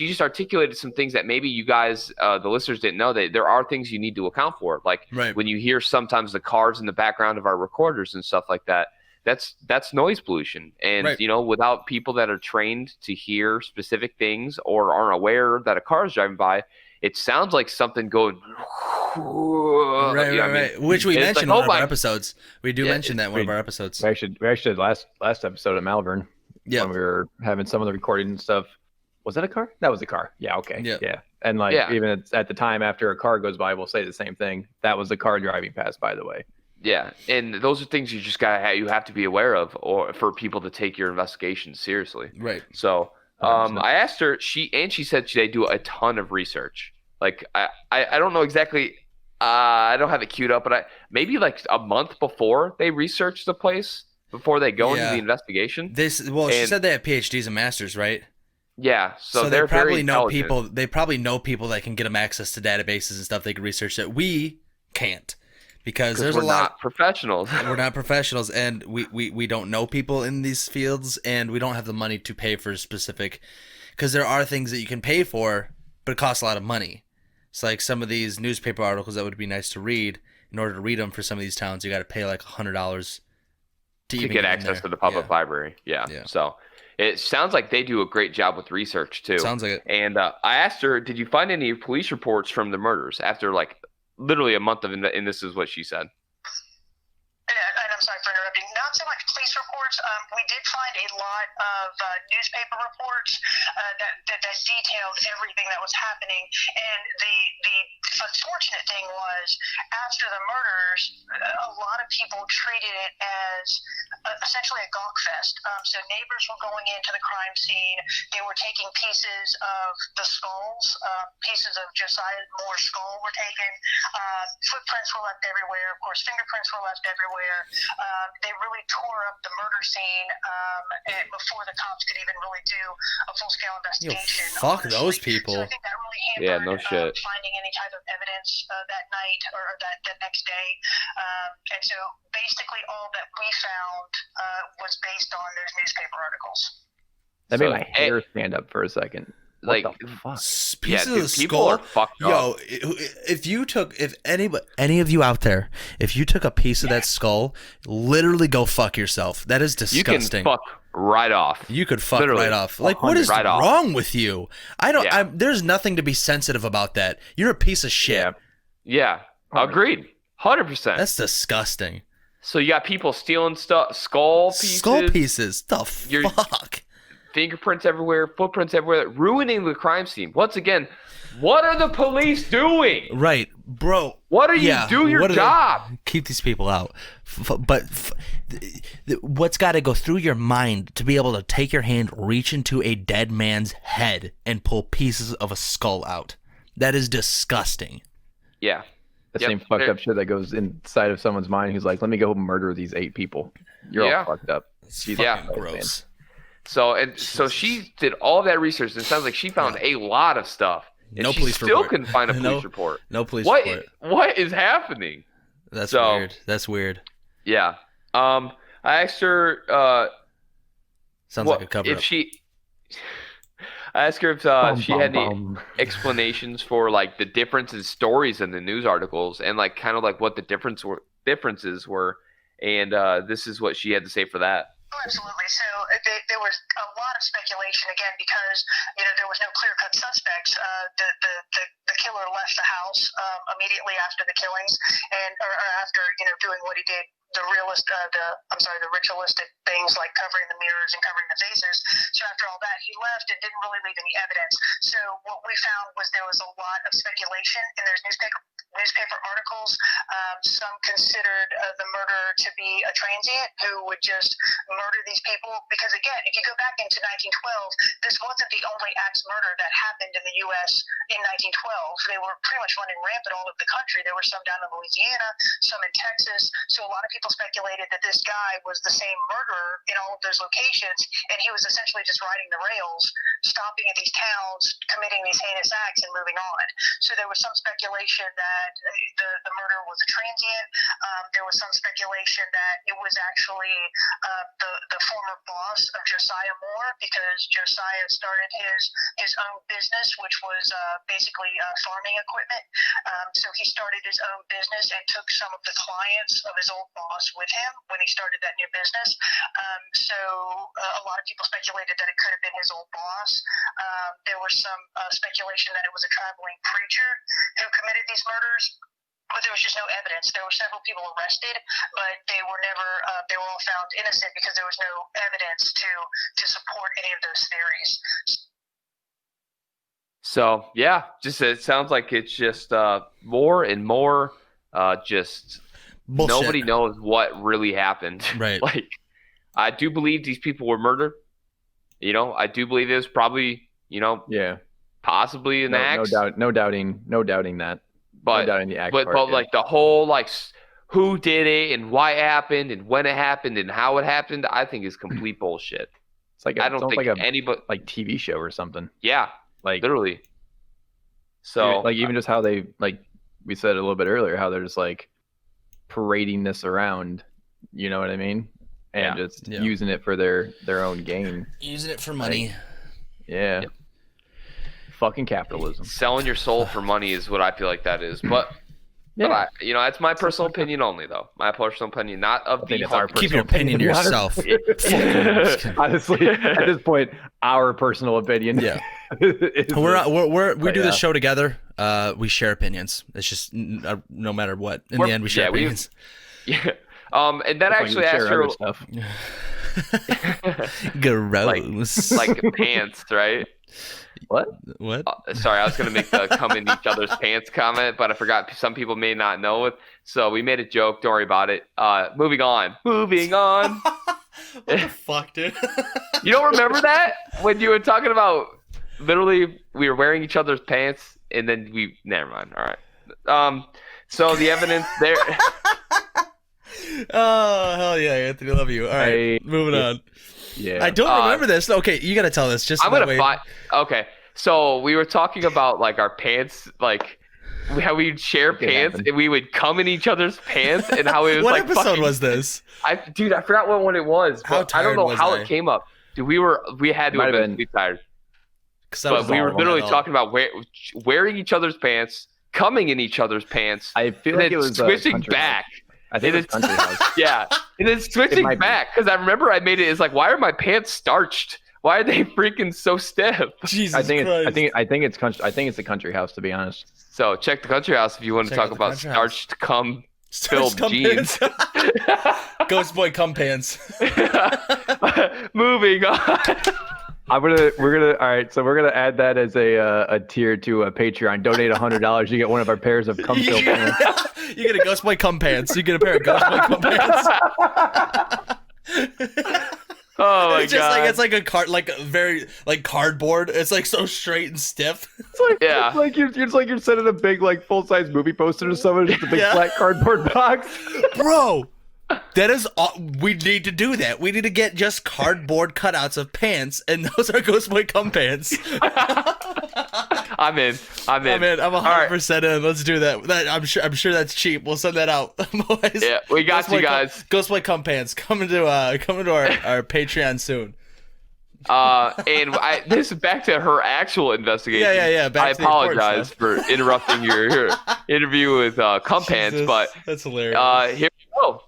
just articulated some things that maybe you guys, the listeners, didn't know. That there are things you need to account for, like when you hear sometimes the cars in the background of our recorders and stuff like that. That's noise pollution, and without people that are trained to hear specific things or aren't aware that a car is driving by, it sounds like something going. Right. Which we mentioned in one of our episodes. We do mention that in one of our episodes. We actually last episode of Malvern. Yeah. When we were having some of the recording and stuff. Was that a car? That was a car. Yeah. Okay. Yeah. And even at the time after a car goes by, we'll say the same thing. That was the car driving past, by the way. Yeah, and those are things you just you have to be aware of, or for people to take your investigation seriously. Right. So I asked her. She said they do a ton of research. Like I don't know exactly. I don't have it queued up, but maybe like a month before they research the place before they go into the investigation. She said they have PhDs and masters, right? Yeah, so they probably very know people. They probably know people that can get them access to databases and stuff. They can research that we can't. Because there's a lot. We're not professionals. We're not professionals, and we don't know people in these fields, and we don't have the money to pay for specific. Because there are things that you can pay for, but it costs a lot of money. It's like some of these newspaper articles that would be nice to read. In order to read them for some of these towns, you got to pay like $100 to get access to the public library. Yeah. So it sounds like they do a great job with research too. Sounds like it. And I asked her, "Did you find any police reports from the murders after literally a month of and this is what she said." And I'm sorry for interrupting. Not so much police reports. We did find a lot of newspaper reports that detailed everything that was happening. And the unfortunate thing was, after the murders, a lot of people treated it as essentially a gawk fest. So neighbors were going into the crime scene. They were taking pieces of the skulls, pieces of Josiah Moore's skull were taken. Footprints were left everywhere. Of course, fingerprints were left everywhere. They really tore up the murder scene before the cops could even really do a full-scale investigation. Fuck those people. So I think that really hampered no shit. Finding any type of evidence that night or that next day. And so basically all that we found was based on those newspaper articles. That made my hair stand up for a second. What the fuck? Piece of the people skull? Are fucked up. If any of you out there, if you took a piece of that skull, literally go fuck yourself. That is disgusting. You can fuck right off. You could fuck right off. Like, what is wrong with you? There's nothing to be sensitive about that. You're a piece of shit. Yeah. Agreed. 100%. That's disgusting. So you got people stealing stuff, skull pieces. The fuck? Fingerprints everywhere, footprints everywhere, ruining the crime scene. Once again, what are the police doing? Right, bro. What are you do your job? Keep these people out. What's got to go through your mind to be able to take your hand, reach into a dead man's head, and pull pieces of a skull out? That is disgusting. Yeah. The same fucked up shit that goes inside of someone's mind who's like, let me go murder these 8 people. You're all fucked up. She's gross. So she did all that research, and it sounds like she found a lot of stuff. And no she police still report. couldn't find a police report. No police report. What is happening? That's weird. That's weird. Yeah. I asked her. Sounds like a cover up. I asked her if she had any explanations for like the difference in stories in the news articles and like kind of like what the differences were, and this is what she had to say for that. Oh, absolutely. So there was a lot of speculation again because there was no clear-cut suspects. The killer left the house immediately after the killings, or after doing what he did. The ritualistic things like covering the mirrors and covering the faces. So after all that, he left and didn't really leave any evidence. So what we found was there was a lot of speculation in those newspaper articles. Some considered the murderer to be a transient who would just murder these people. Because again, if you go back into 1912, this wasn't the only axe murder that happened in the U.S. in 1912. They were pretty much running rampant all over the country. There were some down in Louisiana, some in Texas. So a lot of people speculated that this guy was the same murderer in all of those locations, and he was essentially just riding the rails, stopping at these towns, committing these heinous acts, and moving on. So there was some speculation that the murder was a transient. There was some speculation that it was actually the former boss of Josiah Moore, because Josiah started his own business, which was basically farming equipment. So he started his own business and took some of the clients of his old boss with him when he started that new business. So a lot of people speculated that it could have been his old boss. There was some speculation that it was a traveling preacher who committed these murders. But there was just no evidence. There were several people arrested, but they were never. They were all found innocent because there was no evidence to support any of those theories. So yeah, it sounds like it's just more and more just bullshit. Nobody knows what really happened. Right. Like, I do believe these people were murdered. I do believe it was probably possibly an axe. No doubting that. But like the whole like who did it and why it happened and when it happened and how it happened, I think is complete bullshit. It's like I don't think anybody like TV show or something. Yeah, like literally. So like even just how they like we said a little bit earlier, how they're just like parading this around. You know what I mean? And just using it for their own gain. Using it for money. Yeah. Yep. Fucking capitalism. Selling your soul for money is what I feel like that is. But that's my personal opinion only, though. My personal opinion, not of the hard. Keep your opinion to yourself. Honestly, at this point, our personal opinion. Yeah. We do this show together. We share opinions. It's just no matter what. In the end, we share opinions. Yeah. And that actually asked her stuff. Gross. Like pants, right? What? Sorry, I was going to make the come in each other's pants comment, but I forgot some people may not know it. So we made a joke. Don't worry about it. Moving on. What the fuck, dude? You don't remember that? When you were talking about literally we were wearing each other's pants and then never mind. All right. So the evidence there. Oh, hell yeah, Anthony. Love you. All right. Moving on. Yeah. I don't remember this. Okay, you got to tell this. Just I'm gonna find. Okay, so we were talking about like our pants, like how we'd share pants and we would come in each other's pants, and how it was what like. What episode was this? I forgot what one it was. But I don't know how it came up. Dude, we had to have been sleep tired. But we were literally talking about wearing each other's pants, coming in each other's pants. I feel like it was switching back. I think it's Country House. Yeah, and then switching back because I remember I made it. It's like, why are my pants starched? Why are they freaking so stiff? Jesus I think Christ. it's the Country House, to be honest. So check the Country House if you want to talk about starched cum filled jeans. Ghost boy cum pants. Moving on. All right, so we're gonna add that as a tier to a Patreon. Donate $100, you get one of our pairs of cum filled pants. You get a Ghost Boy cum pants. You get a pair of Ghost Boy cum pants. Oh my it's just god! It's like a very cardboard. It's like so straight and stiff. It's like you're sending a big full size movie poster to someone, just a big flat cardboard box. Bro, that is all. We need to do that. We need to get just cardboard cutouts of pants, and those are Ghost Boy cum pants. I'm in. I'm 100% in. Let's do that. I'm sure that's cheap. We'll send that out, boys. Yeah, we got you guys. Ghost Boy cum pants coming to our Patreon soon. And this is back to her actual investigation. Yeah. I apologize for interrupting your interview with cum pants, but that's hilarious. Here we go.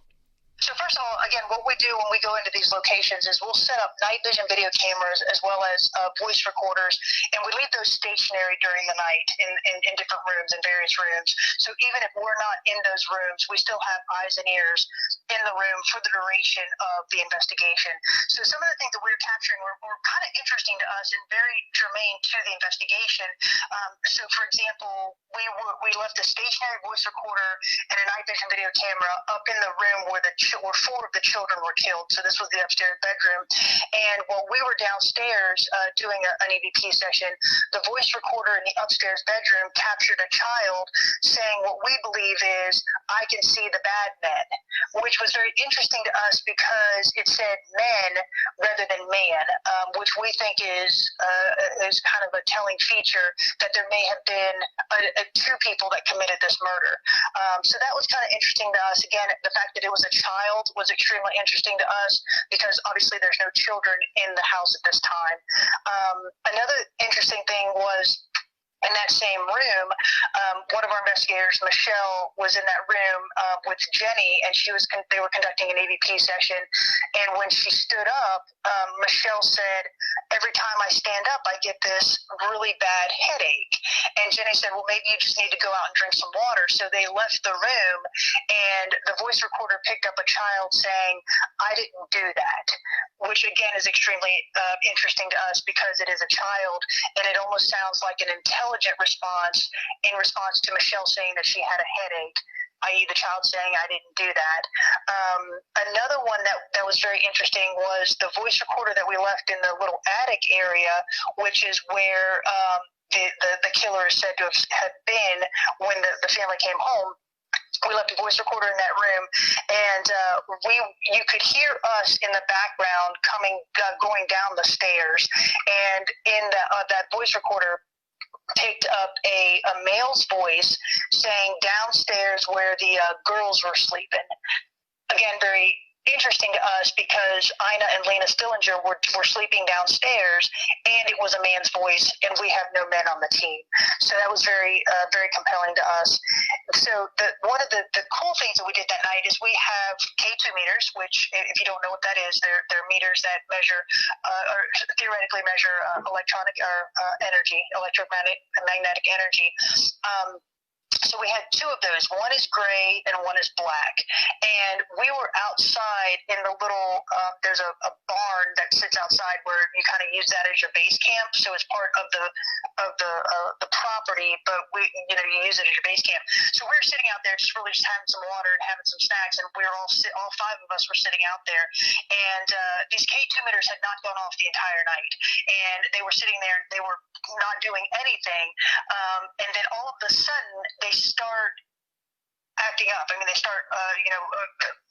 So first of all, again, what we do when we go into these locations is we'll set up night vision video cameras as well as voice recorders, and we leave those stationary during the night in different rooms, in various rooms. So even if we're not in those rooms, we still have eyes and ears in the room for the duration of the investigation. So some of the things that we're capturing were kind of interesting to us and very germane to the investigation. So for example, we left a stationary voice recorder and a night vision video camera up in the room where four of the children were killed. So this was the upstairs bedroom. And while we were downstairs doing an EVP session, the voice recorder in the upstairs bedroom captured a child saying what we believe is, "I can see the bad men," which was very interesting to us because it said men rather than man, which we think is kind of a telling feature that there may have been two people that committed this murder. So that was kind of interesting to us. Again, the fact that it was a child was extremely interesting to us because obviously there's no children in the house at this time. Another interesting thing was in that same room, one of our investigators, Michelle, was in that room with Jenny, and they were conducting an EVP session. And when she stood up, Michelle said, "Every time I stand up, I get this really bad headache." And Jenny said, "Well, maybe you just need to go out and drink some water." So they left the room, and the voice recorder picked up a child saying, "I didn't do that," which again is extremely interesting to us because it is a child, and it almost sounds like an intelligent response in response to Michelle saying that she had a headache, i.e. the child saying, "I didn't do that." Another one that was very interesting was the voice recorder that we left in the little attic area, which is where the killer is said to have been when the family came home. We left a voice recorder in that room, and you could hear us in the background going down the stairs, and in that voice recorder picked up a male's voice saying downstairs where the girls were sleeping. Again, very interesting to us because Ina and Lena Stillinger were sleeping downstairs, and it was a man's voice, and we have no men on the team. So that was very compelling to us. So one of the cool things that we did that night is we have K2 meters, which, if you don't know what that is, they're meters that measure or theoretically measure electromagnetic energy. So we had two of those. One is gray and one is black. And we were outside in the little, there's a barn that sits outside where you kind of use that as your base camp. So it's part of the property, but you use it as your base camp. So we were sitting out there just having some water and having some snacks, and we were all five of us were sitting out there. And these K2 emitters had not gone off the entire night. And they were sitting there and they were not doing anything. And then all of a sudden, they start acting up. I mean, they start,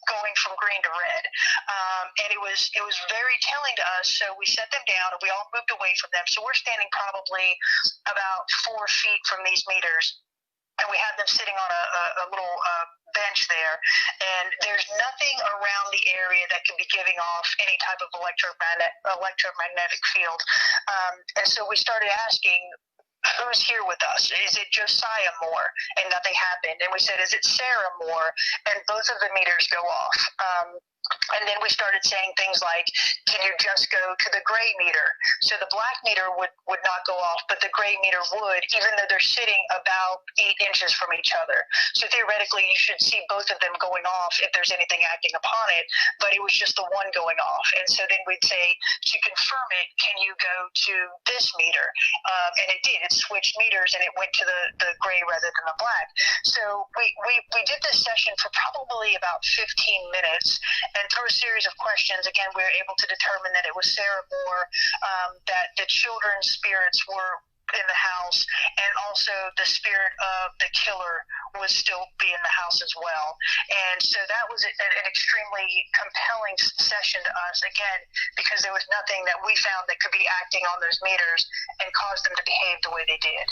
going from green to red. And it was very telling to us. So we set them down and we all moved away from them. So we're standing probably about 4 feet from these meters. And we had them sitting on a little bench there. And there's nothing around the area that could be giving off any type of electromagnetic field. And so we started asking, who's here with us? Is it Josiah Moore? And nothing happened. And we said, is it Sarah Moore? And both of the meters go off. And then we started saying things like, can you just go to the gray meter? So the black meter would not go off, but the gray meter would, even though they're sitting about 8 inches from each other. So theoretically, you should see both of them going off if there's anything acting upon it, but it was just the one going off. And so then we'd say, to confirm it, can you go to this meter? And it did. It switched meters, and it went to the gray rather than the black. So we did this session for probably about 15 minutes, and through a series of questions, again, we were able to determine that it was Sarah Moore, that the children's spirits were in the house, and also the spirit of the killer was still be in the house as well. And so that was an extremely compelling session to us, again, because there was nothing that we found that could be acting on those meters and cause them to behave the way they did.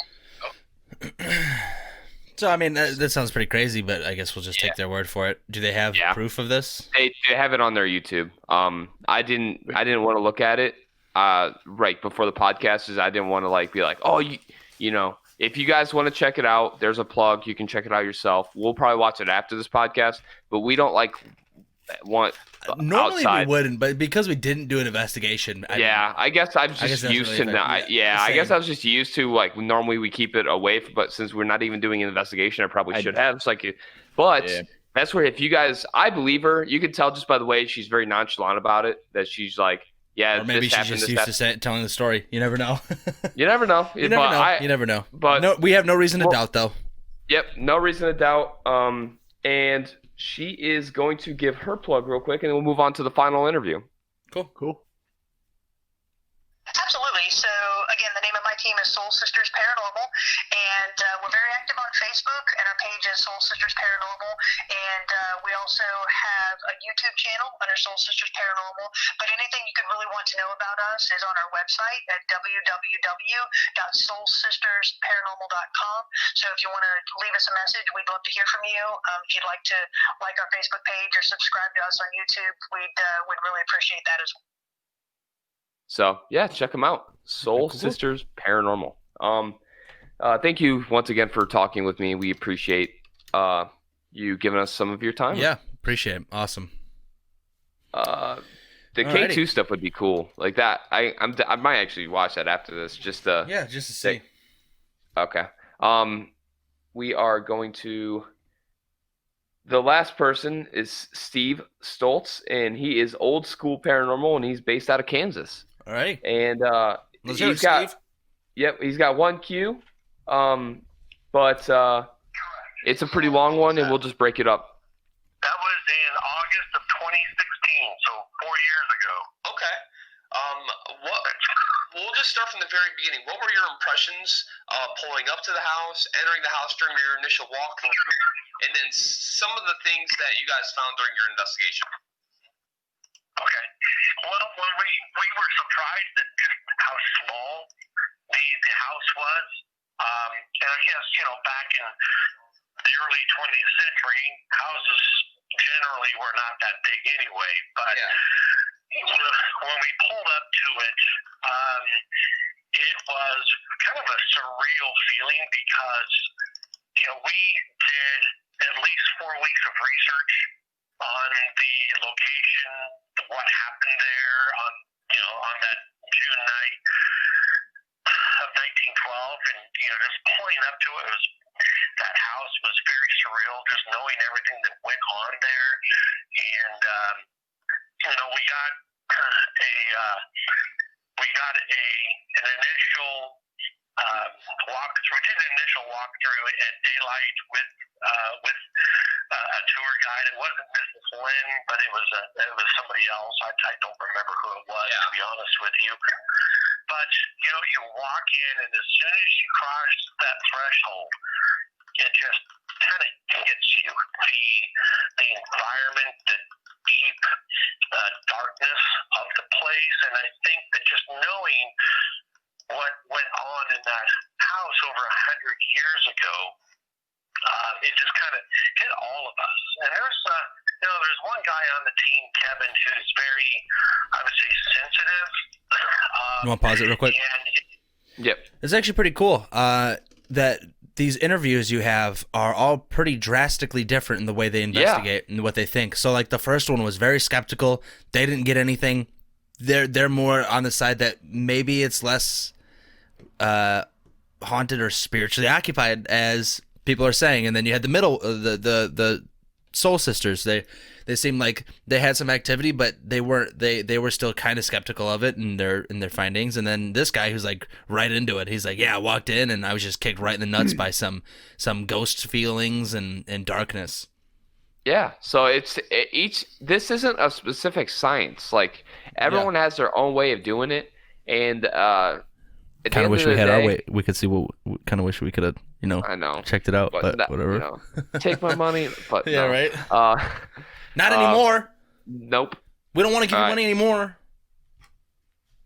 So, I mean, that sounds pretty crazy, but I guess we'll just take their word for it. Do they have proof of this? They have it on their YouTube. I didn't want to look at it right before the podcast, is I didn't want to be like, oh, you know, if you guys want to check it out, there's a plug. You can check it out yourself. We'll probably watch it after this podcast, but we don't want normally outside. We wouldn't, but because we didn't do an investigation. I guess I'm just used to that. I guess I was just used to normally we keep it away, but since we're not even doing an investigation, I probably should have. It's that's where if you guys, I believe her. You can tell just by the way she's very nonchalant about it that she's like, yeah, or maybe she's just used to telling the story. You never know. You never know. You never know. But no, we have no reason to doubt, though. Yep, no reason to doubt. And she is going to give her plug real quick, and then we'll move on to the final interview. Cool. Absolutely. So, again, the name of my team is Soul Sisters Paranormal, and we're very active on Facebook, and our page is Soul Sisters Paranormal, and we also have a YouTube channel under Soul Sisters Paranormal, but anything you could really want to know about us is on our website at www.soulsistersparanormal.com. So if you want to leave us a message, we'd love to hear from you. If you'd like to like our Facebook page or subscribe to us on YouTube, we'd really appreciate that as well. So, yeah, check them out. Soul Sisters Paranormal. Thank you once again for talking with me. We appreciate you giving us some of your time. Yeah, appreciate it. Awesome. The K2 stuff would be cool. Like that. I might actually watch that after this. Just to see. Okay. We are going to... The last person is Steve Stoltz, and he is old school paranormal, and he's based out of Kansas. All right. And he's got one Q, but it's a pretty long one, and we'll just break it up. That was in August of 2016, so 4 years ago. Okay. We'll just start from the very beginning. What were your impressions pulling up to the house, entering the house during your initial walkthrough, and then some of the things that you guys found during your investigation? Okay. Well, when we were surprised at just how small the house was, and I guess, back in the early 20th century, houses generally were not that big anyway, but when we pulled up to it, it was kind of a surreal feeling because, we did at least 4 weeks of research on the location, what happened there on that June night of 1912, and just pulling up to it, that house was very surreal, just knowing everything that went on there, and we got an initial walkthrough. We did an initial walkthrough at daylight with a tour guide. It wasn't Mrs. Lynn, but it was somebody else. I don't remember who it was, to be honest with you. But you walk in, and as soon as you cross that threshold, it just kind of hits you. The environment, the deep darkness of the place, and I think that just knowing what went on in that house over 100 years ago, it just kind of hit all of us. And there's one guy on the team, Kevin, who's very, I would say, sensitive. You want to pause it real quick? Yep. It's actually pretty cool that these interviews you have are all pretty drastically different in the way they investigate and what they think. So like the first one was very skeptical. They didn't get anything. They're more on the side that maybe it's less haunted or spiritually occupied as people are saying. And then you had the middle, the Soul Sisters. They seemed like they had some activity, but they were still kind of skeptical of it in their findings. And then this guy who's like right into it, he's like, yeah, I walked in and I was just kicked right in the nuts by some ghost feelings and darkness. Yeah, so this isn't a specific science. Like everyone has their own way of doing it, and kind of wish we had our way. We could see what kind of wish we could have, I know, checked it out, but whatever. Take my money, but yeah, no. Right. Not anymore. Nope. We don't want to give you money anymore.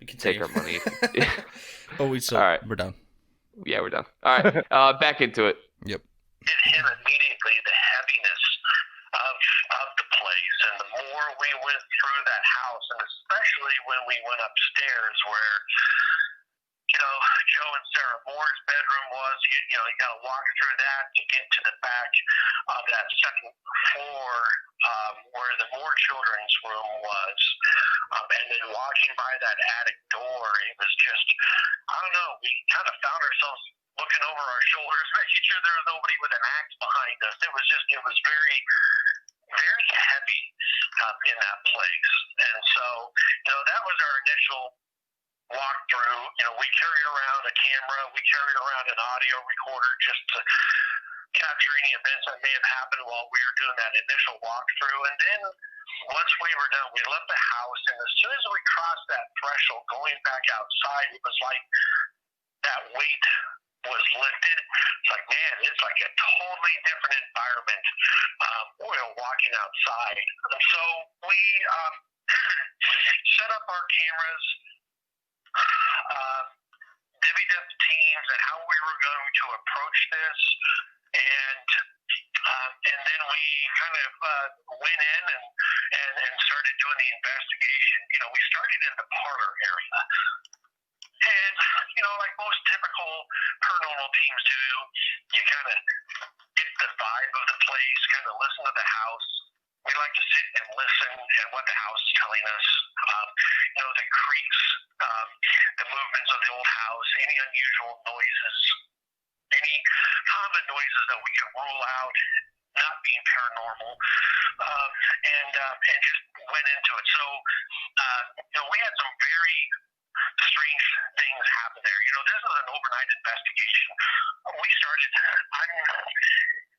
We can take our money. But we still, we're done. Yeah, we're done. All right, back into it. Yep. Hit him immediately the heaviness of the place, and the more we went through that house, and especially when we went upstairs where Joe and Sarah Moore's bedroom was, you got to walk through that to get to the back of that second floor where the Moore children's room was. And then walking by that attic door, it was just, I don't know, we kind of found ourselves looking over our shoulders, making sure there was nobody with an axe behind us. It was very, very heavy in that place. And so, that was our initial walk through. We carried around a camera, we carried around an audio recorder just to capture any events that may have happened while we were doing that initial walkthrough. And then once we were done, we left the house, and as soon as we crossed that threshold going back outside, it was like that weight was lifted. It's like, man, it's like a totally different environment walking outside. So we set up our cameras, divvied up teams and how we were going to approach this, and then we kind of went in and started doing the investigation. We started in the parlor area, and like most typical paranormal teams do, you kind of get the vibe of the place, kind of listen to the house. We like to sit and listen and what the house is telling us. The creaks, the movements of the old house, any unusual noises, any common noises that we could rule out not being paranormal, and just went into it. So, we had some very strange things happen there. This is an overnight investigation. We started, I'm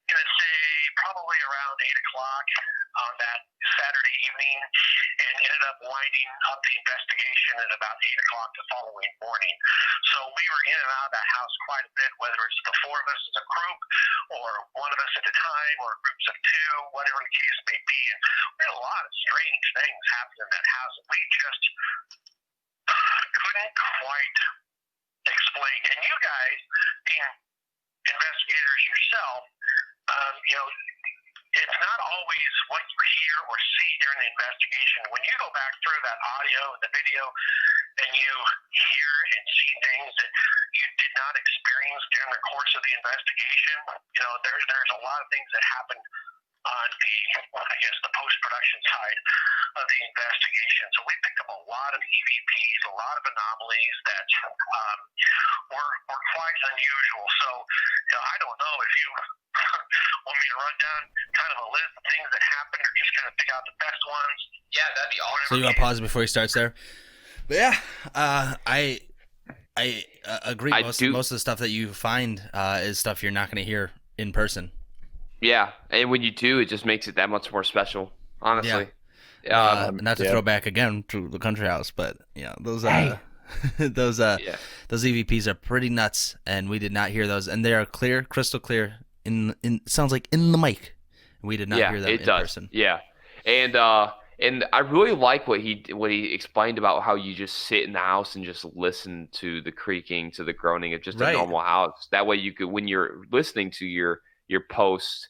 going to say, probably around 8 o'clock on that Saturday evening, and ended up winding up the investigation at about 8 o'clock the following morning. So we were in and out of that house quite a bit, whether it's the four of us as a group, or one of us at a time, or groups of two, whatever the case may be. And we had a lot of strange things happen in that house that we just couldn't quite explain. And you guys, being investigators yourself, it's not always what you hear or see during the investigation. When you go back through that audio and the video and you hear and see things that you did not experience during the course of the investigation, there's a lot of things that happen on the post-production side of the investigation. So we picked up a lot of EVPs, a lot of anomalies that were quite unusual. So, I don't know if you want me to run down kind of a list of things that happened, or just kind of pick out the best ones. Yeah, that'd be awesome. So you want to pause before he starts there? But yeah, I agree. Most of the stuff that you find is stuff you're not going to hear in person. Yeah, and when you do, it just makes it that much more special, honestly. Yeah. Not to throw back again to the country house, but those those EVPs are pretty nuts, and we did not hear those, and they are clear, crystal clear. In sounds like in the mic. We did not hear them in person. Yeah, and I really like what he explained about how you just sit in the house and just listen to the creaking, to the groaning of just a normal house. That way, you could, when you're listening to your post,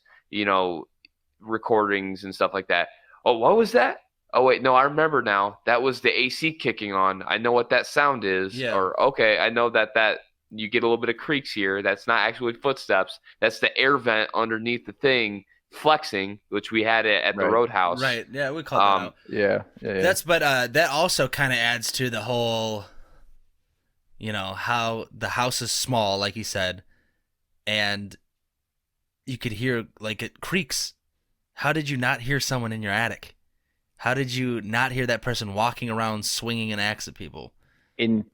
recordings and stuff like that. Oh, what was that? Oh wait, no, I remember now. That was the AC kicking on. I know what that sound is. Yeah. Or okay, I know that you get a little bit of creaks here. That's not actually footsteps. That's the air vent underneath the thing flexing, which we had it at the Roadhouse. Right. Yeah, we called that out. Yeah. That also kind of adds to the whole, how the house is small, like you said, and you could hear like it creaks. How did you not hear someone in your attic? How did you not hear that person walking around swinging an axe at people? In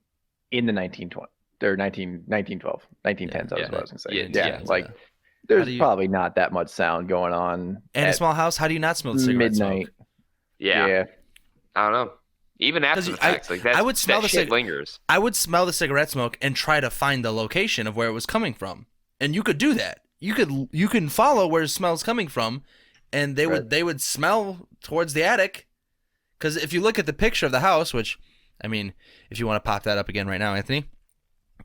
the 1920 or 1912, 1910s, I was going to say. There's probably not that much sound going on. And a small house, how do you not smell the cigarette midnight smoke? Yeah. I don't know. Even after the fact, I would smell that shit lingers. I would smell the cigarette smoke and try to find the location of where it was coming from. And you could do that. You can follow where the smell's coming from, and they would smell towards the attic. Because if you look at the picture of the house, which, I mean, if you want to pop that up again right now, Anthony,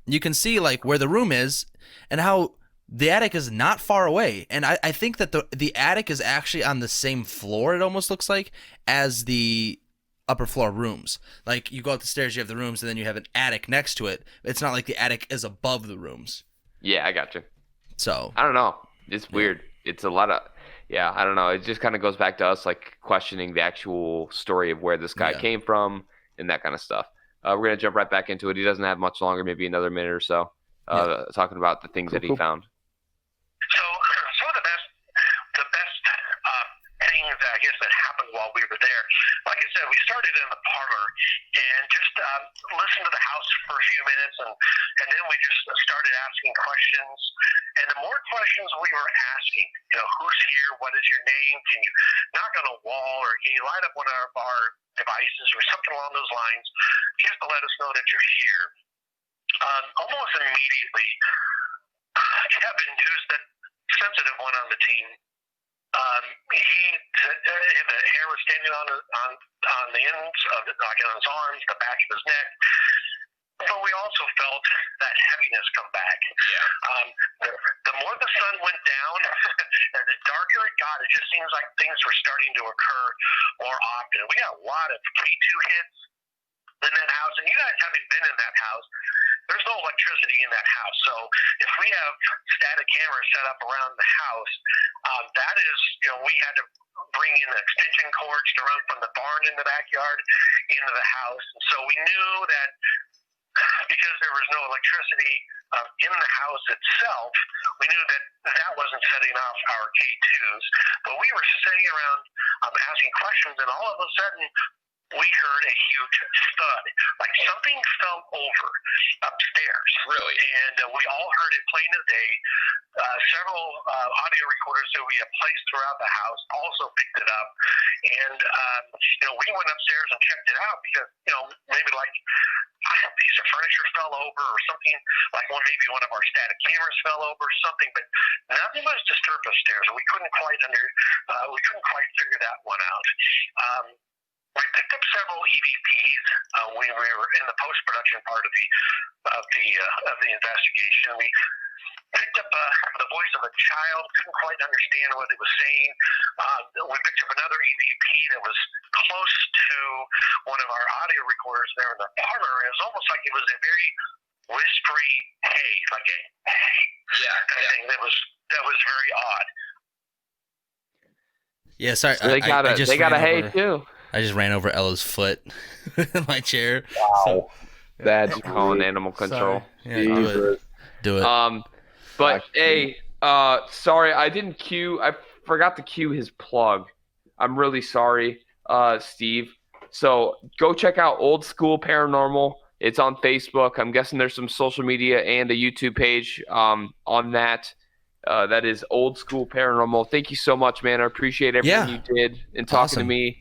you can see like where the room is and how the attic is not far away. And I think that the attic is actually on the same floor, it almost looks like, as the upper floor rooms. Like you go up the stairs, you have the rooms, and then you have an attic next to it. It's not like the attic is above the rooms. Yeah, I got you. So I don't know. It's weird. It's a lot of I don't know. It just kind of goes back to us like questioning the actual story of where this guy came from and that kind of stuff. We're gonna jump right back into it. He doesn't have much longer, maybe another minute or so, talking about the things that he found. So some of the best things I guess that happened while we were there. Like I said, we started in the parlor and just listened to the house for a few minutes, and then we just started asking questions. And the more questions we were asking, who's here? What is your name? Can you knock on a wall, or can you light up one of our devices, or something along those lines, just to let us know that you're here? Almost immediately, Kevin, who's the sensitive one on the team, the hair was standing on the ends of it, like on his arms, the back of his neck. But we also felt that heaviness come back. Yeah. The more the sun went down, and the darker it got, it just seems like things were starting to occur more often. We got a lot of K2 hits in that house, and you guys having been in that house, there's no electricity in that house. So if we have static cameras set up around the house, that is, we had to bring in extension cords to run from the barn in the backyard into the house. And so we knew that because there was no electricity in the house itself, we knew that wasn't setting off our K2s. But we were sitting around asking questions, and all of a sudden, we heard a huge thud, like something fell over upstairs. Really? And we all heard it plain as day. Several audio recorders that we have placed throughout the house also picked it up. And, we went upstairs and checked it out because, maybe like a piece of furniture fell over or something, like maybe one of our static cameras fell over or something, but nothing was disturbed upstairs. We couldn't quite figure that one out. We picked up several EVPs when we were in the post-production part of the investigation. We picked up the voice of a child, couldn't quite understand what it was saying. We picked up another EVP that was close to one of our audio recorders there in the parlor. It was almost like it was a very whispery hey, like a hey kind of thing. That was very odd. Yeah, sorry. So they got a hey too. I just ran over Ella's foot in my chair. Wow. So, That's calling animal control. Yeah, do it. But hey, sorry, I forgot to cue his plug. I'm really sorry, Steve. So go check out Old School Paranormal. It's on Facebook. I'm guessing there's some social media and a YouTube page on that. That is Old School Paranormal. Thank you so much, man. I appreciate everything you did and talking to me.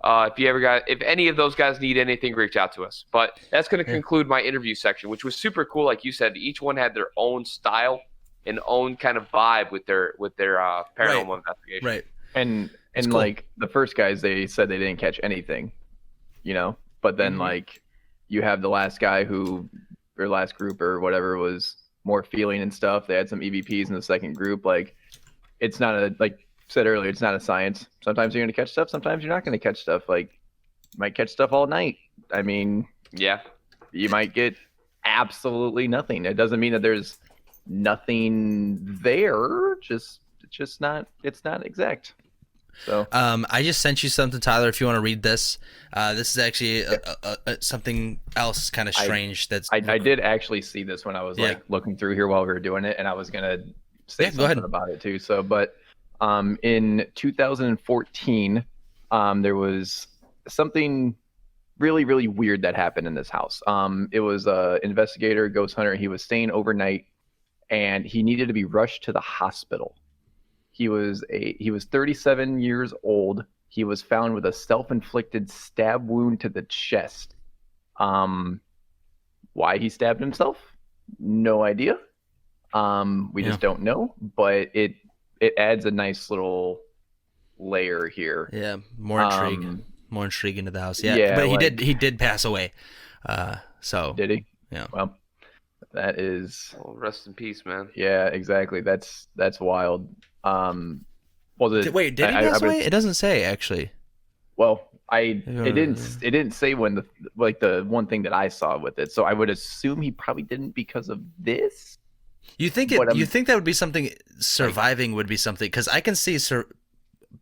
If any of those guys need anything, reach out to us. But that's going to conclude my interview section, which was super cool. Like you said, each one had their own style and own kind of vibe with their paranormal investigation. Right. And cool. Like the first guys, they said they didn't catch anything, but then like you have the last guy or last group or whatever was more feeling and stuff. They had some EVPs in the second group. Like it's not like said earlier, it's not a science. Sometimes you're going to catch stuff. Sometimes you're not going to catch stuff. Like you might catch stuff all night. I mean, yeah, you might get absolutely nothing. It doesn't mean that there's nothing there. It's not exact. So I just sent you something, Tyler, if you want to read this. This is actually something else kind of strange. I did actually see this when I was like looking through here while we were doing it, and I was gonna say something about it too. So, but in 2014, there was something really, really weird that happened in this house. It was a investigator, ghost hunter. He was staying overnight, and he needed to be rushed to the hospital. He was 37 years old. He was found with a self-inflicted stab wound to the chest. Why he stabbed himself? No idea. We just don't know, but it adds a nice little layer here. Yeah, more intrigue. More intrigue into the house. Yeah, but he did pass away. So did he? Yeah. Well, that is. Well, rest in peace, man. Yeah, exactly. That's wild. Wait, did he pass away? It doesn't say actually. Well, it didn't say when the one thing that I saw with it. So I would assume he probably didn't because of this. You think that would be something? Surviving would be something, because I can see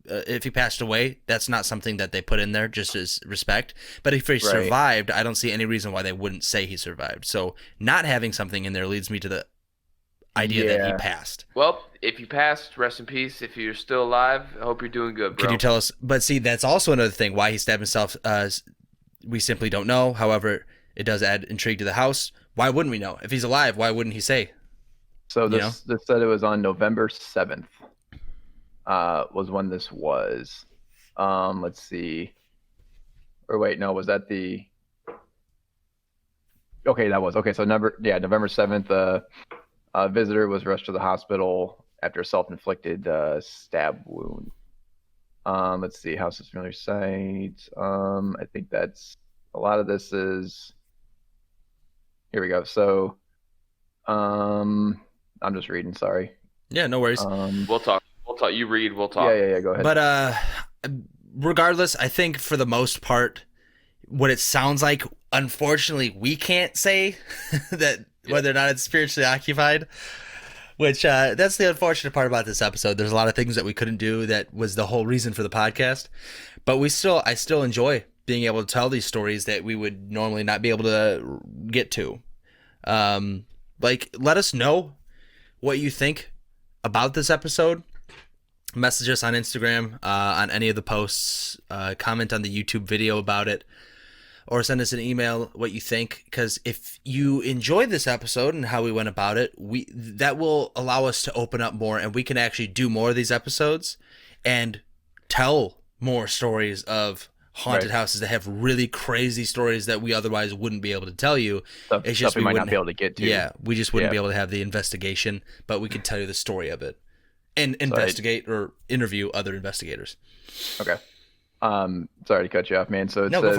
if he passed away, that's not something that they put in there just as respect. But if he survived, I don't see any reason why they wouldn't say he survived. So not having something in there leads me to the idea that he passed. Well, if you passed, rest in peace. If you're still alive, I hope you're doing good, bro. Could you tell us? But see, that's also another thing. Why he stabbed himself, we simply don't know. However, it does add intrigue to the house. Why wouldn't we know? If he's alive, why wouldn't he say? So this said it was on November 7th. Was when this was. Let's see. Or wait, no, was that the? Okay, that was okay. So November 7th. Visitor was rushed to the hospital after a self-inflicted stab wound. Let's see, house is familiar site. I think that's a lot of this is. Here we go. So, I'm just reading. Sorry. Yeah, no worries. We'll talk. You read. We'll talk. Yeah. Go ahead. But regardless, I think for the most part, what it sounds like, unfortunately, we can't say that. Whether or not it's spiritually occupied, which that's the unfortunate part about this episode. There's a lot of things that we couldn't do that was the whole reason for the podcast, but I still enjoy being able to tell these stories that we would normally not be able to get to. Let us know what you think about this episode. Message us on Instagram, on any of the posts, comment on the YouTube video about it, or send us an email what you think, because if you enjoy this episode and how we went about it, that will allow us to open up more, and we can actually do more of these episodes and tell more stories of haunted houses that have really crazy stories that we otherwise wouldn't be able to tell you. It's just we might not be able to get to. Yeah, we just wouldn't be able to have the investigation, but we could tell you the story of it and investigate or interview other investigators. Okay. Sorry to cut you off, man. So it says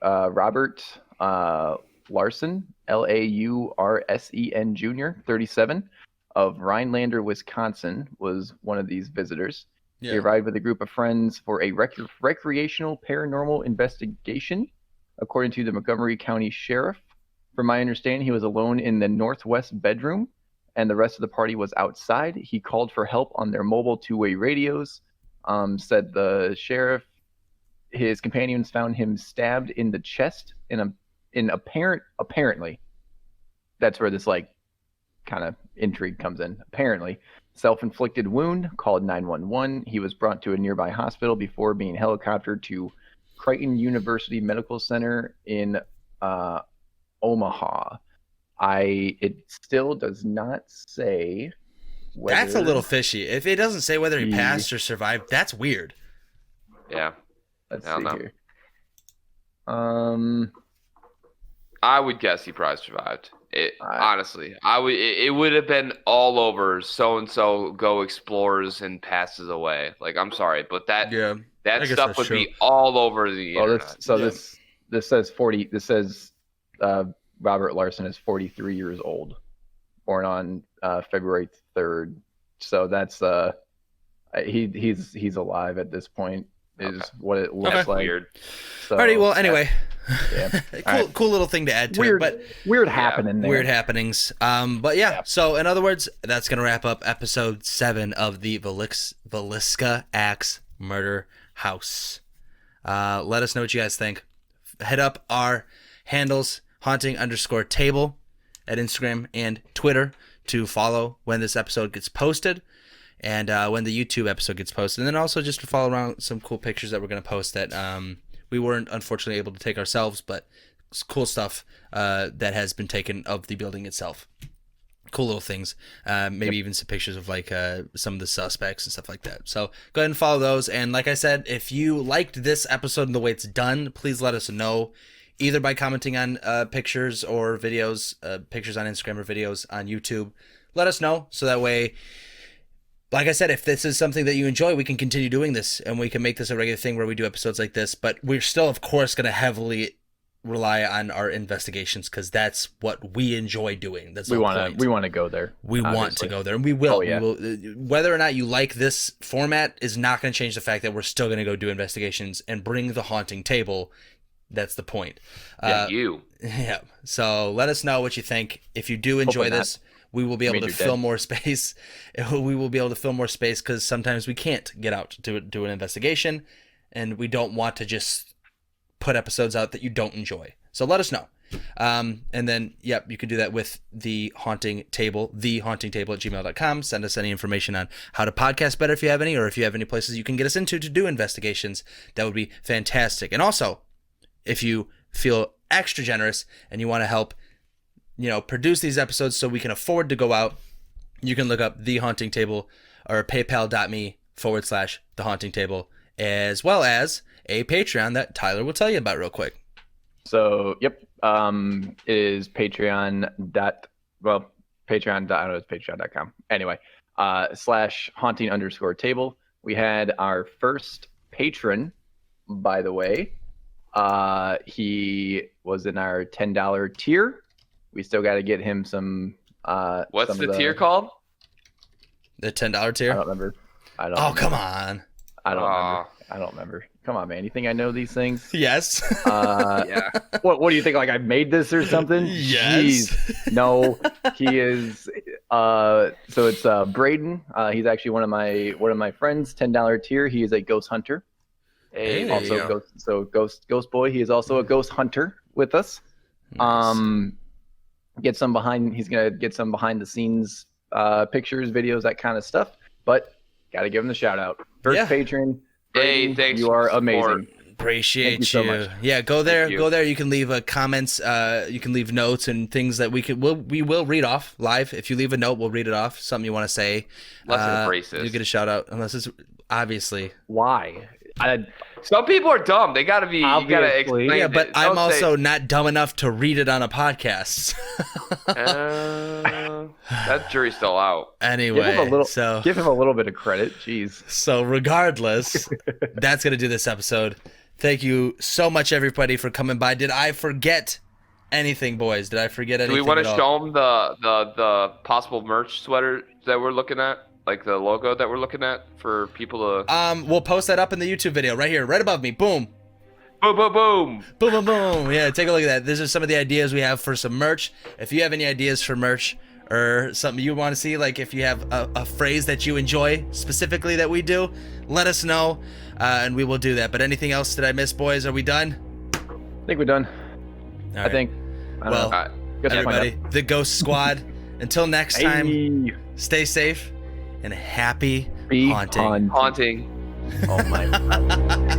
Robert Larson, Laursen Jr., 37, of Rhinelander, Wisconsin, was one of these visitors. Yeah. He arrived with a group of friends for a recreational paranormal investigation, according to the Montgomery County Sheriff. From my understanding, he was alone in the northwest bedroom, and the rest of the party was outside. He called for help on their mobile two-way radios. Said the sheriff. His companions found him stabbed in the chest apparently. That's where this kind of intrigue comes in. Apparently, self-inflicted wound. Called 911. He was brought to a nearby hospital before being helicoptered to Creighton University Medical Center in Omaha. It still does not say. That's a little fishy. If it doesn't say whether he passed or survived, that's weird. Yeah. Let's see here. I would guess he probably survived. Honestly, it would have been all over so and so go explores and passes away. I'm sorry, but that stuff would be all over the internet. This says 40. This says Robert Larson is 43 years old, born on February 3rd. So that's he's alive at this point. Is what it looks like. Weird. So, alrighty. Well, anyway, Yeah. Cool little thing to add to Weird, it. But weird happening there. Weird happenings. But yeah. So in other words, that's gonna wrap up episode 7 of the Villisca Ax Murder House. Let us know what you guys think. Head up our handles, haunting_table at Instagram and Twitter to follow when this episode gets posted and when the YouTube episode gets posted. And then also just to follow around some cool pictures that we're going to post that we weren't unfortunately able to take ourselves, but it's cool stuff that has been taken of the building itself. Cool little things. Maybe even some pictures of like some of the suspects and stuff like that. So go ahead and follow those. And like I said, if you liked this episode and the way it's done, please let us know either by commenting on pictures or videos, pictures on Instagram or videos on YouTube. Let us know so that way, like I said, if this is something that you enjoy, we can continue doing this and we can make this a regular thing where we do episodes like this. But we're still, of course, going to heavily rely on our investigations because that's what we enjoy doing. That's we want to go there. We want to go there, and we will. Oh, yeah. We will. Whether or not you like this format is not going to change the fact that we're still going to go do investigations and bring the haunting table. That's the point. Yeah. So let us know what you think. If you do enjoy this, we will be able to fill more space. We will be able to fill more space because sometimes we can't get out to do an investigation, and we don't want to just put episodes out that you don't enjoy. So let us know. And then, you can do that with the haunting table, thehauntingtable@gmail.com. Send us any information on how to podcast better if you have any, or if you have any places you can get us into to do investigations. That would be fantastic. And also, if you feel extra generous and you want to help, produce these episodes so we can afford to go out, you can look up The Haunting Table or paypal.me/The Haunting Table, as well as a Patreon that Tyler will tell you about real quick. So, it is patreon.com. Anyway, /haunting_table. We had our first patron, by the way. He was in our $10 tier. We still got to get him some. What's the tier called? The $10 tier? I don't remember. Come on. I don't remember. Come on, man. You think I know these things? Yes. Yeah. What do you think? Like I made this or something? Yes. Jeez. No, he is. So it's Braden. He's actually one of my friends. $10 tier. He is a ghost hunter. Hey, Also, ghost boy. He is also a ghost hunter with us. Nice. He's gonna get some behind the scenes pictures, videos, that kind of stuff. But gotta give him the shout out. First patron. Hey, thanks. You are amazing. Appreciate Thank you so much. Yeah, go there. You can leave comments. You can leave notes and things that we will read off live. If you leave a note, we'll read it off. Something you want to say. Unless it's racist. You get a shout out. Unless it's obviously. Why? Some people are dumb. They gotta be. Obviously. You gotta explain. Yeah, but I'm also say, not dumb enough to read it on a podcast. That jury's still out. Anyway, give him a little bit of credit. Jeez. So regardless, that's gonna do this episode. Thank you so much, everybody, for coming by. Did I forget anything, boys? Did I forget anything? Do we want to show them the possible merch sweater that we're looking at? Like the logo that we're looking at for people to... We'll post that up in the YouTube video right here, right above me. Boom. Boom, boom, boom. Boom, boom, boom. Yeah, take a look at that. These are some of the ideas we have for some merch. If you have any ideas for merch or something you want to see, like if you have a phrase that you enjoy specifically that we do, let us know, and we will do that. But anything else that I missed, boys? Are we done? I think we're done. All right. I think. I don't know. Everybody, the Ghost Squad, until next time, stay safe and happy haunting. Haunting. Oh my God.